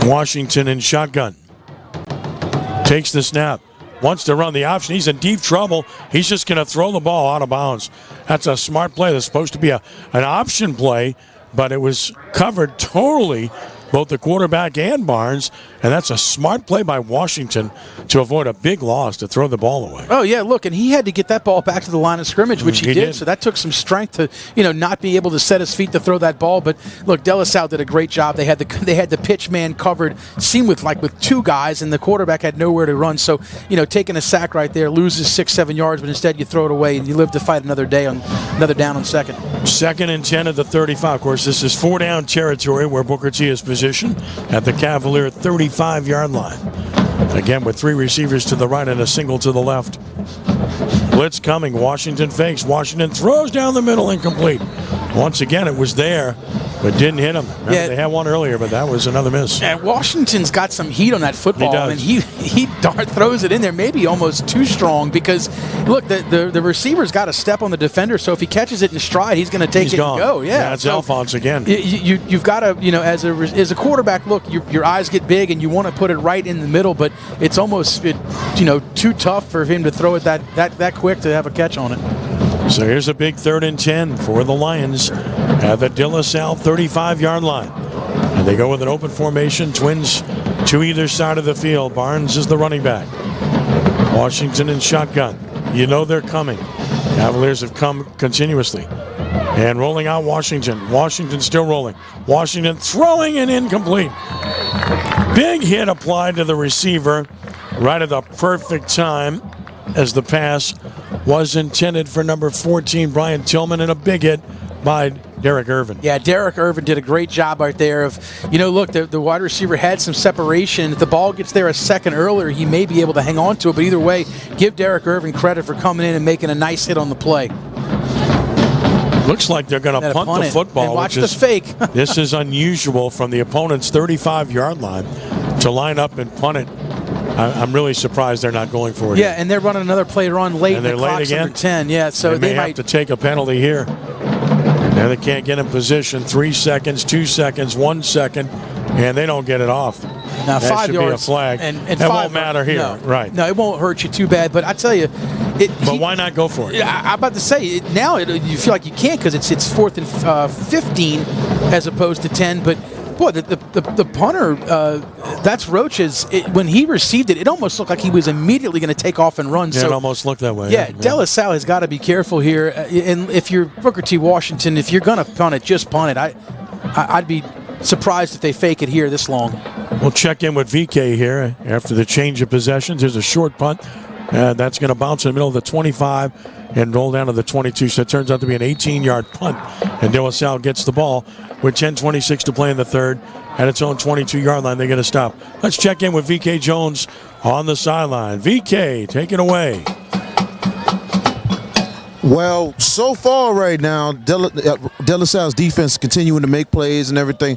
Washington in shotgun. Takes the snap. Wants to run the option. He's in deep trouble. He's just going to throw the ball out of bounds. That's a smart play. That's supposed to be an option play. but it was covered totally, both the quarterback and Barnes, and that's a smart play by Washington to avoid a big loss to throw the ball away. Oh, yeah, look, and he had to get that ball back to the line of scrimmage, which he did. So that took some strength to, not be able to set his feet to throw that ball. But, look, De La Salle did a great job. They had the pitch man covered, seemed with two guys, and the quarterback had nowhere to run. So, taking a sack right there, loses 6-7 yards, but instead you throw it away, and you live to fight another down on second. 2nd and 10 at the 35. Of course, this is 4-down territory where Booker T is positioned at the Cavalier 35-yard line. Again, with 3 receivers to the right and a single to the left. Blitz coming. Washington fakes. Washington throws down the middle, incomplete. Once again, it was there, but didn't hit him. Remember, they had one earlier, but that was another miss. And Washington's got some heat on that football. He does. I mean, he throws it in there, maybe almost too strong, because, look, the receiver's got to step on the defender, so if he catches it in stride, he's going to take it gone. and go. Yeah, it's Alphonse again. You've got to, as a quarterback, look, your eyes get big, and you want to put it right in the middle, but it's almost, too tough for him to throw it that quick to have a catch on it. So here's a big 3rd and 10 for the Lions at the De La Salle 35-yard line. And they go with an open formation, twins to either side of the field. Barnes is the running back. Washington in shotgun. They're coming. Cavaliers have come continuously. And rolling out Washington. Washington still rolling. Washington throwing and incomplete. Big hit applied to the receiver right at the perfect time, as the pass was intended for number 14, Brian Tillman, and a big hit by Derek Irvin. Yeah, Derek Irvin did a great job right there of, look, the wide receiver had some separation. If the ball gets there a second earlier, he may be able to hang on to it, but either way, give Derek Irvin credit for coming in and making a nice hit on the play. Looks like they're going to punt the football. And watch the fake. This is unusual from the opponent's 35-yard line to line up and punt it. I'm really surprised they're not going for it. Yeah, and they're running another play run late. And they're late again. Under 10. Yeah, so they might have to take a penalty here. Now they can't get in position. 3 seconds, 2 seconds, 1 second, and they don't get it off. Now, that 5 should yards. Be a flag. And that 5 won't matter here. No, right. No, it won't hurt you too bad. But I tell you, why not go for it? I'm about to say you feel like you can't, because it's 4th and 15 as opposed to 10. But boy, the punter, that's Roach's. When he received it, it almost looked like he was immediately going to take off and run. Yeah, so, it almost looked that way. Yeah, De La Salle has got to be careful here. And if you're Booker T. Washington, if you're going to punt it, just punt it. I'd be surprised if they fake it here this long. We'll check in with VK here after the change of possessions. There's a short punt. That's going to bounce in the middle of the 25 and roll down to the 22. So it turns out to be an 18-yard punt. And De La Salle gets the ball with 10:26 to play in the third. At its own 22-yard line, they get a stop. Let's check in with VK Jones on the sideline. VK, take it away. Well, so far right now, De La Salle's defense continuing to make plays and everything.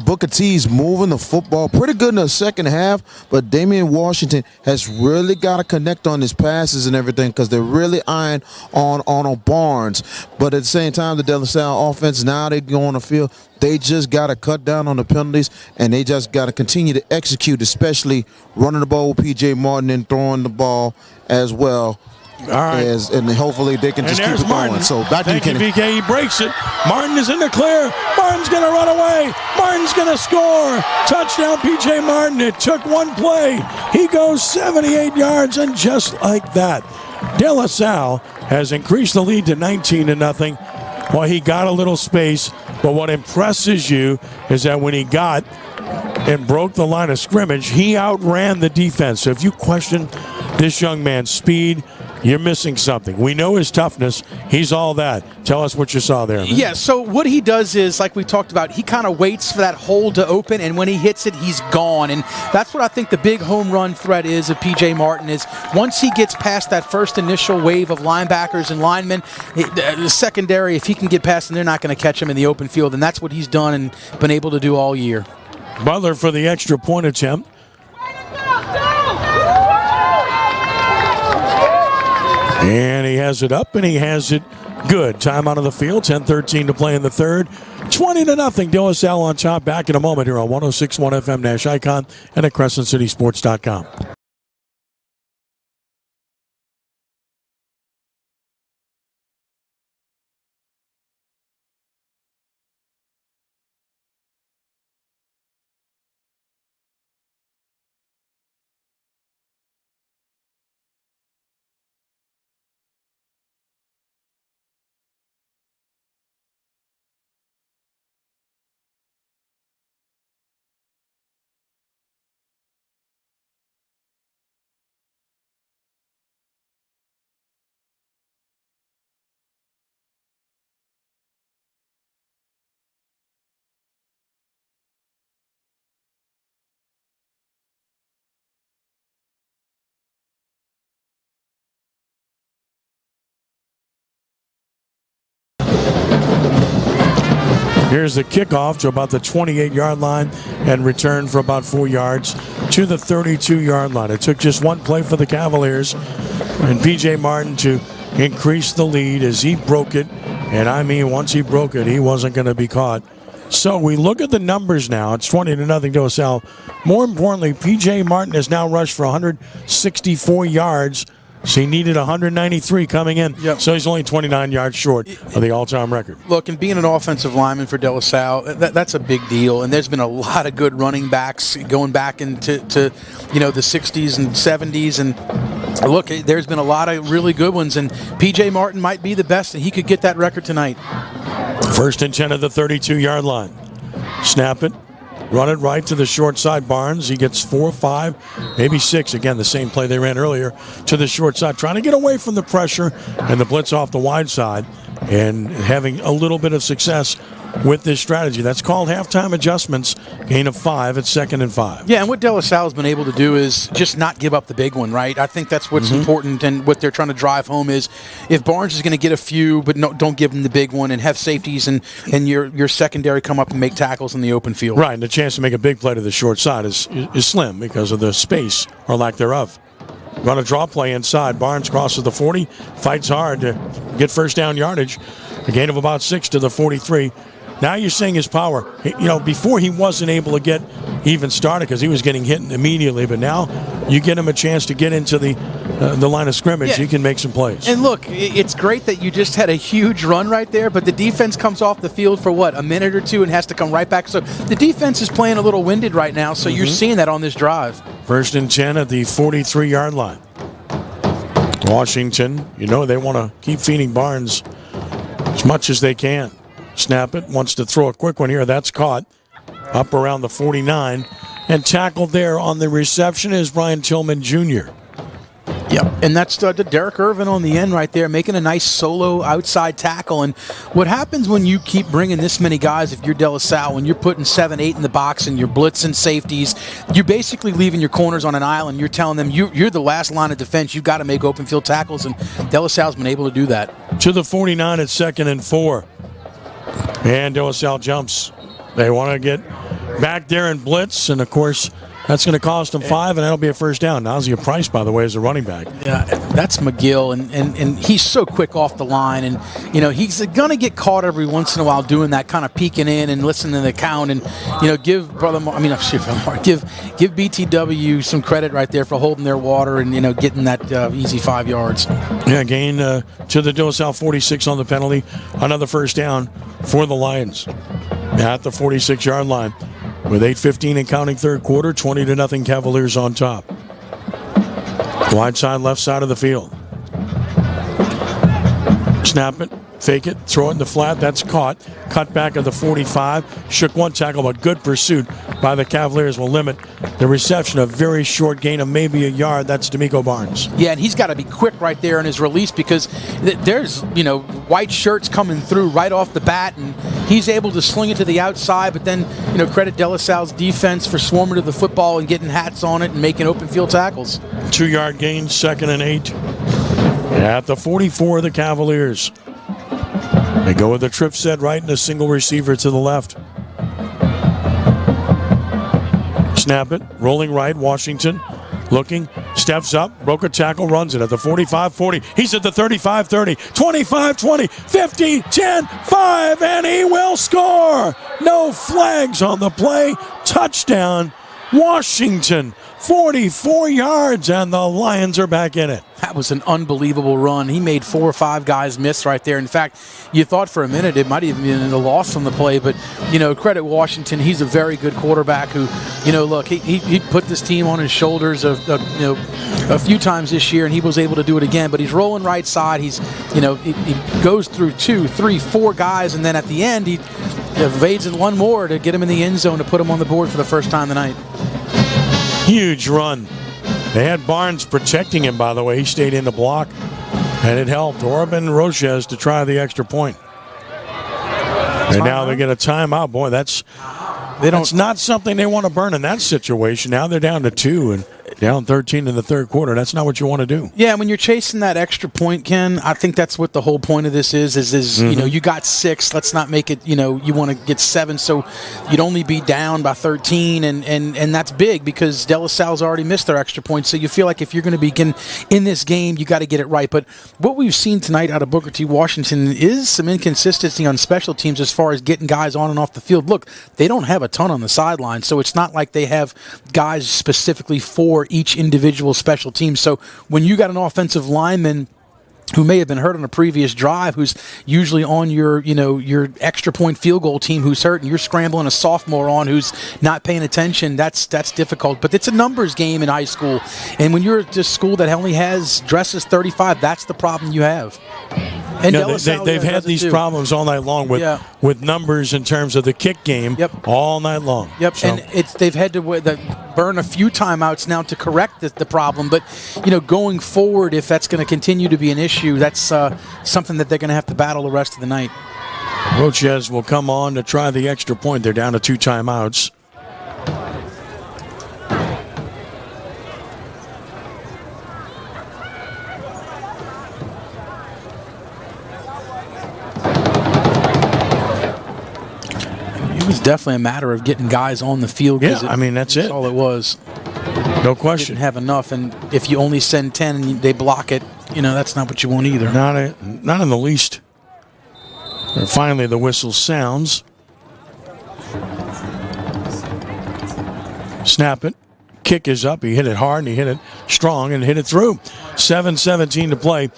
Booker T's moving the football pretty good in the second half, but Damian Washington has really got to connect on his passes and everything, because they're really eyeing on Barnes. But at the same time, the De La Salle offense, now they go on the field, they just got to cut down on the penalties, and they just got to continue to execute, especially running the ball with P.J. Martin and throwing the ball as well. All right. And hopefully they can just keep it Martin. going. So back to you, Kenny. VK. He breaks it. Martin is in the clear. Martin's going to run away. Martin's going to score. Touchdown, P.J. Martin. It took one play. He goes 78 yards, and just like that, De La Salle has increased the lead to 19-0. Well, he got a little space, but what impresses you is that when he got and broke the line of scrimmage, he outran the defense. So if you question this young man's speed, you're missing something. We know his toughness. He's all that. Tell us what you saw there. Man. Yeah, so what he does is, like we talked about, he kind of waits for that hole to open, and when he hits it, he's gone. And that's what I think the big home run threat is of P.J. Martin, is once he gets past that first initial wave of linebackers and linemen, the secondary, if he can get past them, they're not going to catch him in the open field. And that's what he's done and been able to do all year. Butler for the extra point attempt. And he has it up, and he has it good. Time out of the field, 10:13 to play in the third. 20-0, De La Salle on top. Back in a moment here on 106.1 FM Nash Icon and at CrescentCitySports.com. Here's the kickoff to about the 28-yard line and return for about 4 yards to the 32-yard line. It took just one play for the Cavaliers and P.J. Martin to increase the lead as he broke it. And I mean, once he broke it, he wasn't going to be caught. So we look at the numbers now. It's 20-0 to Salle. More importantly, P.J. Martin has now rushed for 164 yards. So he needed 193 coming in. Yep. So he's only 29 yards short of the all-time record. Look, and being an offensive lineman for De La Salle, that's a big deal. And there's been a lot of good running backs going back into the 60s and 70s. And look, there's been a lot of really good ones. And P.J. Martin might be the best, and he could get that record tonight. 1st and 10 at the 32-yard line. Snap it. Run it right to the short side. Barnes, he gets 4, 5, maybe 6. Again, the same play they ran earlier to the short side. Trying to get away from the pressure and the blitz off the wide side and having a little bit of success with this strategy. That's called halftime adjustments. Gain of 5 at 2nd and 5. Yeah, and what De La Salle's been able to do is just not give up the big one, right? I think that's what's important, and what they're trying to drive home is if Barnes is going to get a few, but don't give him the big one, and have safeties and your secondary come up and make tackles in the open field. Right, and the chance to make a big play to the short side is slim because of the space or lack thereof. Run a draw play inside. Barnes crosses the 40, fights hard to get first down yardage. A gain of about 6 to the 43. Now you're seeing his power. Before he wasn't able to get even started because he was getting hit immediately, but now you get him a chance to get into the line of scrimmage. Yeah. He can make some plays. And look, it's great that you just had a huge run right there, but the defense comes off the field for a minute or two and has to come right back. So the defense is playing a little winded right now, so you're seeing that on this drive. 1st and 10 at the 43-yard line. Washington, they want to keep feeding Barnes as much as they can. Snap it, wants to throw a quick one here. That's caught up around the 49. And tackled there on the reception is Brian Tillman Jr. Yep, and that's the Derek Irvin on the end right there, making a nice solo outside tackle. And what happens when you keep bringing this many guys, if you're De La Salle, when you're putting 7, 8 in the box and you're blitzing safeties, you're basically leaving your corners on an island. You're telling them you're the last line of defense. You've got to make open field tackles, and De La Salle's been able to do that. To the 49 at 2nd and 4. And De La Salle jumps. They want to get back there and blitz, and of course, that's going to cost them 5, and that'll be a first down. Nausea Price, by the way, is a running back. Yeah, that's McGill, and he's so quick off the line, and he's going to get caught every once in a while doing that, kind of peeking in and listening to the count, and give BTW some credit right there for holding their water and getting that easy 5 yards. Yeah, gain to the De La Salle 46 on the penalty. Another first down for the Lions at the 46-yard line. With 8:15 and counting third quarter, 20-0 Cavaliers on top. Wide side, left side of the field. Snap it, fake it, throw it in the flat. That's caught. Cut back at the 45. Shook one tackle, but good pursuit by the Cavaliers will limit the reception. A very short gain of maybe a yard. That's D'Amico Barnes. Yeah, and he's got to be quick right there in his release because there's, white shirts coming through right off the bat, and he's able to sling it to the outside, but then, credit De La Salle's defense for swarming to the football and getting hats on it and making open field tackles. 2-yard gain, 2nd and 8. At the 44 of the Cavaliers. They go with the trip set right and a single receiver to the left. Snap it, rolling right, Washington. Looking, steps up, broke a tackle, runs it at the 45-40. He's at the 35-30, 25-20, 50, 10, 5, and he will score! No flags on the play. Touchdown, Washington. 44 yards, and the Lions are back in it. That was an unbelievable run. He made 4 or 5 guys miss right there. In fact, you thought for a minute it might have been a loss on the play, but, credit Washington. He's a very good quarterback who, look, he put this team on his shoulders a few times this year, and he was able to do it again. But he's rolling right side. He's, he goes through 2, 3, 4 guys, and then at the end he evades in one more to get him in the end zone to put him on the board for the first time tonight. Huge run. They had Barnes protecting him, by the way. He stayed in the block, and it helped Orban Roches to try the extra point. And now they get a timeout. Boy, that's not something they want to burn in that situation. Now they're down to 2, and Down 13 in the third quarter. That's not what you want to do. Yeah, when you're chasing that extra point, Ken, I think that's what the whole point of this is you got 6. Let's not make it, you want to get 7. So you'd only be down by 13, and that's big because De La Salle's already missed their extra point. So you feel like if you're going to be in this game, you got to get it right. But what we've seen tonight out of Booker T. Washington is some inconsistency on special teams as far as getting guys on and off the field. Look, they don't have a ton on the sideline, so it's not like they have guys specifically for each individual special team. So when you got an offensive lineman who may have been hurt on a previous drive, who's usually on your extra point field goal team who's hurt, and you're scrambling a sophomore on who's not paying attention, that's difficult. But it's a numbers game in high school. And when you're at a school that only has dresses 35, that's the problem you have. And they've had these problems all night long with numbers in terms of the kick game all night long. Yep, so. And they've had to burn a few timeouts now to correct the problem. But, going forward, if that's going to continue to be an issue, that's something that they're going to have to battle the rest of the night. Roches will come on to try the extra point. They're down to 2 timeouts. It was definitely a matter of getting guys on the field. Yeah, that's it. That's all it was. No question. Didn't have enough, and if you only send 10 and they block it, that's not what you want either. Not in the least. And finally, the whistle sounds. Snap it. Kick is up. He hit it hard, and he hit it strong, and hit it through. 7:17 to play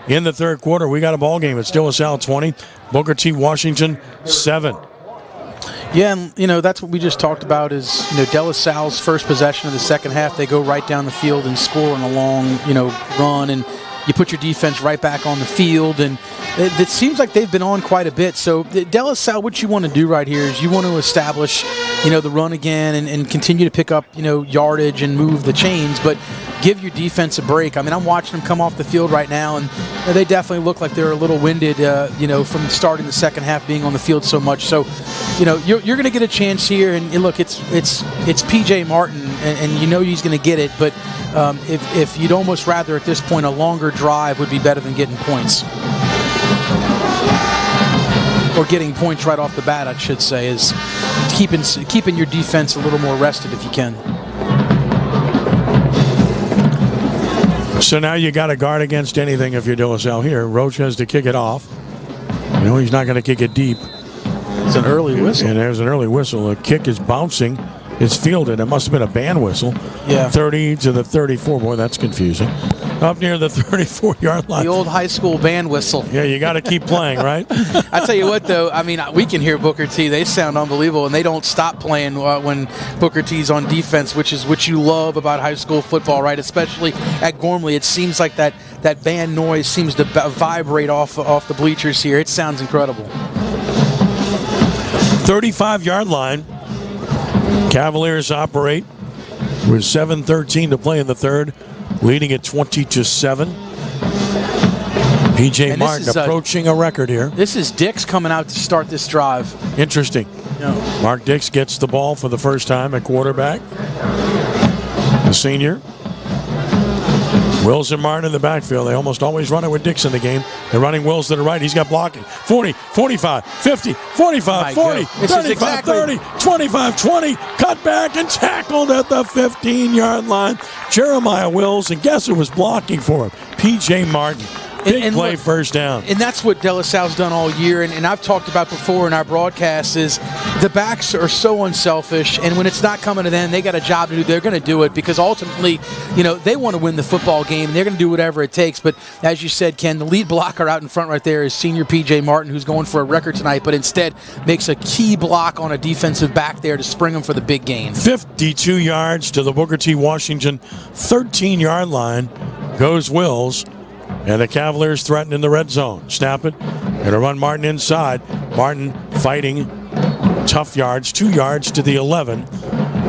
in the third quarter. We got a ball game. It's De La Salle 20, Booker T. Washington 7. Yeah, and, that's what we just talked about is, De La Salle's first possession of the second half, they go right down the field and score on a long, run, and you put your defense right back on the field, and it seems like they've been on quite a bit. So, De La Salle, what you want to do right here is you want to establish, the run again and continue to pick up, yardage and move the chains, but give your defense a break. I'm watching them come off the field right now, and they definitely look like they're a little winded, from starting the second half being on the field so much. So, you're going to get a chance here, and look, it's P.J. Martin, and he's going to get it, but if you'd almost rather at this point a longer drive would be better than getting points. Or getting points right off the bat, I should say, is keeping your defense a little more rested if you can. So now you got to guard against anything if you're De La Salle here. Roach has to kick it off. He's not going to kick it deep. It's an early whistle. And there's an early whistle. The kick is bouncing. It's fielded. It must have been a band whistle. Yeah. 30 to the 34. Boy, that's confusing. Up near the 34-yard line. The old high school band whistle. Yeah, you got to keep playing, right? I tell you what, though, we can hear Booker T. They sound unbelievable, and they don't stop playing when Booker T's on defense, which is what you love about high school football, right? Especially at Gormley. It seems like that band noise seems to vibrate off the bleachers here. It sounds incredible. 35-yard line. Cavaliers operate with 7:13 to play in the third, leading at 20-7. P.J. Martin approaching a record here. This is Dix coming out to start this drive. Interesting. Yeah. Mark Dix gets the ball for the first time at quarterback. The senior. Wills and Martin in the backfield. They almost always run it with Dix in the game. They're running Wills to the right. He's got blocking. 40, 45, 50, 45, 40, 35, 30, 25, 20. Cut back and tackled at the 15-yard line. Jeremiah Wills, and guess who was blocking for him? P.J. Martin. Big play, look, first down. And that's what De La Salle's done all year, and I've talked about before in our broadcasts is the backs are so unselfish, and when it's not coming to them, they got a job to do. They're going to do it because ultimately, they want to win the football game, and they're going to do whatever it takes. But as you said, Ken, the lead blocker out in front right there is senior P.J. Martin, who's going for a record tonight, but instead makes a key block on a defensive back there to spring him for the big gain. 52 yards to the Booker T. Washington 13-yard line goes Wills. And the Cavaliers threaten in the red zone. Snap it. Going to run Martin inside. Martin fighting tough yards. 2 yards to the 11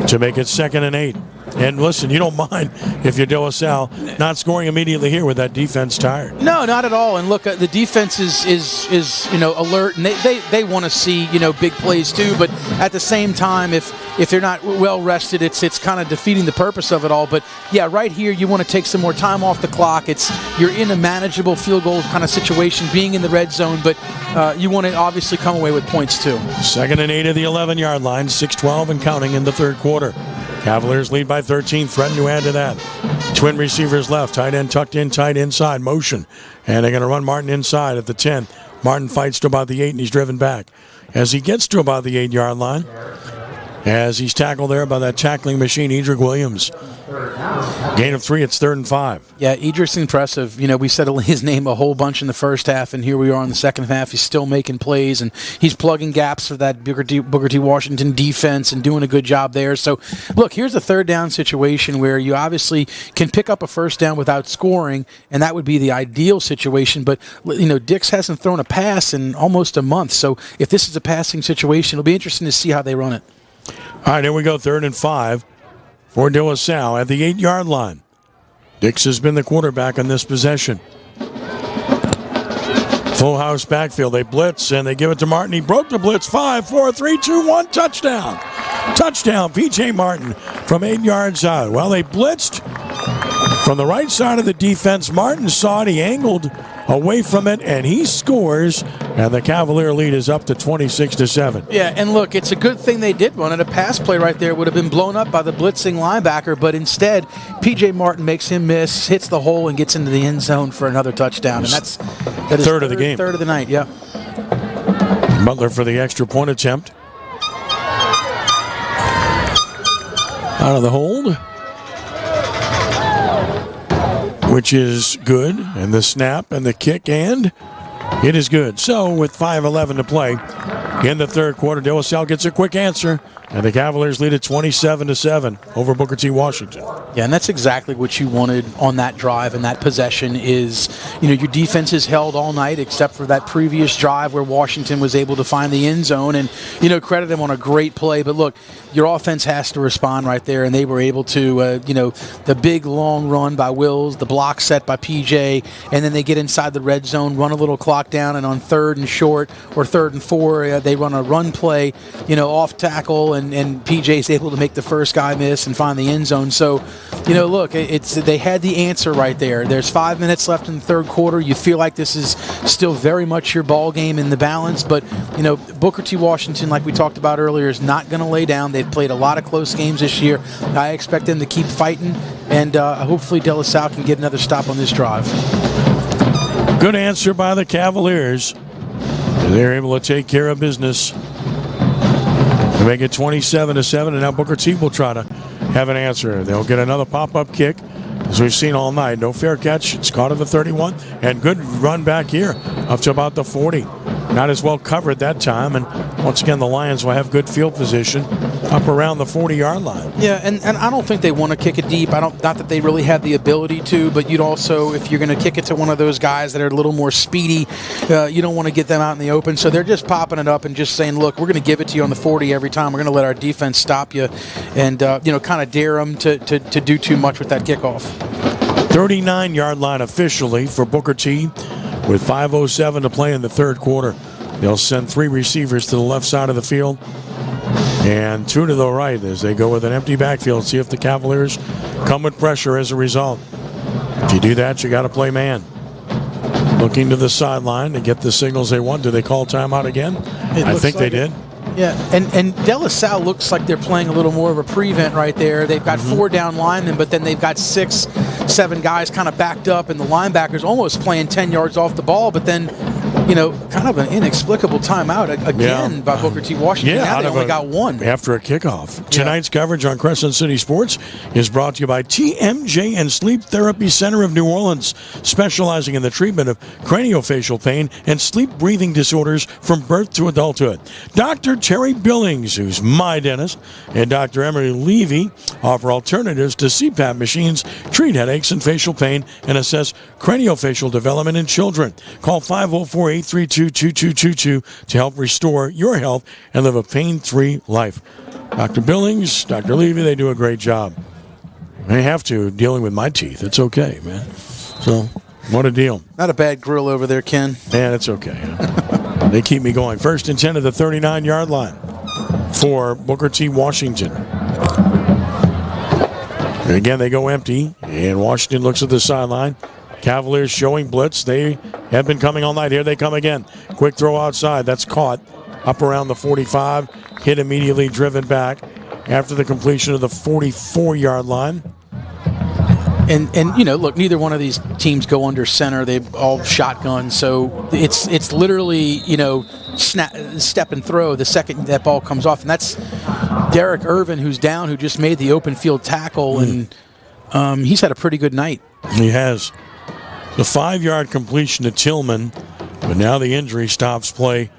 to make it 2nd and 8. And listen, you don't mind if you're De La Salle not scoring immediately here with that defense tired. No, not at all. And look, the defense is alert, and they want to see big plays too. But at the same time, if they're not well rested, it's kind of defeating the purpose of it all. But yeah, right here you want to take some more time off the clock. You're in a manageable field goal kind of situation, being in the red zone, but you want to obviously come away with points too. 2nd and 8 at the 11-yard line, 6:12 and counting in the third quarter. Cavaliers lead by 13, threaten to add to that. Twin receivers left, tight end tucked in, tight inside, motion. And they're going to run Martin inside at the 10. Martin fights to about the 8, and he's driven back. As he gets to about the 8-yard line, as he's tackled there by that tackling machine, Edric Williams. Gain of 3, it's 3rd and 5. Yeah, Edric's impressive. We said his name a whole bunch in the first half, and here we are in the second half. He's still making plays, and he's plugging gaps for that Booker T. Washington defense and doing a good job there. So, look, here's a third down situation where you obviously can pick up a first down without scoring, and that would be the ideal situation. But, Dix hasn't thrown a pass in almost a month. So if this is a passing situation, it'll be interesting to see how they run it. All right, here we go, 3rd and 5 for De La Salle at the 8-yard line. Dix has been the quarterback on this possession. Full house backfield. They blitz, and they give it to Martin. He broke the blitz. 5, 4, 3, 2, 1, touchdown. Touchdown, P.J. Martin from 8 yards out. Well, they blitzed from the right side of the defense. Martin saw it. He angled away from it, and he scores, and the Cavalier lead is up to 26-7. Yeah, and look, it's a good thing they did run it. A pass play right there would have been blown up by the blitzing linebacker, but instead, P.J. Martin makes him miss, hits the hole, and gets into the end zone for another touchdown. And that is third of the game. Third of the night, yeah. Butler for the extra point attempt. Out of the hold, which is good, and the snap and the kick, and it is good. So with 5:11 to play in the third quarter, De La Salle gets a quick answer, and the Cavaliers lead at 27-7 over Booker T. Washington. Yeah, and that's exactly what you wanted on that drive and that possession is, your defense is held all night except for that previous drive where Washington was able to find the end zone and, credit them on a great play. But look, your offense has to respond right there, and they were able to, the big long run by Wills, the block set by PJ, and then they get inside the red zone, run a little clock down, and on 3rd and short or 3rd and 4, they run a run play, off tackle, and PJ's able to make the first guy miss and find the end zone. So, look, they had the answer right there. There's 5 minutes left in the third quarter. You feel like this is still very much your ball game in the balance, but, Booker T. Washington, like we talked about earlier, is not going to lay down. They've played a lot of close games this year. I expect them to keep fighting, and hopefully De La Salle can get another stop on this drive. Good answer by the Cavaliers. They're able to take care of business to make it 27-7, and now Booker T will try to have an answer. They'll get another pop-up kick, as we've seen all night. No fair catch. It's caught at the 31, and good run back here up to about the 40. Not as well covered that time, and once again, the Lions will have good field position up around the 40-yard line. Yeah, and I don't think they want to kick it deep. Not that they really have the ability to, but you'd also, if you're going to kick it to one of those guys that are a little more speedy, you don't want to get them out in the open. So they're just popping it up and just saying, look, we're going to give it to you on the 40 every time. We're going to let our defense stop you and, kind of dare them to do too much with that kickoff. 39-yard line officially for Booker T with 5:07 to play in the third quarter. They'll send 3 receivers to the left side of the field and 2 to the right as they go with an empty backfield. See if the Cavaliers come with pressure as a result. If you do that, you got to play man. Looking to the sideline to get the signals they want. Do they call timeout again? I think they did. Yeah, and De La Salle looks like they're playing a little more of a prevent right there. They've got 4 down linemen, but then they've got 6, 7 guys kind of backed up, and the linebackers almost playing 10 yards off the ball, but then, kind of an inexplicable timeout again by Booker T. Washington. Yeah, now they only got 1. After a kickoff. Tonight's coverage on Crescent City Sports is brought to you by TMJ and Sleep Therapy Center of New Orleans, specializing in the treatment of craniofacial pain and sleep breathing disorders from birth to adulthood. Dr. Terry Billings, who's my dentist, and Dr. Emily Levy offer alternatives to CPAP machines, treat headaches and facial pain, and assess craniofacial development in children. Call 504-832-2222 to help restore your health and live a pain-free life. Dr. Billings, Dr. Levy, they do a great job. I have to, dealing with my teeth. It's okay, man. So, what a deal. Not a bad grill over there, Ken. Yeah, it's okay. They keep me going. 1st and 10 at the 39-yard line for Booker T. Washington. And again, they go empty, and Washington looks at the sideline. Cavaliers showing blitz. They have been coming all night. Here they come again. Quick throw outside. That's caught up around the 45. Hit immediately, driven back after the completion of the 44-yard line. And look, neither one of these teams go under center. They all shotgun, so it's literally step and throw the second that ball comes off, and that's Derek Irvin, who's down, who just made the open field tackle, and he's had a pretty good night. He has. The 5-yard completion to Tillman, but now the injury stops play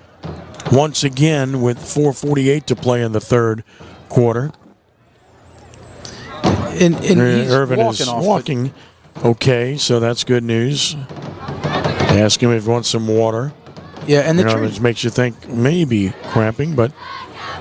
once again with 4:48 to play in the third quarter. And he's Irvin is walking okay, so that's good news. Ask him if he wants some water. Yeah, and it makes you think maybe cramping, but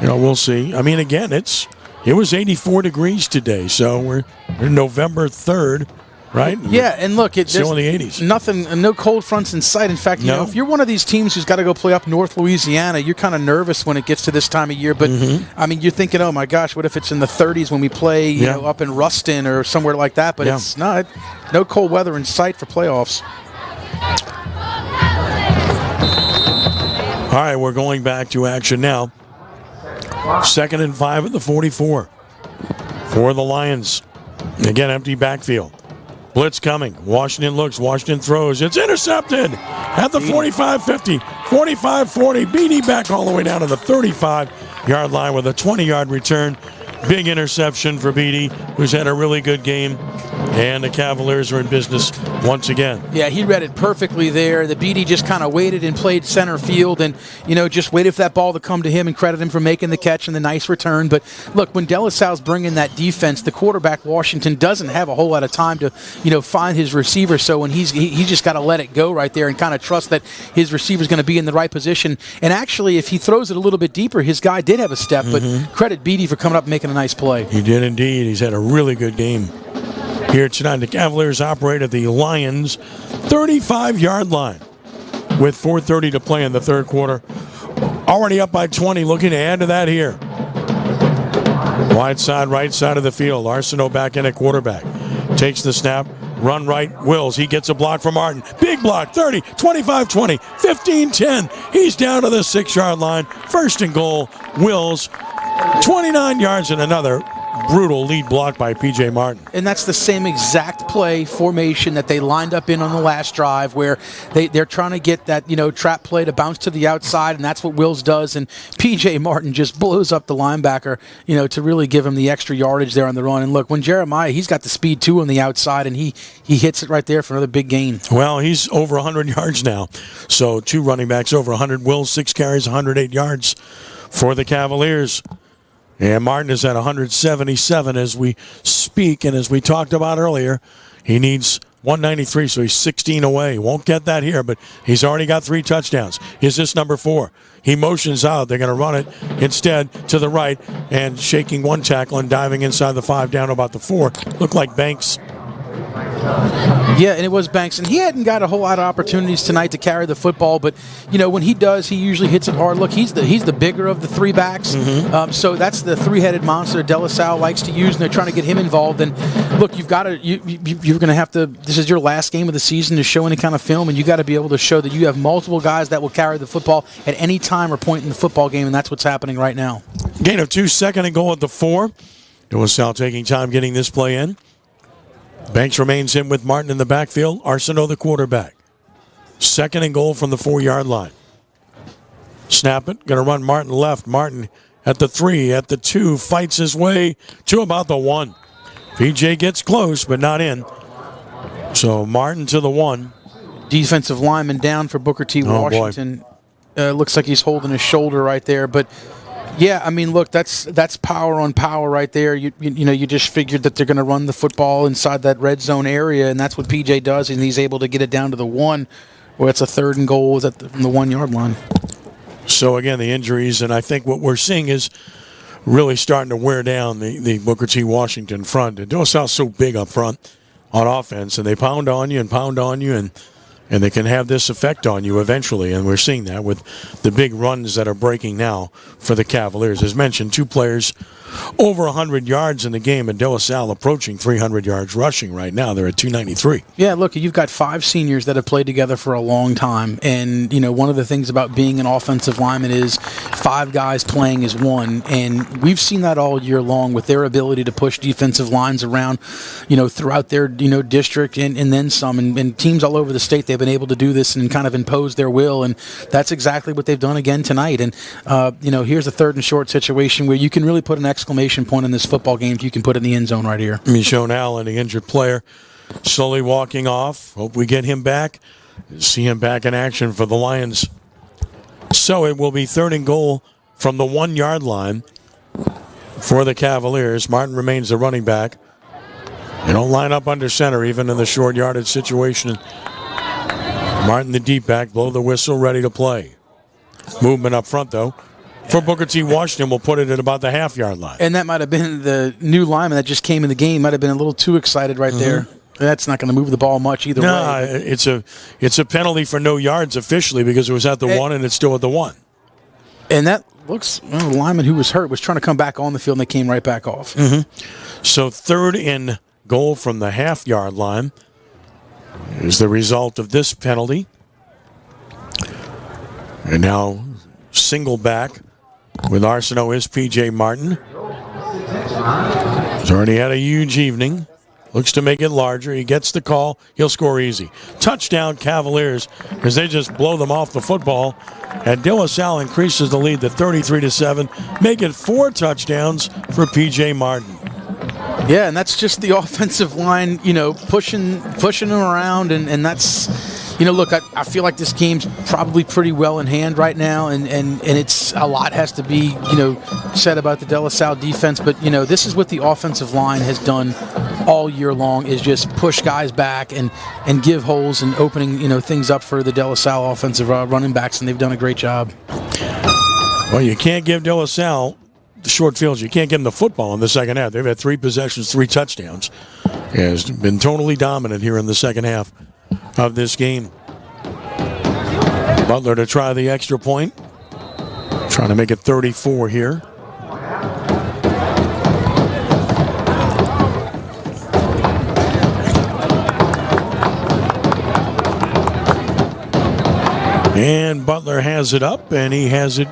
we'll see. I mean, again, it was 84 degrees today, so we're November 3rd. Right? Yeah, and look, it's still in the 80s. No cold fronts in sight. In fact, if you're one of these teams who's got to go play up North Louisiana, you're kind of nervous when it gets to this time of year. But I mean, you're thinking, oh my gosh, what if it's in the 30s when we play, up in Ruston or somewhere like that? But it's not. No cold weather in sight for playoffs. All right, we're going back to action now. 2nd and 5 at the 44 for the Lions. Again, empty backfield. Blitz coming. Washington looks. Washington throws. It's intercepted at the 45-50, 45-40. Beatty back all the way down to the 35-yard line with a 20-yard return. Big interception for Beatty, who's had a really good game. And the Cavaliers are in business once again. Yeah, he read it perfectly there. The Beatty just kind of waited and played center field and, just waited for that ball to come to him and credit him for making the catch and the nice return. But, look, when De La Salle's bringing that defense, the quarterback, Washington, doesn't have a whole lot of time to, find his receiver. So when he's just got to let it go right there and kind of trust that his receiver's going to be in the right position. And actually, if he throws it a little bit deeper, his guy did have a step. But credit Beatty for coming up and making a nice play. He did indeed. He's had a really good game. Here tonight, the Cavaliers operate at the Lions' 35-yard line with 4:30 to play in the third quarter. Already up by 20, looking to add to that here. Wide side, right side of the field. Arsenault back in at quarterback. Takes the snap, run right, Wills. He gets a block from Martin. Big block, 30, 25-20, 15-10. He's down to the 6-yard line. 1st and goal, Wills. 29 yards and another brutal lead block by P.J. Martin. And that's the same exact play formation that they lined up in on the last drive where they're trying to get that, trap play to bounce to the outside, and that's what Wills does. And P.J. Martin just blows up the linebacker, to really give him the extra yardage there on the run. And look, when Jeremiah, he's got the speed too on the outside, and he hits it right there for another big gain. Well, he's over 100 yards now. So 2 running backs over 100. Wills, 6 carries, 108 yards for the Cavaliers. And Martin is at 177 as we speak, and as we talked about earlier, he needs 193, so he's 16 away. Won't get that here, but he's already got 3 touchdowns. Is this number 4? He motions out. They're going to run it instead to the right and shaking one tackle and diving inside the 5 down about the 4. Looked like Banks. Yeah, and it was Banks, and he hadn't got a whole lot of opportunities tonight to carry the football, but when he does, he usually hits it hard. Look, he's the bigger of the 3 backs, so that's the 3-headed monster De La Salle likes to use, and they're trying to get him involved. And look, you're going to have to. This is your last game of the season to show any kind of film, and you got to be able to show that you have multiple guys that will carry the football at any time or point in the football game, and that's what's happening right now. Gain of 2, 2nd and goal at the 4. De La Salle taking time getting this play in. Banks remains in with Martin in the backfield. Arsenault the quarterback. 2nd and goal from the 4-yard line. Snap it. Going to run Martin left. Martin at the 3, at the 2. Fights his way to about the 1. PJ gets close, but not in. So Martin to the 1. Defensive lineman down for Booker T. Washington. Looks like he's holding his shoulder right there, but yeah, I mean, look, that's power on power right there. You just figured that they're going to run the football inside that red zone area, and that's what PJ does, and he's able to get it down to the 1, where it's a 3rd and goal from the 1-yard line. So again, the injuries, and I think what we're seeing is really starting to wear down the Booker T. Washington front. And De La Salle's so big up front on offense, and they pound on you, and they can have this effect on you eventually, and we're seeing that with the big runs that are breaking now for the Cavaliers. As mentioned, 2 players over 100 yards in the game, and De La Salle approaching 300 yards rushing right now. They're at 293. Yeah, look, you've got 5 seniors that have played together for a long time, and one of the things about being an offensive lineman is 5 guys playing as one, and we've seen that all year long with their ability to push defensive lines around, throughout their district and then some, and teams all over the state. They've been able to do this and kind of impose their will, and that's exactly what they've done again tonight. And here's a 3rd and short situation where you can really put an exclamation point in this football game if you can put it in the end zone right here. Michonne Allen, the injured player, slowly walking off. Hope we get him back. See him back in action for the Lions. So it will be 3rd and goal from the 1-yard line for the Cavaliers. Martin remains the running back. They don't line up under center even in the short yardage situation. Martin, the deep back, blow the whistle, ready to play. Movement up front, though, for Booker T. Washington. Will put it at about the half-yard line. And that might have been the new lineman that just came in the game. Might have been a little too excited right there. That's not going to move the ball much either way. No, it's a penalty for no yards officially because it was at the 1 and it's still at the 1. And that looks, the lineman who was hurt was trying to come back on the field and they came right back off. So 3rd and goal from the half-yard line is the result of this penalty. And now single back with Arsenault is P.J. Martin. He's already had a huge evening. Looks to make it larger. He gets the call. He'll score easy. Touchdown Cavaliers because they just blow them off the football. And De La Salle increases the lead to 33-7. Make it 4 touchdowns for P.J. Martin. Yeah, and that's just the offensive line, pushing them around, and that's, look, I feel like this game's probably pretty well in hand right now, and it's a lot has to be, said about the De La Salle defense, but, this is what the offensive line has done all year long is just push guys back and give holes and opening, things up for the De La Salle offensive running backs, and they've done a great job. Well, you can't give De La Salle the short fields. You can't give them the football in the second half. They've had 3 possessions, 3 touchdowns. Has been totally dominant here in the second half of this game. Butler to try the extra point. Trying to make it 34 here. And Butler has it up, and he has it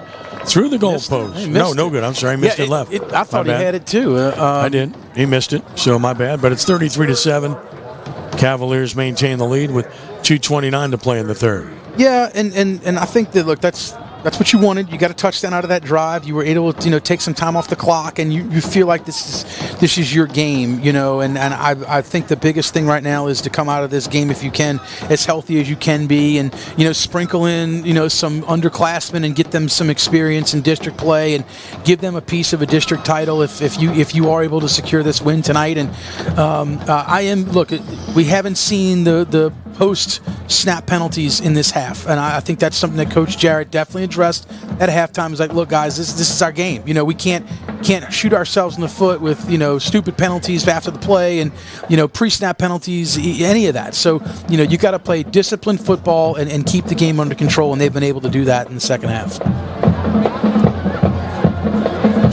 through the goalpost. No good. I'm sorry, he missed it left. I thought he had it too. I did. He missed it, so my bad. But it's 33-7. Cavaliers maintain the lead with 2:29 to play in the 3rd. Yeah, and I think that, look, that's what you wanted. You got a touchdown out of that drive. You were able to take some time off the clock, and you feel like this is your game, and I think the biggest thing right now is to come out of this game, if you can, as healthy as you can be, and sprinkle in some underclassmen and get them some experience in district play and give them a piece of a district title if you are able to secure this win tonight. And we haven't seen the post snap penalties in this half, and I think that's something that Coach Jarrett definitely addressed at halftime. Is like, look, guys, this is our game. We can't shoot ourselves in the foot with stupid penalties after the play and pre-snap penalties, any of that. So you got to play disciplined football and keep the game under control, and they've been able to do that in the second half.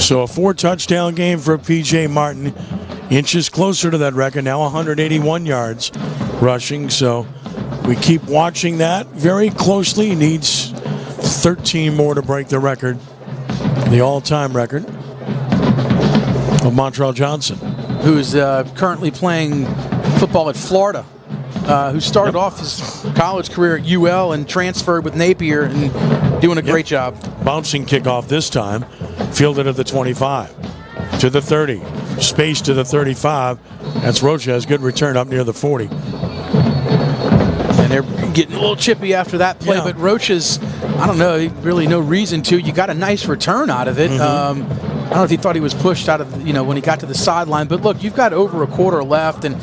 So a 4-touchdown game for P.J. Martin, inches closer to that record now, 181 yards rushing. So we keep watching that very closely. He needs 13 more to break the record, the all-time record of Montrell Johnson, who's currently playing football at Florida, who started off his college career at UL and transferred with Napier and doing a great job. Bouncing kickoff this time, fielded at the 25 to the 30, space to the 35. That's Roches. Good return up near the 40. And they're getting a little chippy after that play, but Roches, I don't know, really no reason to. You got a nice return out of it. I don't know if he thought he was pushed out of, when he got to the sideline. But look, you've got over a quarter left, and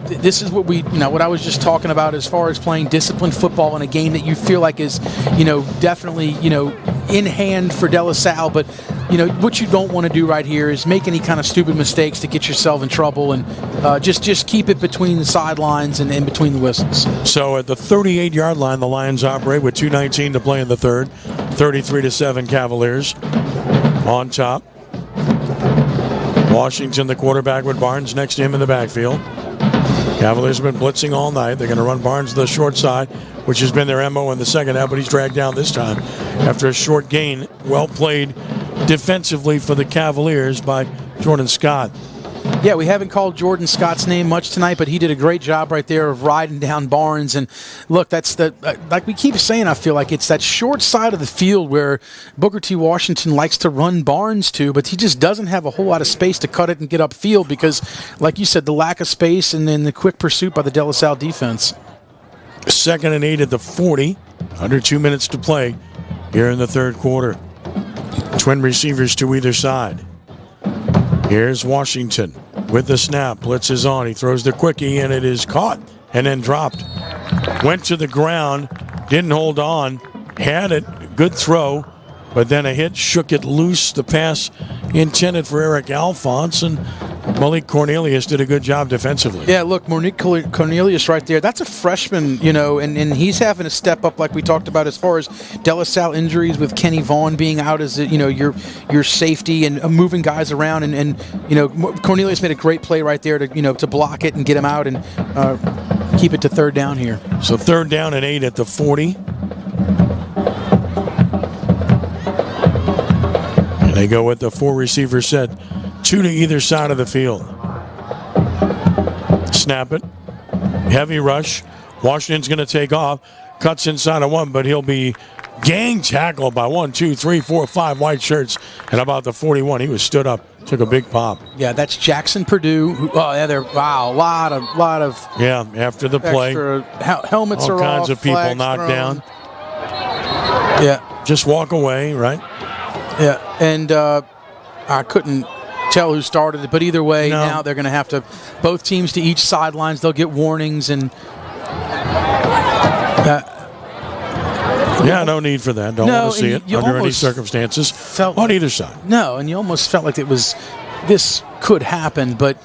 this is what what I was just talking about as far as playing disciplined football in a game that you feel like is, definitely, in hand for De La Salle. But what you don't want to do right here is make any kind of stupid mistakes to get yourself in trouble, and just keep it between the sidelines and in between the whistles. So at the 38-yard line, the Lions operate with 2:19 to play in the third. 33-7 Cavaliers on top. Washington, the quarterback, with Barnes next to him in the backfield. Cavaliers have been blitzing all night. They're going to run Barnes to the short side, which has been their MO in the second half, but he's dragged down this time after a short gain. Well played defensively for the Cavaliers by Jordan Scott. Yeah, we haven't called Jordan Scott's name much tonight, but he did a great job right there of riding down Barnes. And look, that's like we keep saying, I feel like it's that short side of the field where Booker T. Washington likes to run Barnes to, but he just doesn't have a whole lot of space to cut it and get upfield because, like you said, the lack of space and then the quick pursuit by the De La Salle defense. 2nd and 8 at the 40. Under 2 minutes to play here in the third quarter. Twin receivers to either side. Here's Washington with the snap. Blitz is on. He throws the quickie, and it is caught and then dropped. Went to the ground, didn't hold on, had it, good throw, but then a hit shook it loose. The pass intended for Eric Alphonse, and Malik Cornelius did a good job defensively. Yeah, look, Malik Cornelius right there. That's a freshman, and he's having to step up like we talked about as far as De La Salle injuries with Kenny Vaughn being out as, your safety and moving guys around. And Cornelius made a great play right there to block it and get him out and keep it to third down here. So 3rd down and 8 at the 40. And they go with the 4 receiver set. 2 to either side of the field. Snap it. Heavy rush. Washington's going to take off. Cuts inside of 1, but he'll be gang tackled by 1, 2, 3, 4, 5 white shirts. And about the 41, he was stood up. Took a big pop. Yeah, that's Jackson Purdue. A lot of. Yeah, after the play. Helmets all are off. All kinds of people knocked down. Yeah. Just walk away, right? Yeah, and I couldn't tell who started it, but either way, now they're going to have to, both teams to each sidelines, they'll get warnings and. No need for that. Don't want to see it under any circumstances on either side. No, and you almost felt like this could happen, but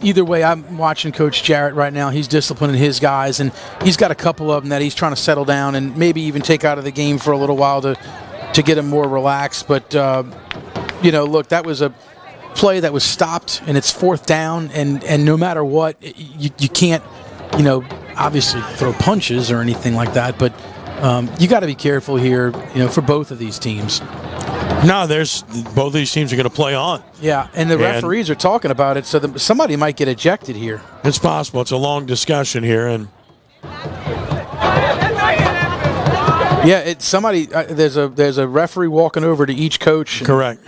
either way, I'm watching Coach Jarrett right now. He's disciplining his guys, and he's got a couple of them that he's trying to settle down and maybe even take out of the game for a little while to get him more relaxed. But, look, that was a play that was stopped, and it's 4th down, and no matter what, you can't, obviously throw punches or anything like that, but you got to be careful here, for both of these teams. No, both these teams are going to play on. Yeah, and the referees are talking about it, so somebody might get ejected here. It's possible. It's a long discussion here, and yeah, it's somebody. There's a referee walking over to each coach. Correct.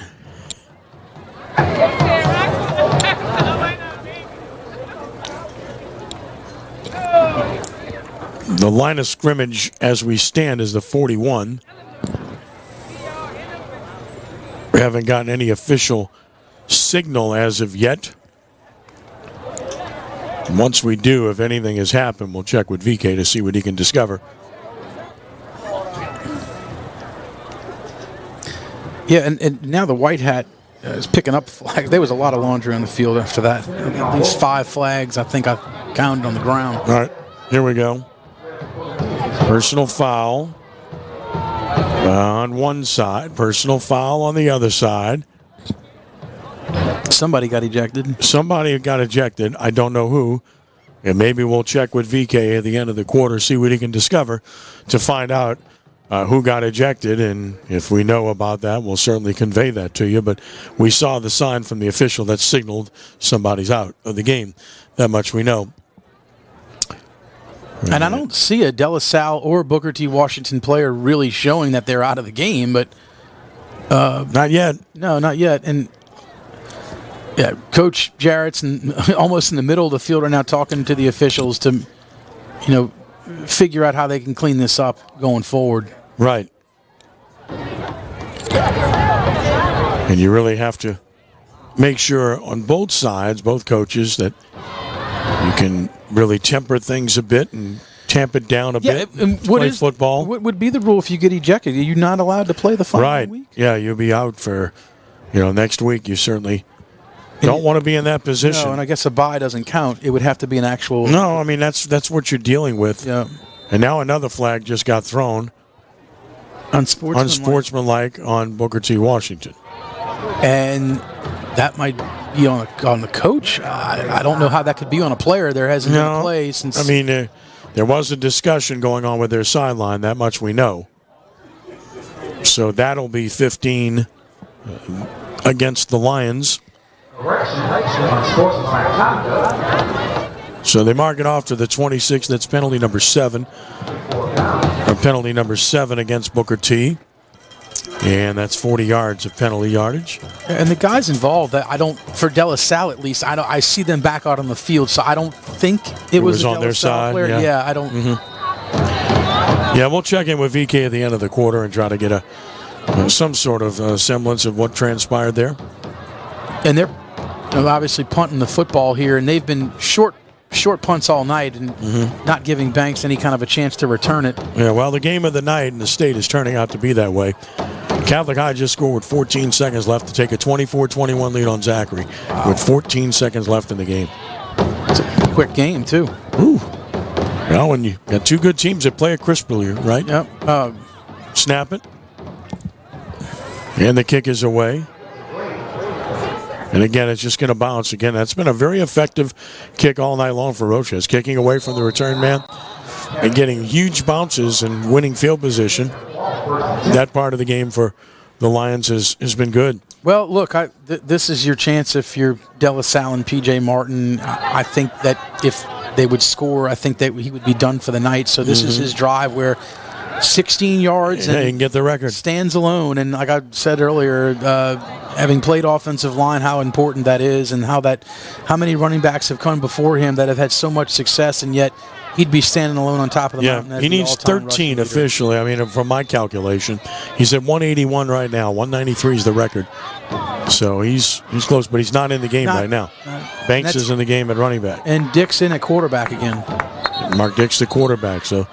The line of scrimmage as we stand is the 41. We haven't gotten any official signal as of yet. Once we do, if anything has happened, we'll check with VK to see what he can discover. Yeah, and now the white hat is picking up flags. There was a lot of laundry on the field after that. At least 5 flags, I think I counted on the ground. All right, here we go. Personal foul on one side, personal foul on the other side. Somebody got ejected. Somebody got ejected. I don't know who. And maybe we'll check with VK at the end of the quarter, see what he can discover to find out who got ejected. And if we know about that, we'll certainly convey that to you. But we saw the sign from the official that signaled somebody's out of the game. That much we know. And I don't see a De La Salle or Booker T. Washington player really showing that they're out of the game, but not yet. No, not yet. And yeah, Coach Jarrett's almost in the middle of the field right now talking to the officials to, figure out how they can clean this up going forward. Right. And you really have to make sure on both sides, both coaches, that you can really temper things a bit and tamp it down a bit. And play football. What would be the rule if you get ejected? Are you not allowed to play the following week? Yeah, you'll be out for next week you certainly don't want to be in that position. No, and I guess a bye doesn't count. It would have to be an actual. No, I mean that's what you're dealing with. Yeah. And now another flag just got thrown. Unsportsmanlike on Booker T. Washington. And that might be on the coach. I don't know how that could be on a player. There hasn't been a play since. I mean, there was a discussion going on with their sideline. That much we know. So that'll be 15 against the Lions. So they mark it off to the 26. That's penalty number 7. Or penalty number 7 against Booker T. And that's 40 yards of penalty yardage. And the guys involved, for De La Salle at least, I see them back out on the field, so I don't think it was on their side. Player. Yeah, I don't. Mm-hmm. Yeah, we'll check in with VK at the end of the quarter and try to get some sort of semblance of what transpired there. And they're obviously punting the football here, and they've been short punts all night and not giving Banks any kind of a chance to return it. Yeah, well, the game of the night in the state is turning out to be that way. Catholic High just scored with 14 seconds left to take a 24-21 lead on Zachary with 14 seconds left in the game. It's a quick game, too. Ooh. Well, when you got two good teams that play it crisply, right? Yep. Snap it. And the kick is away. And again, it's just going to bounce. Again, that's been a very effective kick all night long for Roches. Kicking away from the return man and getting huge bounces and winning field position. That part of the game for the Lions has been good. Well, look, this is your chance if you're De La Salle and P.J. Martin. I think that if they would score, I think that he would be done for the night. So this is his drive where 16 yards and he can get the record. Stands alone. And like I said earlier, having played offensive line, how important that is, and how many running backs have come before him that have had so much success, and yet he'd be standing alone on top of the mountain. Yeah, he needs 13 officially. I mean, from my calculation, he's at 181 right now. 193 is the record. So he's close, but he's not in the game right now. Banks is in the game at running back. And Dixon at quarterback again. Mark Dix the quarterback, so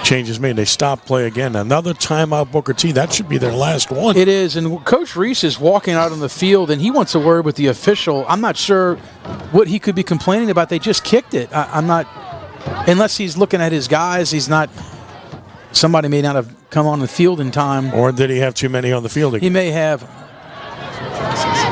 changes made. They stop play again. Another timeout, Booker T. That should be their last one. It is, and Coach Reese is walking out on the field, and he wants to worry with the official. I'm not sure what he could be complaining about. They just kicked it. I'm not, unless he's looking at his guys, he's not. Somebody may not have come on the field in time. Or did he have too many on the field again? He may have.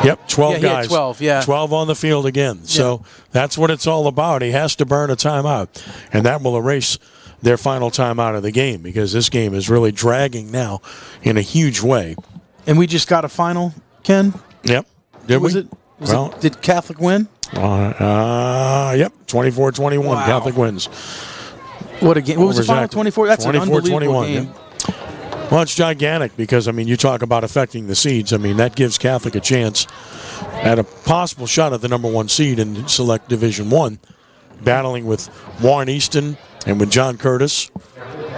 Yep, 12 guys. He had 12, yeah. 12 on the field again. So that's what it's all about. He has to burn a timeout, and that will erase their final timeout of the game because this game is really dragging now in a huge way. And we just got a final, Ken? Yep. Did we? Did Catholic win? Yep, 24-21. Wow. Catholic wins. What a game. What was the final, 24? That's 24, an unbelievable 21, game. Yep. Well, it's gigantic because, I mean, you talk about affecting the seeds. I mean, that gives Catholic a chance at a possible shot at the number 1 seed in Select Division I, battling with Warren Easton and with John Curtis.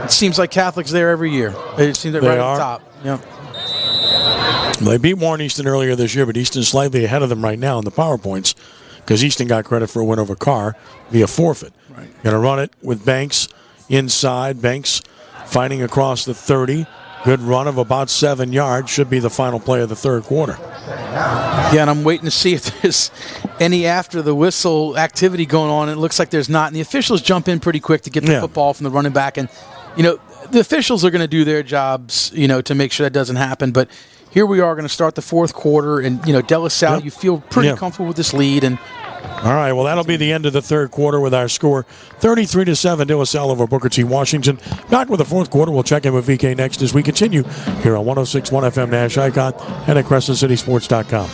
It seems like Catholic's there every year. It seems like right at the top. Yep. They beat Warren Easton earlier this year, but Easton's slightly ahead of them right now in the PowerPoints because Easton got credit for a win over Carr via forfeit. Right. Going to run it with Banks inside. Banks fighting across the 30. Good run of about 7 yards. Should be the final play of the third quarter. Yeah, and I'm waiting to see if there's any after the whistle activity going on. It looks like there's not. And the officials jump in pretty quick to get the football from the running back. And, the officials are going to do their jobs, to make sure that doesn't happen. But here we are going to start the fourth quarter. And, De La Salle, you feel pretty comfortable with this lead. And all right, well, that'll be the end of the third quarter with our score 33-7, De La Salle over Booker T. Washington. Back with the fourth quarter. We'll check in with VK next as we continue here on 106.1 FM Nash Icon and at CrescentCitySports.com.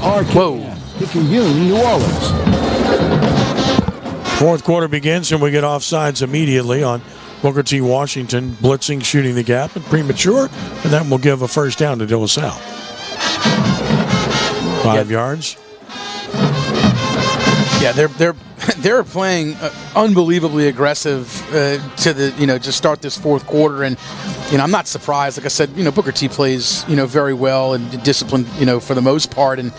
RKN, Picayune, New Orleans. Fourth quarter begins, and we get offsides immediately on Booker T. Washington blitzing, shooting the gap, and premature, and that will give a first down to De La Salle. 5 yards. Yeah, they're playing unbelievably aggressive to start this fourth quarter, and I'm not surprised. Like I said, Booker T plays very well and disciplined for the most part, and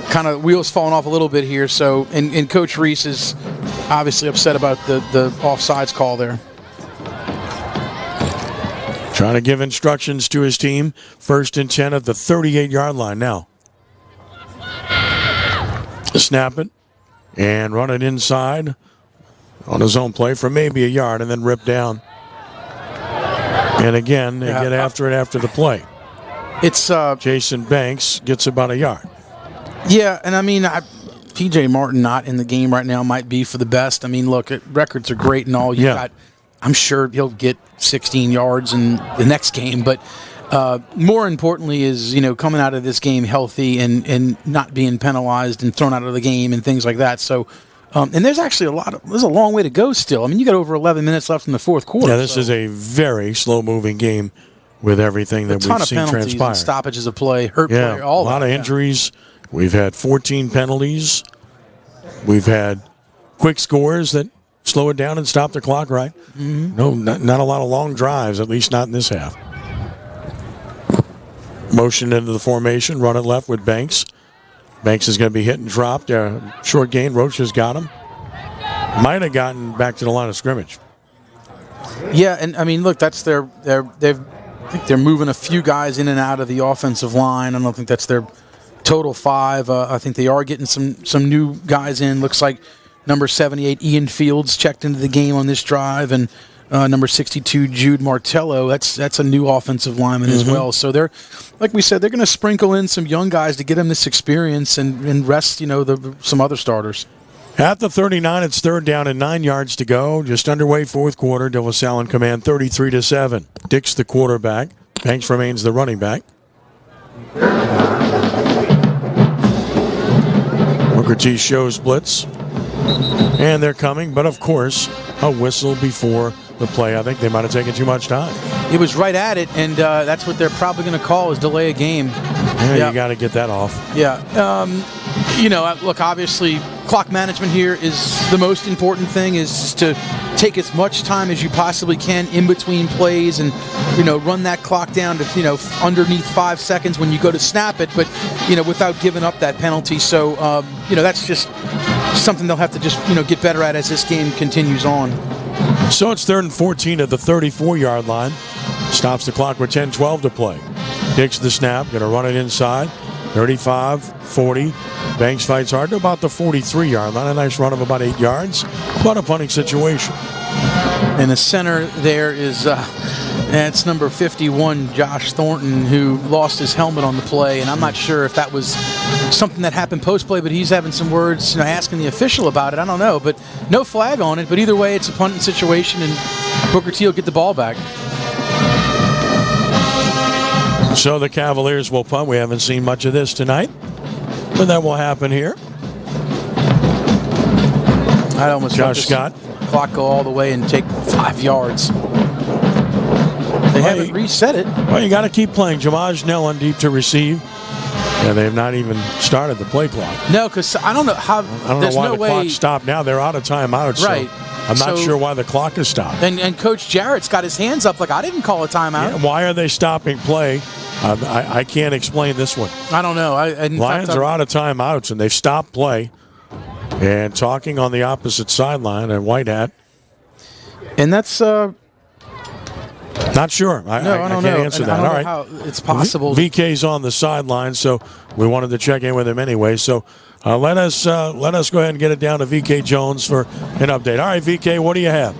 kind of wheels falling off a little bit here. So and Coach Reese is obviously upset about the offsides call there. Trying to give instructions to his team. 1st and 10 at the 38-yard line now. Snap it and run it inside on his own play for maybe a yard and then rip down. And again, they get after it after the play. It's Jason Banks gets about a yard. Yeah, and I mean, P.J. Martin not in the game right now might be for the best. I mean, look, records are great and all. I'm sure he'll get 16 yards in the next game, but more importantly is, coming out of this game healthy and not being penalized and thrown out of the game and things like that. So, and there's actually there's a long way to go still. I mean, you got over 11 minutes left in the fourth quarter. Yeah, this is a very slow-moving game with everything that we've seen transpire. And stoppages of play, hurt play, a lot of injuries. We've had 14 penalties. We've had quick scores that slow it down and stop the clock, right? Mm-hmm. No, not a lot of long drives, at least not in this half. Motion into the formation, run it left with Banks. Banks is going to be hit and dropped. Short gain, Roach has got him. Might have gotten back to the line of scrimmage. Yeah, and I mean, look, that's I think they're moving a few guys in and out of the offensive line. I don't think that's their total 5. I think they are getting some new guys in. Looks like number 78, Ian Fields, checked into the game on this drive, and number 62, Jude Martello. That's a new offensive lineman as well. So they're, like we said, they're going to sprinkle in some young guys to get them this experience and rest, some other starters. At the 39, it's 3rd down and 9 yards to go. Just underway, fourth quarter. De La Salle in command, 33-7. Dick's the quarterback. Banks remains the running back. Booker T shows blitz. And they're coming, but of course, a whistle before the play. I think they might have taken too much time. It was right at it, and that's what they're probably going to call is delay a game. Yeah, you got to get that off. Yeah. Look, obviously, clock management here is the most important thing, is to take as much time as you possibly can in between plays and, run that clock down to, underneath 5 seconds when you go to snap it, but, without giving up that penalty. So, that's just something they'll have to just, get better at as this game continues on. So it's 3rd and 14 at the 34-yard line. Stops the clock with 10-12 to play. Takes the snap, going to run it inside. 35, 40. Banks fights hard to about the 43-yard line. A nice run of about 8 yards, but a punting situation. And the center there is, that's number 51, Josh Thornton, who lost his helmet on the play. And I'm not sure if that was something that happened post-play, but he's having some words, asking the official about it. I don't know, but no flag on it. But either way, it's a punting situation, and Booker T will get the ball back. So the Cavaliers will punt. We haven't seen much of this tonight, but that will happen here. I almost Josh Scott. Clock go all the way and take 5 yards. They haven't reset it. Well, you got to keep playing. Jamaj Nellen deep to receive. And they've not even started the play clock. No, because I don't know how. I don't know why the clock stopped. Now they're out of timeout. Right. So I'm not sure why the clock is stopped. And Coach Jarrett's got his hands up like, I didn't call a timeout. Yeah, why are they stopping play? I can't explain this one. I don't know. Lions are out of timeouts, and they've stopped play. And talking on the opposite sideline at White Hat. And that's... Not sure. I can't answer that. All right. How it's possible. VK's on the sideline, so we wanted to check in with him anyway. So let us go ahead and get it down to VK Jones for an update. All right, VK, what do you have?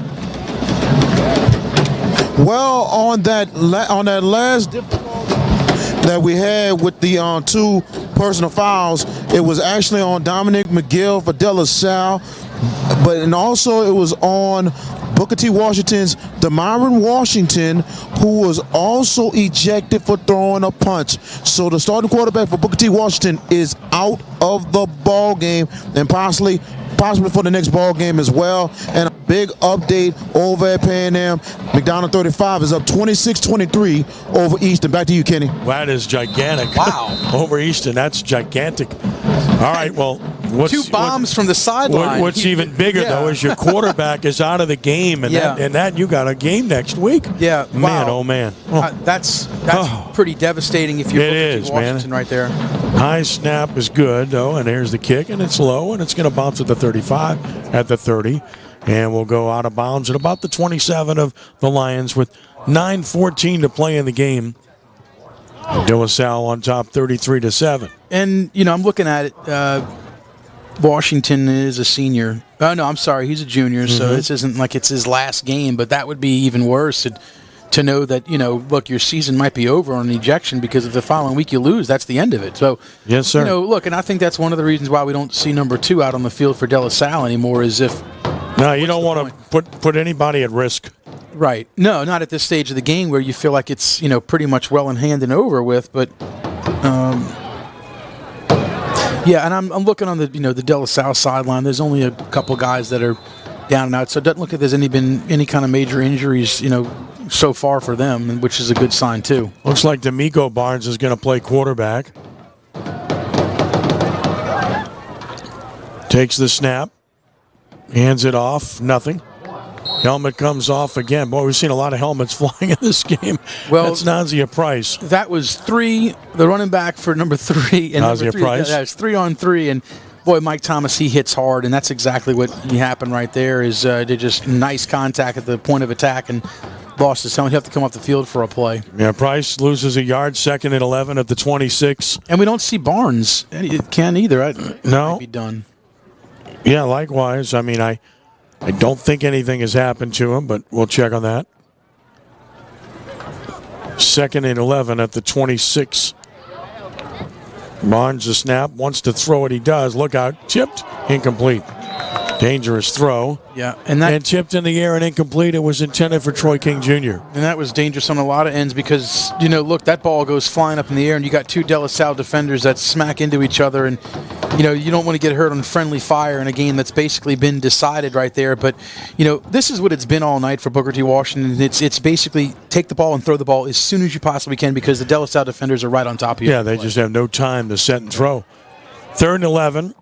Well, on that last difficulty that we had with the 2 personal fouls, it was actually on Dominic McGill for De La Salle. and also it was on Booker T. Washington's DeMaron Washington, who was also ejected for throwing a punch. So the starting quarterback for Booker T. Washington is out of the ball game, and possibly for the next ball game as well. And a big update over at Pan Am. McDonald 35 is up 26-23 over Easton. Back to you, Kenny. That is gigantic. Wow. Over Easton, that's gigantic. All right, well, Two bombs from the sideline. What's even bigger, though, is your quarterback is out of the game, and that you got a game next week. Yeah. Man, wow. oh, man. That's pretty devastating if you're Booker T. Washington right there. High snap is good, though, and here's the kick, and it's low, and it's going to bounce at the 35, at the 30, and we'll go out of bounds at about the 27 of the Lions with 9:14 to play in the game. De La Salle on top 33-7. And, I'm looking at it. Washington is a senior. Oh, no, I'm sorry. He's a junior, so this isn't like it's his last game, but that would be even worse to know that, look, your season might be over on an ejection because if the following week you lose, that's the end of it. So, yes, sir. Look, and I think that's one of the reasons why we don't see number 2 out on the field for De La Salle anymore is if. No, you don't want to put anybody at risk. Right. No, not at this stage of the game where you feel like it's, pretty much well in hand and over with, but. Yeah, and I'm looking on the the De La Salle sideline. There's only a couple guys that are down and out, so it doesn't look like there's been any kind of major injuries, so far for them, which is a good sign too. Looks like D'Amico Barnes is going to play quarterback. Takes the snap, hands it off, nothing. Helmet comes off again. Boy, we've seen a lot of helmets flying in this game. Well, that's Nazia Price. That was 3, the running back for number 3. And Nazia Price. That's 3-on-3, and boy, Mike Thomas, he hits hard, and that's exactly what happened right there is they just nice contact at the point of attack and lost his helmet. He'll have to come off the field for a play. Yeah, Price loses a yard, 2nd and 11 at the 26. And we don't see Barnes. It can't either. No. Might be done. Yeah, likewise. I mean, I don't think anything has happened to him, but we'll check on that. 2nd and 11 at the 26. Barnes, the snap, wants to throw it. He does. Look out. Tipped. Incomplete. Dangerous throw. Yeah. And tipped in the air and incomplete. It was intended for Troy King Jr. And that was dangerous on a lot of ends because, look, that ball goes flying up in the air and you got 2 De La Salle defenders that smack into each other and, you don't want to get hurt on friendly fire in a game that's basically been decided right there. But, this is what it's been all night for Booker T. Washington. It's basically take the ball and throw the ball as soon as you possibly can because the De La Salle defenders are right on top of you. Yeah, they just have no time to set and throw. 3rd and 11.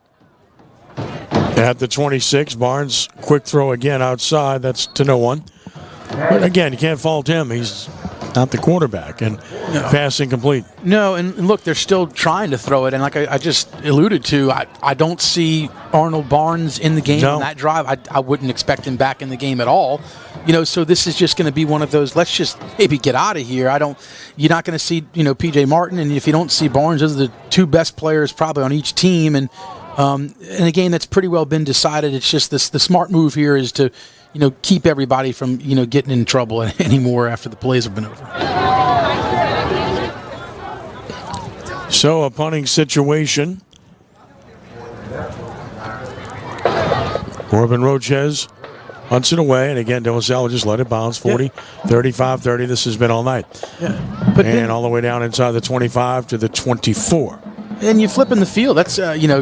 At the 26, Barnes, quick throw again outside. That's to no one. But again, you can't fault him. He's not the quarterback. And pass incomplete. No, and look, they're still trying to throw it. And like I just alluded to, I don't see Arnold Barnes in the game on that drive. I wouldn't expect him back in the game at all. So this is just going to be one of those, let's just maybe get out of here. You're not going to see, P.J. Martin. And if you don't see Barnes, those are the 2 best players probably on each team. And in a game that's pretty well been decided, it's just the smart move here is to, keep everybody from, getting in trouble anymore after the plays have been over. So a punting situation. Corbin Roches hunts it away, and again, De La Salle just let it bounce. 40, 35, 30. This has been all night. Yeah. But and all the way down inside the 25 to the 24. And you flip in the field. That's,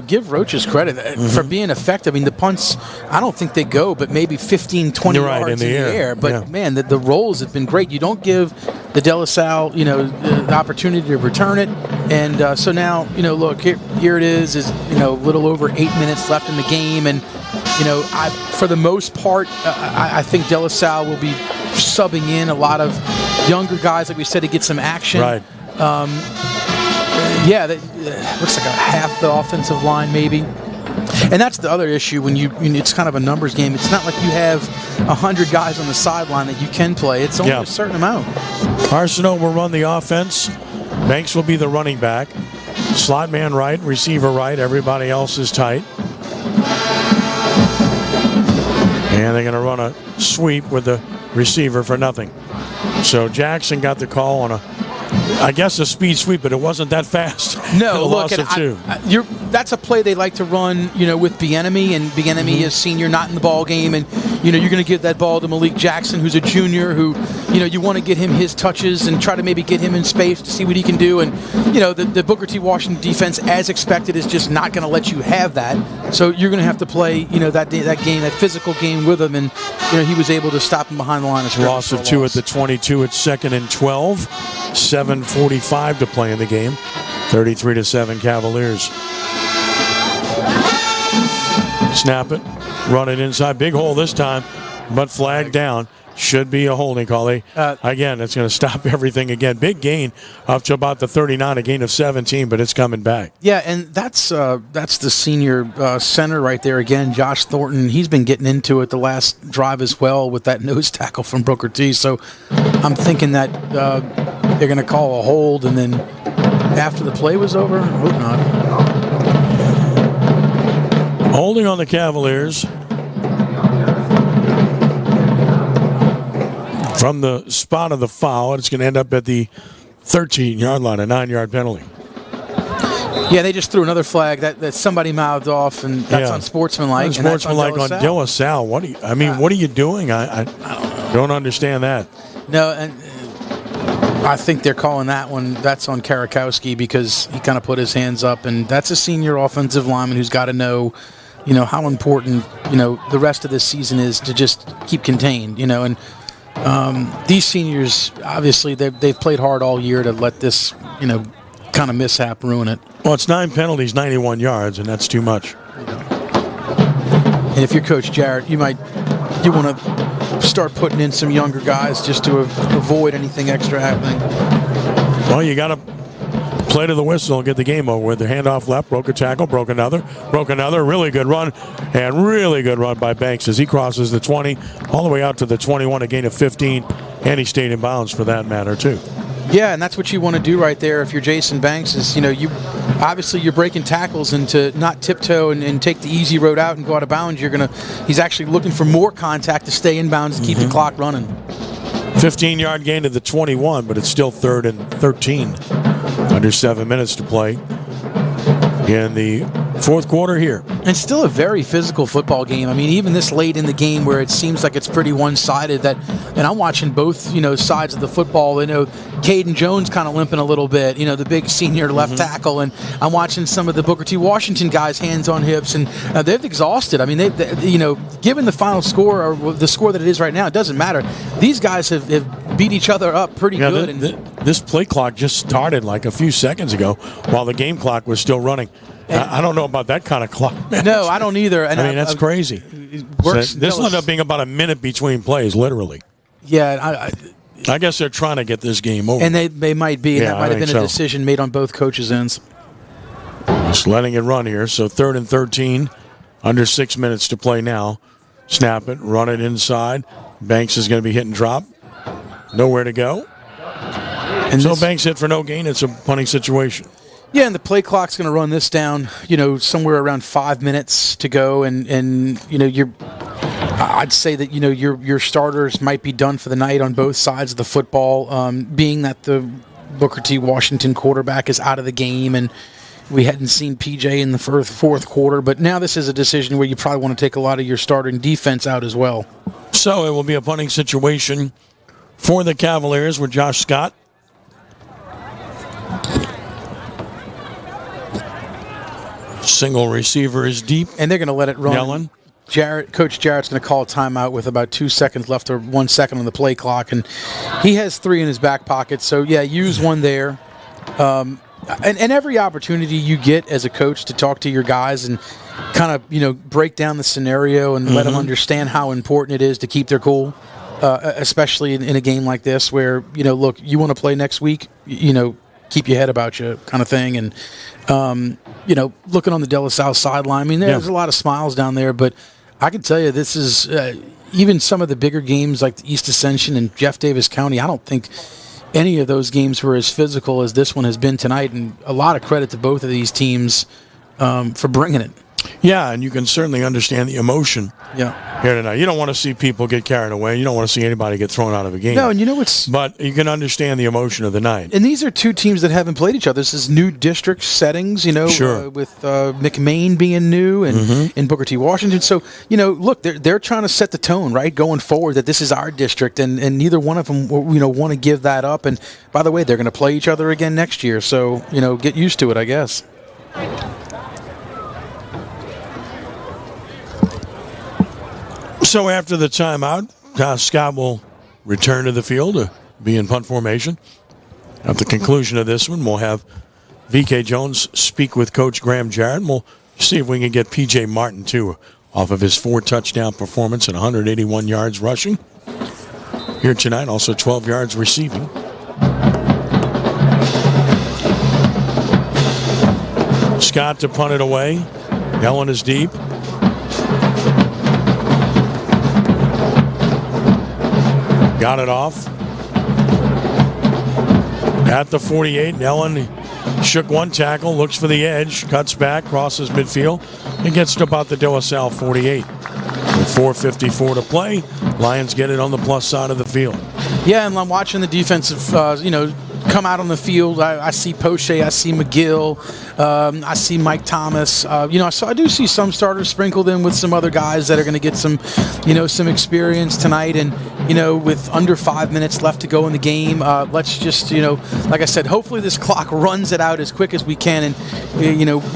give Roaches credit for being effective. I mean, the punts, I don't think they go, but maybe 15, 20 yards in the air. But, man, the rolls have been great. You don't give the De La Salle, the opportunity to return it. And so now, look, here it is, a little over 8 minutes left in the game. And, for the most part, I think De La Salle will be subbing in a lot of younger guys, like we said, to get some action. Right. That looks like a half the offensive line, maybe. And that's the other issue when it's kind of a numbers game. It's not like you have 100 guys on the sideline that you can play. It's only a certain amount. Arsenault will run the offense. Banks will be the running back. Slot man right, receiver right. Everybody else is tight. And they're going to run a sweep with the receiver for nothing. So Jackson got the call on a I guess a speed sweep, but it wasn't that fast. No, A look, loss of two. that's a play they like to run, with Bieniemy, and Bieniemy is senior, not in the ball game, and you're going to give that ball to Malik Jackson, who's a junior, who you want to get him his touches and try to maybe get him in space to see what he can do, and the Booker T. Washington defense, as expected, is just not going to let you have that. So you're going to have to play, that physical game with him, and he was able to stop him behind the line of scrimmage. Loss of two at the 22. It's 2nd and 12. 7:45 to play in the game. 33-7 Cavaliers. Snap it. Run it inside. Big hole this time, but flag down. Should be a holding call. Again, it's going to stop everything again. Big gain up to about the 39, a gain of 17, but it's coming back. Yeah, and that's the senior center right there again, Josh Thornton. He's been getting into it the last drive as well with that nose tackle from Booker T. So I'm thinking that they're going to call a hold, and then after the play was over, I hope not. Holding on the Cavaliers. From the spot of the foul, it's going to end up at the 13-yard line, a 9-yard penalty. Yeah, they just threw another flag that somebody mouthed off, and that's unsportsmanlike. Unsportsmanlike on De La Salle. What are you doing? I don't understand that. No, and I think they're calling that one. That's on Karakowski because he kind of put his hands up, and that's a senior offensive lineman who's got to know, how important the rest of this season is to just keep contained. And these seniors, obviously, they've played hard all year to let this, kind of mishap ruin it. Well, it's 9 penalties, 91 yards, and that's too much. And if you're Coach Jarrett, you want to start putting in some younger guys just to avoid anything extra happening. Well, you got to play to the whistle and get the game over with. The handoff left, broke a tackle, broke another, really good run, and really good run by Banks as he crosses the 20 all the way out to the 21, a gain of 15, and he stayed in bounds for that matter too. Yeah, and that's what you want to do right there if you're Jason Banks is, you're breaking tackles, and to not tiptoe and take the easy road out and go out of bounds, he's actually looking for more contact to stay in bounds and keep the clock running. 15-yard gain to the 21, but it's still 3rd and 13. Under 7 minutes to play in the fourth quarter here. And still a very physical football game. I mean, even this late in the game where it seems like it's pretty one-sided, and I'm watching both, sides of the football. Caden Jones kind of limping a little bit, the big senior left tackle, and I'm watching some of the Booker T. Washington guys hands on hips, and they've exhausted. I mean, they given the final score or the score that it is right now, it doesn't matter. These guys have beat each other up pretty good. This play clock just started like a few seconds ago while the game clock was still running. I don't know about that kind of clock. No, I don't either. And that's crazy. This will end up being about a minute between plays, literally. Yeah, I guess they're trying to get this game over. And they might be. Yeah, that might have been a decision made on both coaches' ends. Just letting it run here. So 3rd and 13, under 6 minutes to play now. Snap it, run it inside. Banks is going to be hit and drop. Nowhere to go. And so Banks hit for no gain. It's a punting situation. Yeah, and the play clock's going to run this down, somewhere around 5 minutes to go, and I'd say that your starters might be done for the night on both sides of the football, being that the Booker T. Washington quarterback is out of the game, and we hadn't seen PJ in the fourth quarter, but now this is a decision where you probably want to take a lot of your starting defense out as well. So it will be a punting situation for the Cavaliers with Josh Scott. Single receiver is deep. And they're going to let it run. Yellen. Coach Jarrett's going to call a timeout with about 2 seconds left or 1 second on the play clock. And he has 3 in his back pocket. So, yeah, use one there. And every opportunity you get as a coach to talk to your guys and kind of, break down the scenario and let them understand how important it is to keep their cool, especially in a game like this where, look, you want to play next week, keep your head about you kind of thing. And, looking on the De La Salle sideline, I mean, there's a lot of smiles down there, but I can tell you this is even some of the bigger games like the East Ascension and Jeff Davis County, I don't think any of those games were as physical as this one has been tonight, and a lot of credit to both of these teams for bringing it. Yeah, and you can certainly understand the emotion Yeah. here tonight. You don't want to see people get carried away. You don't want to see anybody get thrown out of a game. No, and you know what's... But you can understand the emotion of the night. And these are two teams that haven't played each other. This is new district settings, Sure. with McMain being new and Booker T. Washington. So, look, they're trying to set the tone, right, going forward, that this is our district, and neither one of them, want to give that up. And, by the way, they're going to play each other again next year. So, get used to it, I guess. So after the timeout, Scott will return to the field to be in punt formation. At the conclusion of this one, we'll have V.K. Jones speak with Coach Graham Jarrett, and we'll see if we can get P.J. Martin, too, off of his 4-touchdown performance and 181 yards rushing here tonight, also 12 yards receiving. Scott to punt it away. Ellen is deep. Got it off. At the 48, Ellen shook one tackle, looks for the edge, cuts back, crosses midfield, and gets to about the De La Salle 48. With 4:54 to play, Lions get it on the plus side of the field. Yeah, and I'm watching the defensive, come out on the field. I see Poche, I see McGill, I see Mike Thomas. So I do see some starters sprinkled in with some other guys that are going to get some, some experience tonight. And, with under 5 minutes left to go in the game, let's just, like I said, hopefully this clock runs it out as quick as we can and,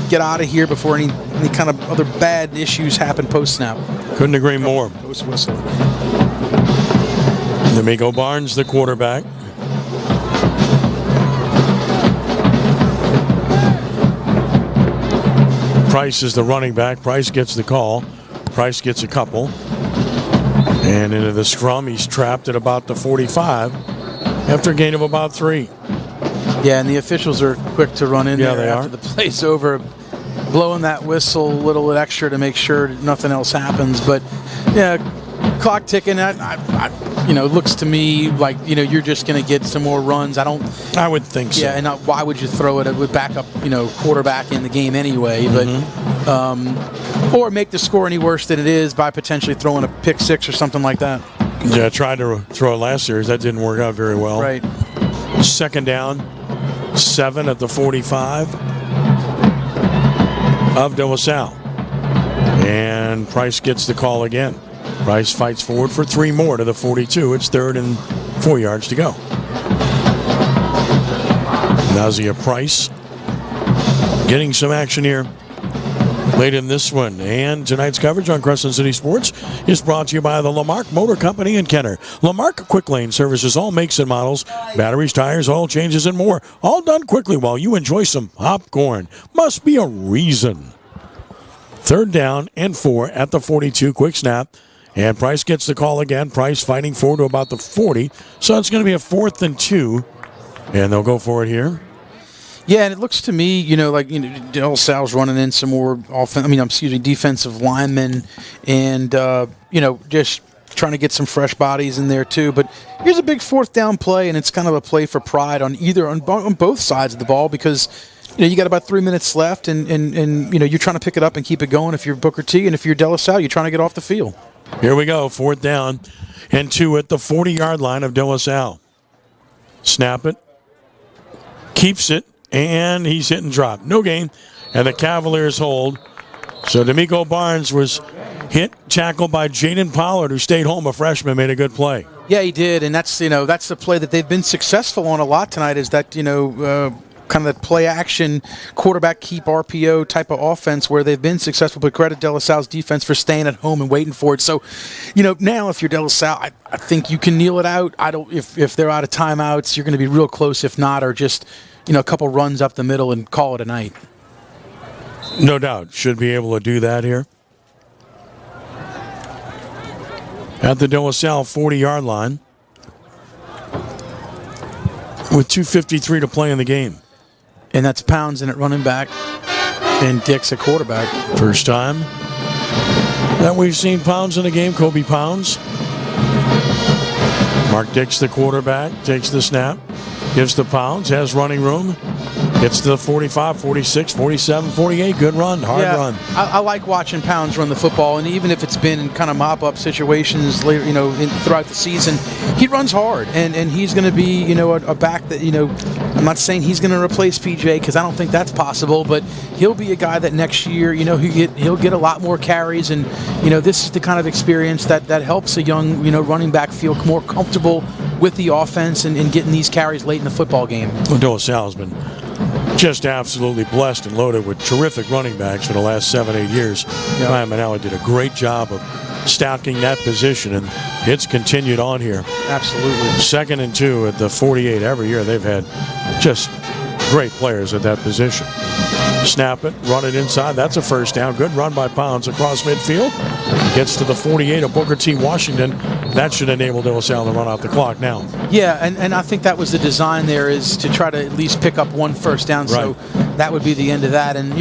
get out of here before any kind of other bad issues happen post-snap. Couldn't agree more. Whistle. D'Amico Barnes, the quarterback. Price is the running back. Price gets the call. Price gets a couple. And into the scrum, he's trapped at about the 45 after a gain of about 3. Yeah, and the officials are quick to run in there they after the play's over, blowing that whistle a little bit extra to make sure nothing else happens. But, yeah, clock ticking. It looks to me like, you're just going to get some more runs. I would think so. Yeah, and why would you throw it with backup, quarterback in the game anyway? But or make the score any worse than it is by potentially throwing a pick six or something like that. Yeah, I tried to throw it last series. That didn't work out very well. Right. Second down, 7 at the 45 of De La Salle. And Price gets the call again. Price fights forward for 3 more to the 42. It's 3rd and 4 yards to go. Nazia Price getting some action here late in this one. And tonight's coverage on Crescent City Sports is brought to you by the Lamarck Motor Company in Kenner. Lamarck Quick Lane services all makes and models, batteries, tires, oil changes, and more. All done quickly while you enjoy some popcorn. Must be a reason. 3rd down and 4 at the 42. Quick snap. And Price gets the call again. Price fighting forward to about the 40. So it's going to be a 4th and 2. And they'll go for it here. Yeah, and it looks to me, De La Salle's running in some more defensive linemen and, just trying to get some fresh bodies in there too. But here's a big 4th down play, and it's kind of a play for pride on both sides of the ball because you got about 3 minutes left, and you're trying to pick it up and keep it going if you're Booker T, and if you're De La Salle, you're trying to get off the field. Here we go, 4th down and 2 at the 40-yard line of De La Salle. Snap it, keeps it, and he's hit and dropped. No gain, and the Cavaliers hold. So D'Amico Barnes was hit, tackled by Jaden Pollard, who stayed home, a freshman, made a good play. Yeah, he did, and that's the play that they've been successful on a lot tonight is that, kind of that play action quarterback keep RPO type of offense where they've been successful, but credit De La Salle's defense for staying at home and waiting for it. So, now if you're De La Salle, I think you can kneel it out. If they're out of timeouts, you're going to be real close. If not, or just, a couple runs up the middle and call it a night. No doubt. Should be able to do that here. At the De La Salle 40-yard line with 2:53 to play in the game. And that's Pounds in at running back and Dix at quarterback. First time that we've seen Pounds in a game, Kobe Pounds. Mark Dix, the quarterback, takes the snap, gives to Pounds, has running room, Gets to the 45, 46, 47, 48. Good run, hard run. I like watching Pounds run the football, and even if it's been in kind of mop-up situations later, throughout the season, he runs hard, and he's going to be, a back that, I'm not saying he's going to replace PJ because I don't think that's possible, but he'll be a guy that next year, he'll get a lot more carries, and this is the kind of experience that helps a young, running back feel more comfortable with the offense and getting these carries late in the football game. Well, De La Salle's been just absolutely blessed and loaded with terrific running backs for the last 7-8 years. Ryan Manali did a great job of stacking that position, and it's continued on here. Absolutely. 2nd and 2 at the 48. Every year they've had just great players at that position. Snap it, run it inside. That's a first down. Good run by Pounds across midfield. Gets to the 48 of Booker T. Washington. That should enable De La Salle to run out the clock now. Yeah, and I think that was the design there, is to try to at least pick up one first down. So that would be the end of that. And,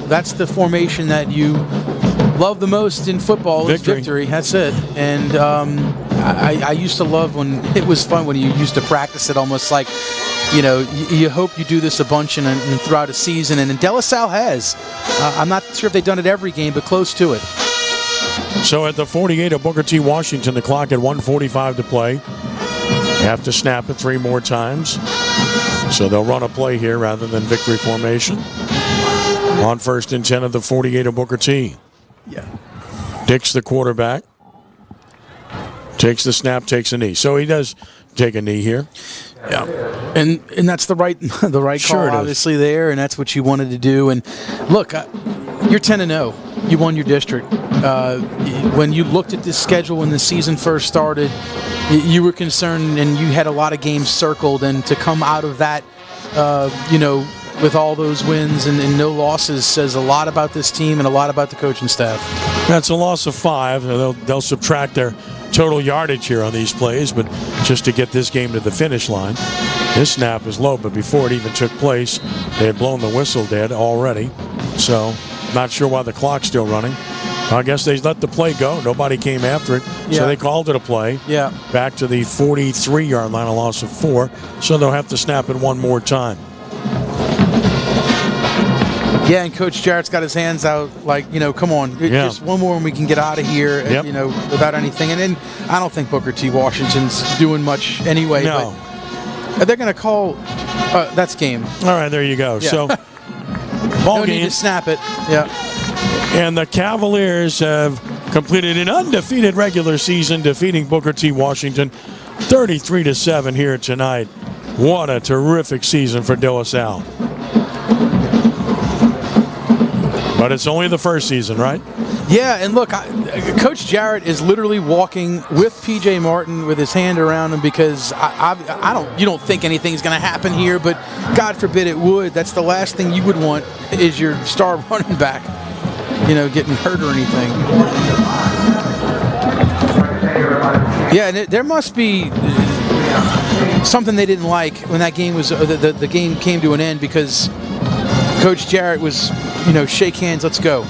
that's the formation that you love the most in football. Victory. That's it. And I used to love when it was fun when you used to practice it almost like, you hope you do this a bunch and throughout a season. And De La Salle has. I'm not sure if they've done it every game, but close to it. So at the 48 of Booker T. Washington, the clock at 1:45 to play. Have to snap it 3 more times. So they'll run a play here rather than victory formation. On 1st and 10 of the 48 of Booker T. Yeah. Dick's the quarterback. Takes the snap, takes a knee. So he does take a knee here. Yeah, and that's the right call, obviously, there, and that's what you wanted to do. And look, you're 10-0. You won your district. When you looked at this schedule when the season first started, you were concerned, and you had a lot of games circled. And to come out of that, with all those wins and no losses, says a lot about this team and a lot about the coaching staff. That's a loss of 5. They'll subtract their total yardage here on these plays, but just to get this game to the finish line. This snap is low, but before it even took place, they had blown the whistle dead already. So, not sure why the clock's still running. I guess they let the play go. Nobody came after it, so they called it a play. Yeah. Back to the 43-yard line, a loss of 4. So they'll have to snap it one more time. Yeah, and Coach Jarrett's got his hands out like, come on, just one more and we can get out of here, without anything. And then I don't think Booker T. Washington's doing much anyway. No. But they're going to call, that's game. All right, there you go. Yeah. So, ball game. Need to snap it. Yeah. And the Cavaliers have completed an undefeated regular season, defeating Booker T. Washington 33-7 here tonight. What a terrific season for De La Salle. But it's only the first season, right? Yeah, and look, Coach Jarrett is literally walking with PJ Martin with his hand around him because you don't think anything's going to happen here, but God forbid it would. That's the last thing you would want is your star running back, getting hurt or anything. Yeah, and there must be something they didn't like when that game was the game came to an end because Coach Jarrett was, shake hands, let's go.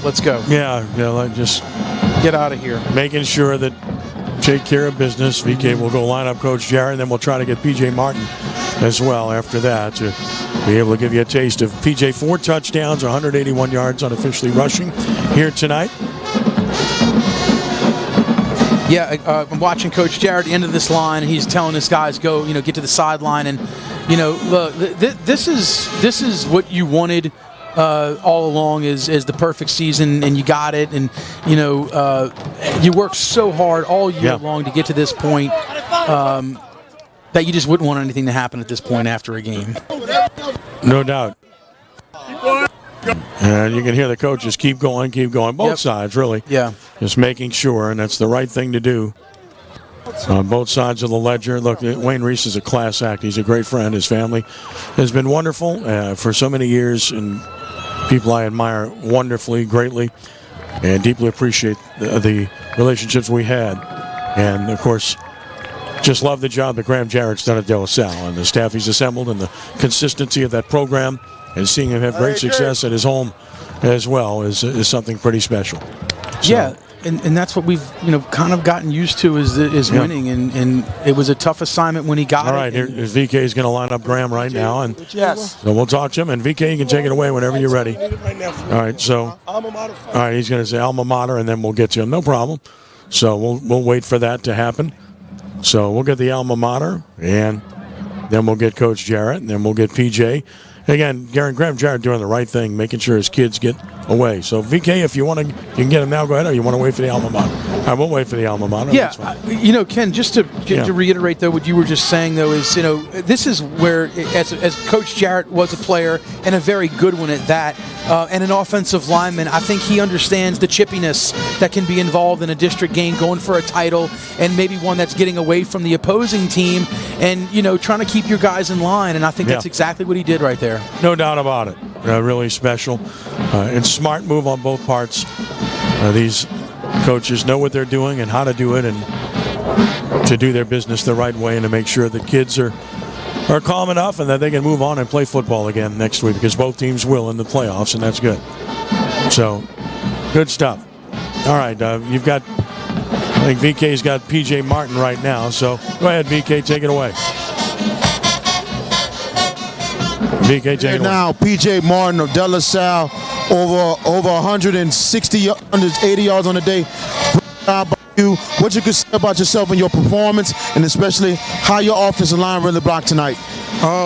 Yeah, just get out of here. Making sure that take care of business. VK will go line up Coach Jarrett, and then we'll try to get PJ Martin as well after that to be able to give you a taste of PJ. 4 touchdowns, 181 yards unofficially rushing here tonight. Yeah, I'm watching Coach Jarrett at the end of this line. He's telling his guys, go, get to the sideline. And, look, this is what you wanted all along is the perfect season, and you got it. And, you worked so hard all year long to get to this point that you just wouldn't want anything to happen at this point after a game. No doubt. And you can hear the coaches keep going. Both sides, really. Yeah. Just making sure, and that's the right thing to do. On both sides of the ledger. Look, Wayne Reese is a class act. He's a great friend. His family has been wonderful for so many years, and people I admire wonderfully, greatly, and deeply appreciate the relationships we had. And, of course, just love the job that Graham Jarrett's done at De La Salle and the staff he's assembled and the consistency of that program. And seeing him have great success at his home as well is something pretty special. So, and that's what we've kind of gotten used to is winning, and it was a tough assignment when he got it. All right, here's VK is going to line up Graham right now, and Yes. so we'll talk to him. And VK, you can take it away whenever you're ready. All right, so Alma mater. all right, he's going to say alma mater, and then we'll get to him. No problem. So we'll wait for that to happen. So we'll get the alma mater, and then we'll get Coach Jarrett, and then we'll get PJ. Again, Graham Jarrett doing the right thing, making sure his kids get away. So, VK, if you want to, you can get him now. Go ahead, or you want to wait for the alma mater? All right, we'll wait for the alma mater. Yeah, Ken, just to reiterate, though, what you were just saying, though, is, this is where, as Coach Jarrett was a player, and a very good one at that, and an offensive lineman, I think he understands the chippiness that can be involved in a district game, going for a title, and maybe one that's getting away from the opposing team, and, trying to keep your guys in line, and I think that's exactly what he did right there. No doubt about it. Really special and smart move on both parts. These coaches know what they're doing and how to do it, and to do their business the right way, and to make sure that kids are calm enough and that they can move on and play football again next week, because both teams will in the playoffs, and that's good. So, good stuff. All right, you've got, I think VK's got PJ Martin right now, so go ahead, VK, take it away. VK, take it away. Now, PJ Martin of De La Salle, over 160, 180 yards on the day. What you could say about yourself and your performance, and especially how your offensive line really blocked tonight?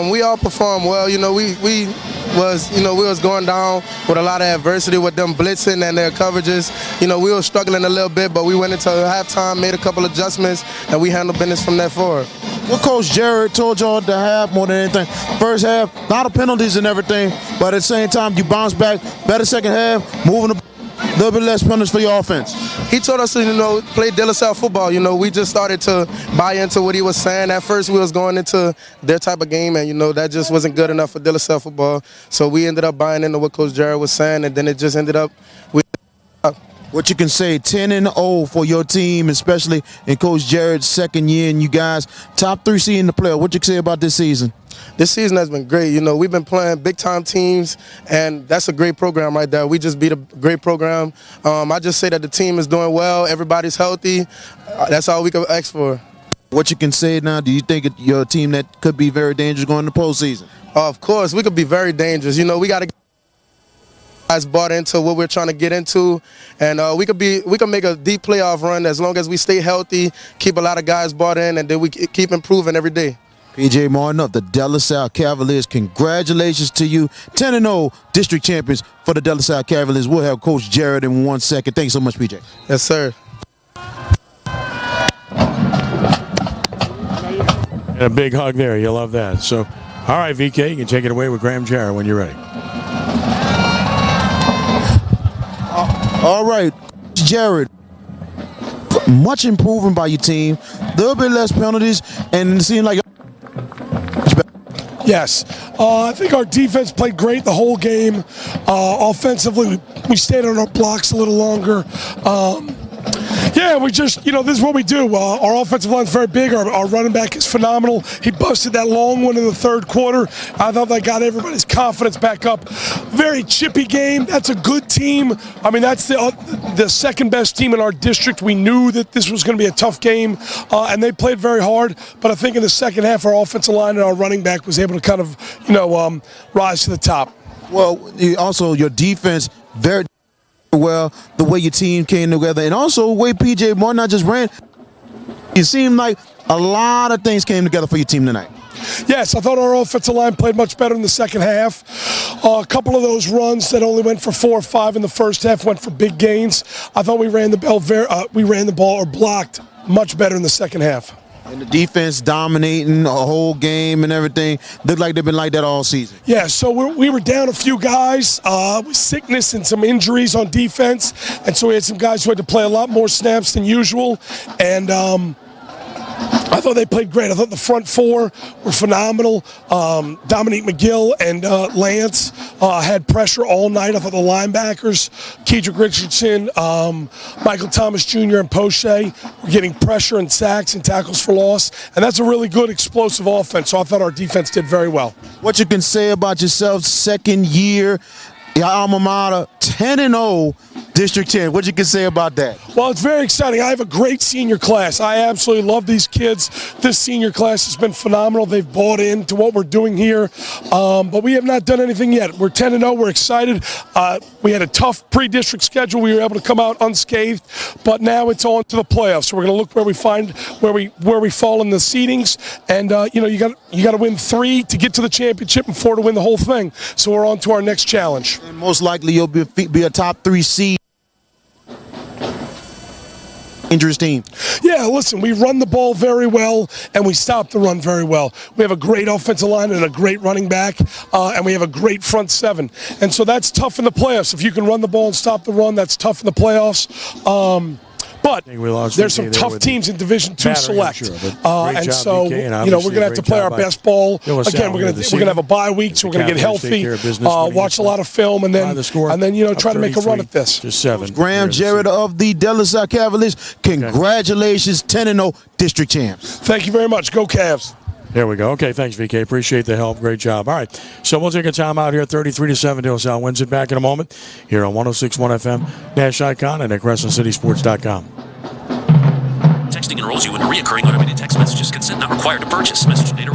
We all performed well. We was going down with a lot of adversity with them blitzing and their coverages. We were struggling a little bit, but we went into halftime, made a couple adjustments, and we handled business from there forward. What Coach Jarrett told y'all to have more than anything? First half, a lot of penalties and everything, but at the same time, you bounce back. Better second half, moving a little bit less penalties for your offense. He told us to, play De La Salle football. We just started to buy into what he was saying. At first, we was going into their type of game, and, that just wasn't good enough for De La Salle football. So we ended up buying into what Coach Jarrett was saying, and then it just ended up with what you can say, 10-0 for your team, especially in Coach Jarrett's second year, and you guys top 3 seed in the playoff. What you can say about this season? This season has been great. We've been playing big-time teams, and that's a great program right there. We just beat a great program. I just say that the team is doing well. Everybody's healthy. That's all we can ask for. What you can say now, do you think you're a team that could be very dangerous going into postseason? Of course, we could be very dangerous. We got to get guys bought into what we're trying to get into, and we could make a deep playoff run as long as we stay healthy, keep a lot of guys bought in, and then we keep improving every day. PJ Martin of the De La Salle Cavaliers, congratulations to you. 10-0 district champions for the De La Salle Cavaliers. We'll have Coach Jarrett in 1 second. Thanks so much, PJ. Yes, sir. And a big hug there. You'll love that. So, all right, VK, you can take it away with Graham Jarrett when you're ready. All right, Jarrett. Much improvement by your team. A little bit less penalties, and it seemed like. Yes. I think our defense played great the whole game. Offensively, we stayed on our blocks a little longer. We just, this is what we do. Our offensive line is very big. Our running back is phenomenal. He busted that long one in the third quarter. I thought that got everybody's confidence back up. Very chippy game. That's a good team. I mean, that's the second best team in our district. We knew that this was going to be a tough game, and they played very hard. But I think in the second half, our offensive line and our running back was able to kind of, rise to the top. Well, also your defense very well, the way your team came together, and also the way PJ Martin not just ran. It seemed like a lot of things came together for your team tonight. Yes, I thought our offensive line played much better in the second half. A couple of those runs that only went for 4 or 5 in the first half went for big gains. I thought we ran the ball or blocked much better in the second half. And the defense dominating a whole game and everything. Looked like they've been like that all season. Yeah, so we were down a few guys with sickness and some injuries on defense. And so we had some guys who had to play a lot more snaps than usual. And I thought they played great. I thought the front 4 were phenomenal. Dominique McGill and Lance had pressure all night. I thought the linebackers, Kedrick Richardson, Michael Thomas Jr. and Poche were getting pressure and sacks and tackles for loss. And that's a really good explosive offense. So I thought our defense did very well. What you can say about yourself, second year, your alma mater, 10-0 District 10. What you can say about that? Well, it's very exciting. I have a great senior class. I absolutely love these kids. This senior class has been phenomenal. They've bought into what we're doing here, but we have not done anything yet. We're 10-0. We're excited. We had a tough pre-district schedule. We were able to come out unscathed, but now it's on to the playoffs. So we're going to look where we fall in the seedings, and you got to win 3 to get to the championship and 4 to win the whole thing. So we're on to our next challenge. And most likely you'll be a top 3 seed. Dangerous team. Yeah, listen, we run the ball very well, and we stop the run very well. We have a great offensive line and a great running back, and we have a great front 7. And so that's tough in the playoffs. If you can run the ball and stop the run, that's tough in the playoffs. But there's some tough teams in Division II Select, and so we're going to have to play our best ball. Again, we're going to have a bye week, so we're going to get healthy, watch a lot of film, and then try to make a run at this. Just 7. Graham Jarrett of the De La Salle Cavaliers. Congratulations, 10-0 district champs. Thank you very much. Go Cavs. There we go. Okay, thanks, VK. Appreciate the help. Great job. All right, so we'll take a time out here. 33-7. De La Salle wins it. Back in a moment here on 106.1 FM, Nash Icon, and at CrescentCitySports.com. Texting enrolls you in recurring automated text messages. Consent not required to purchase. Message data.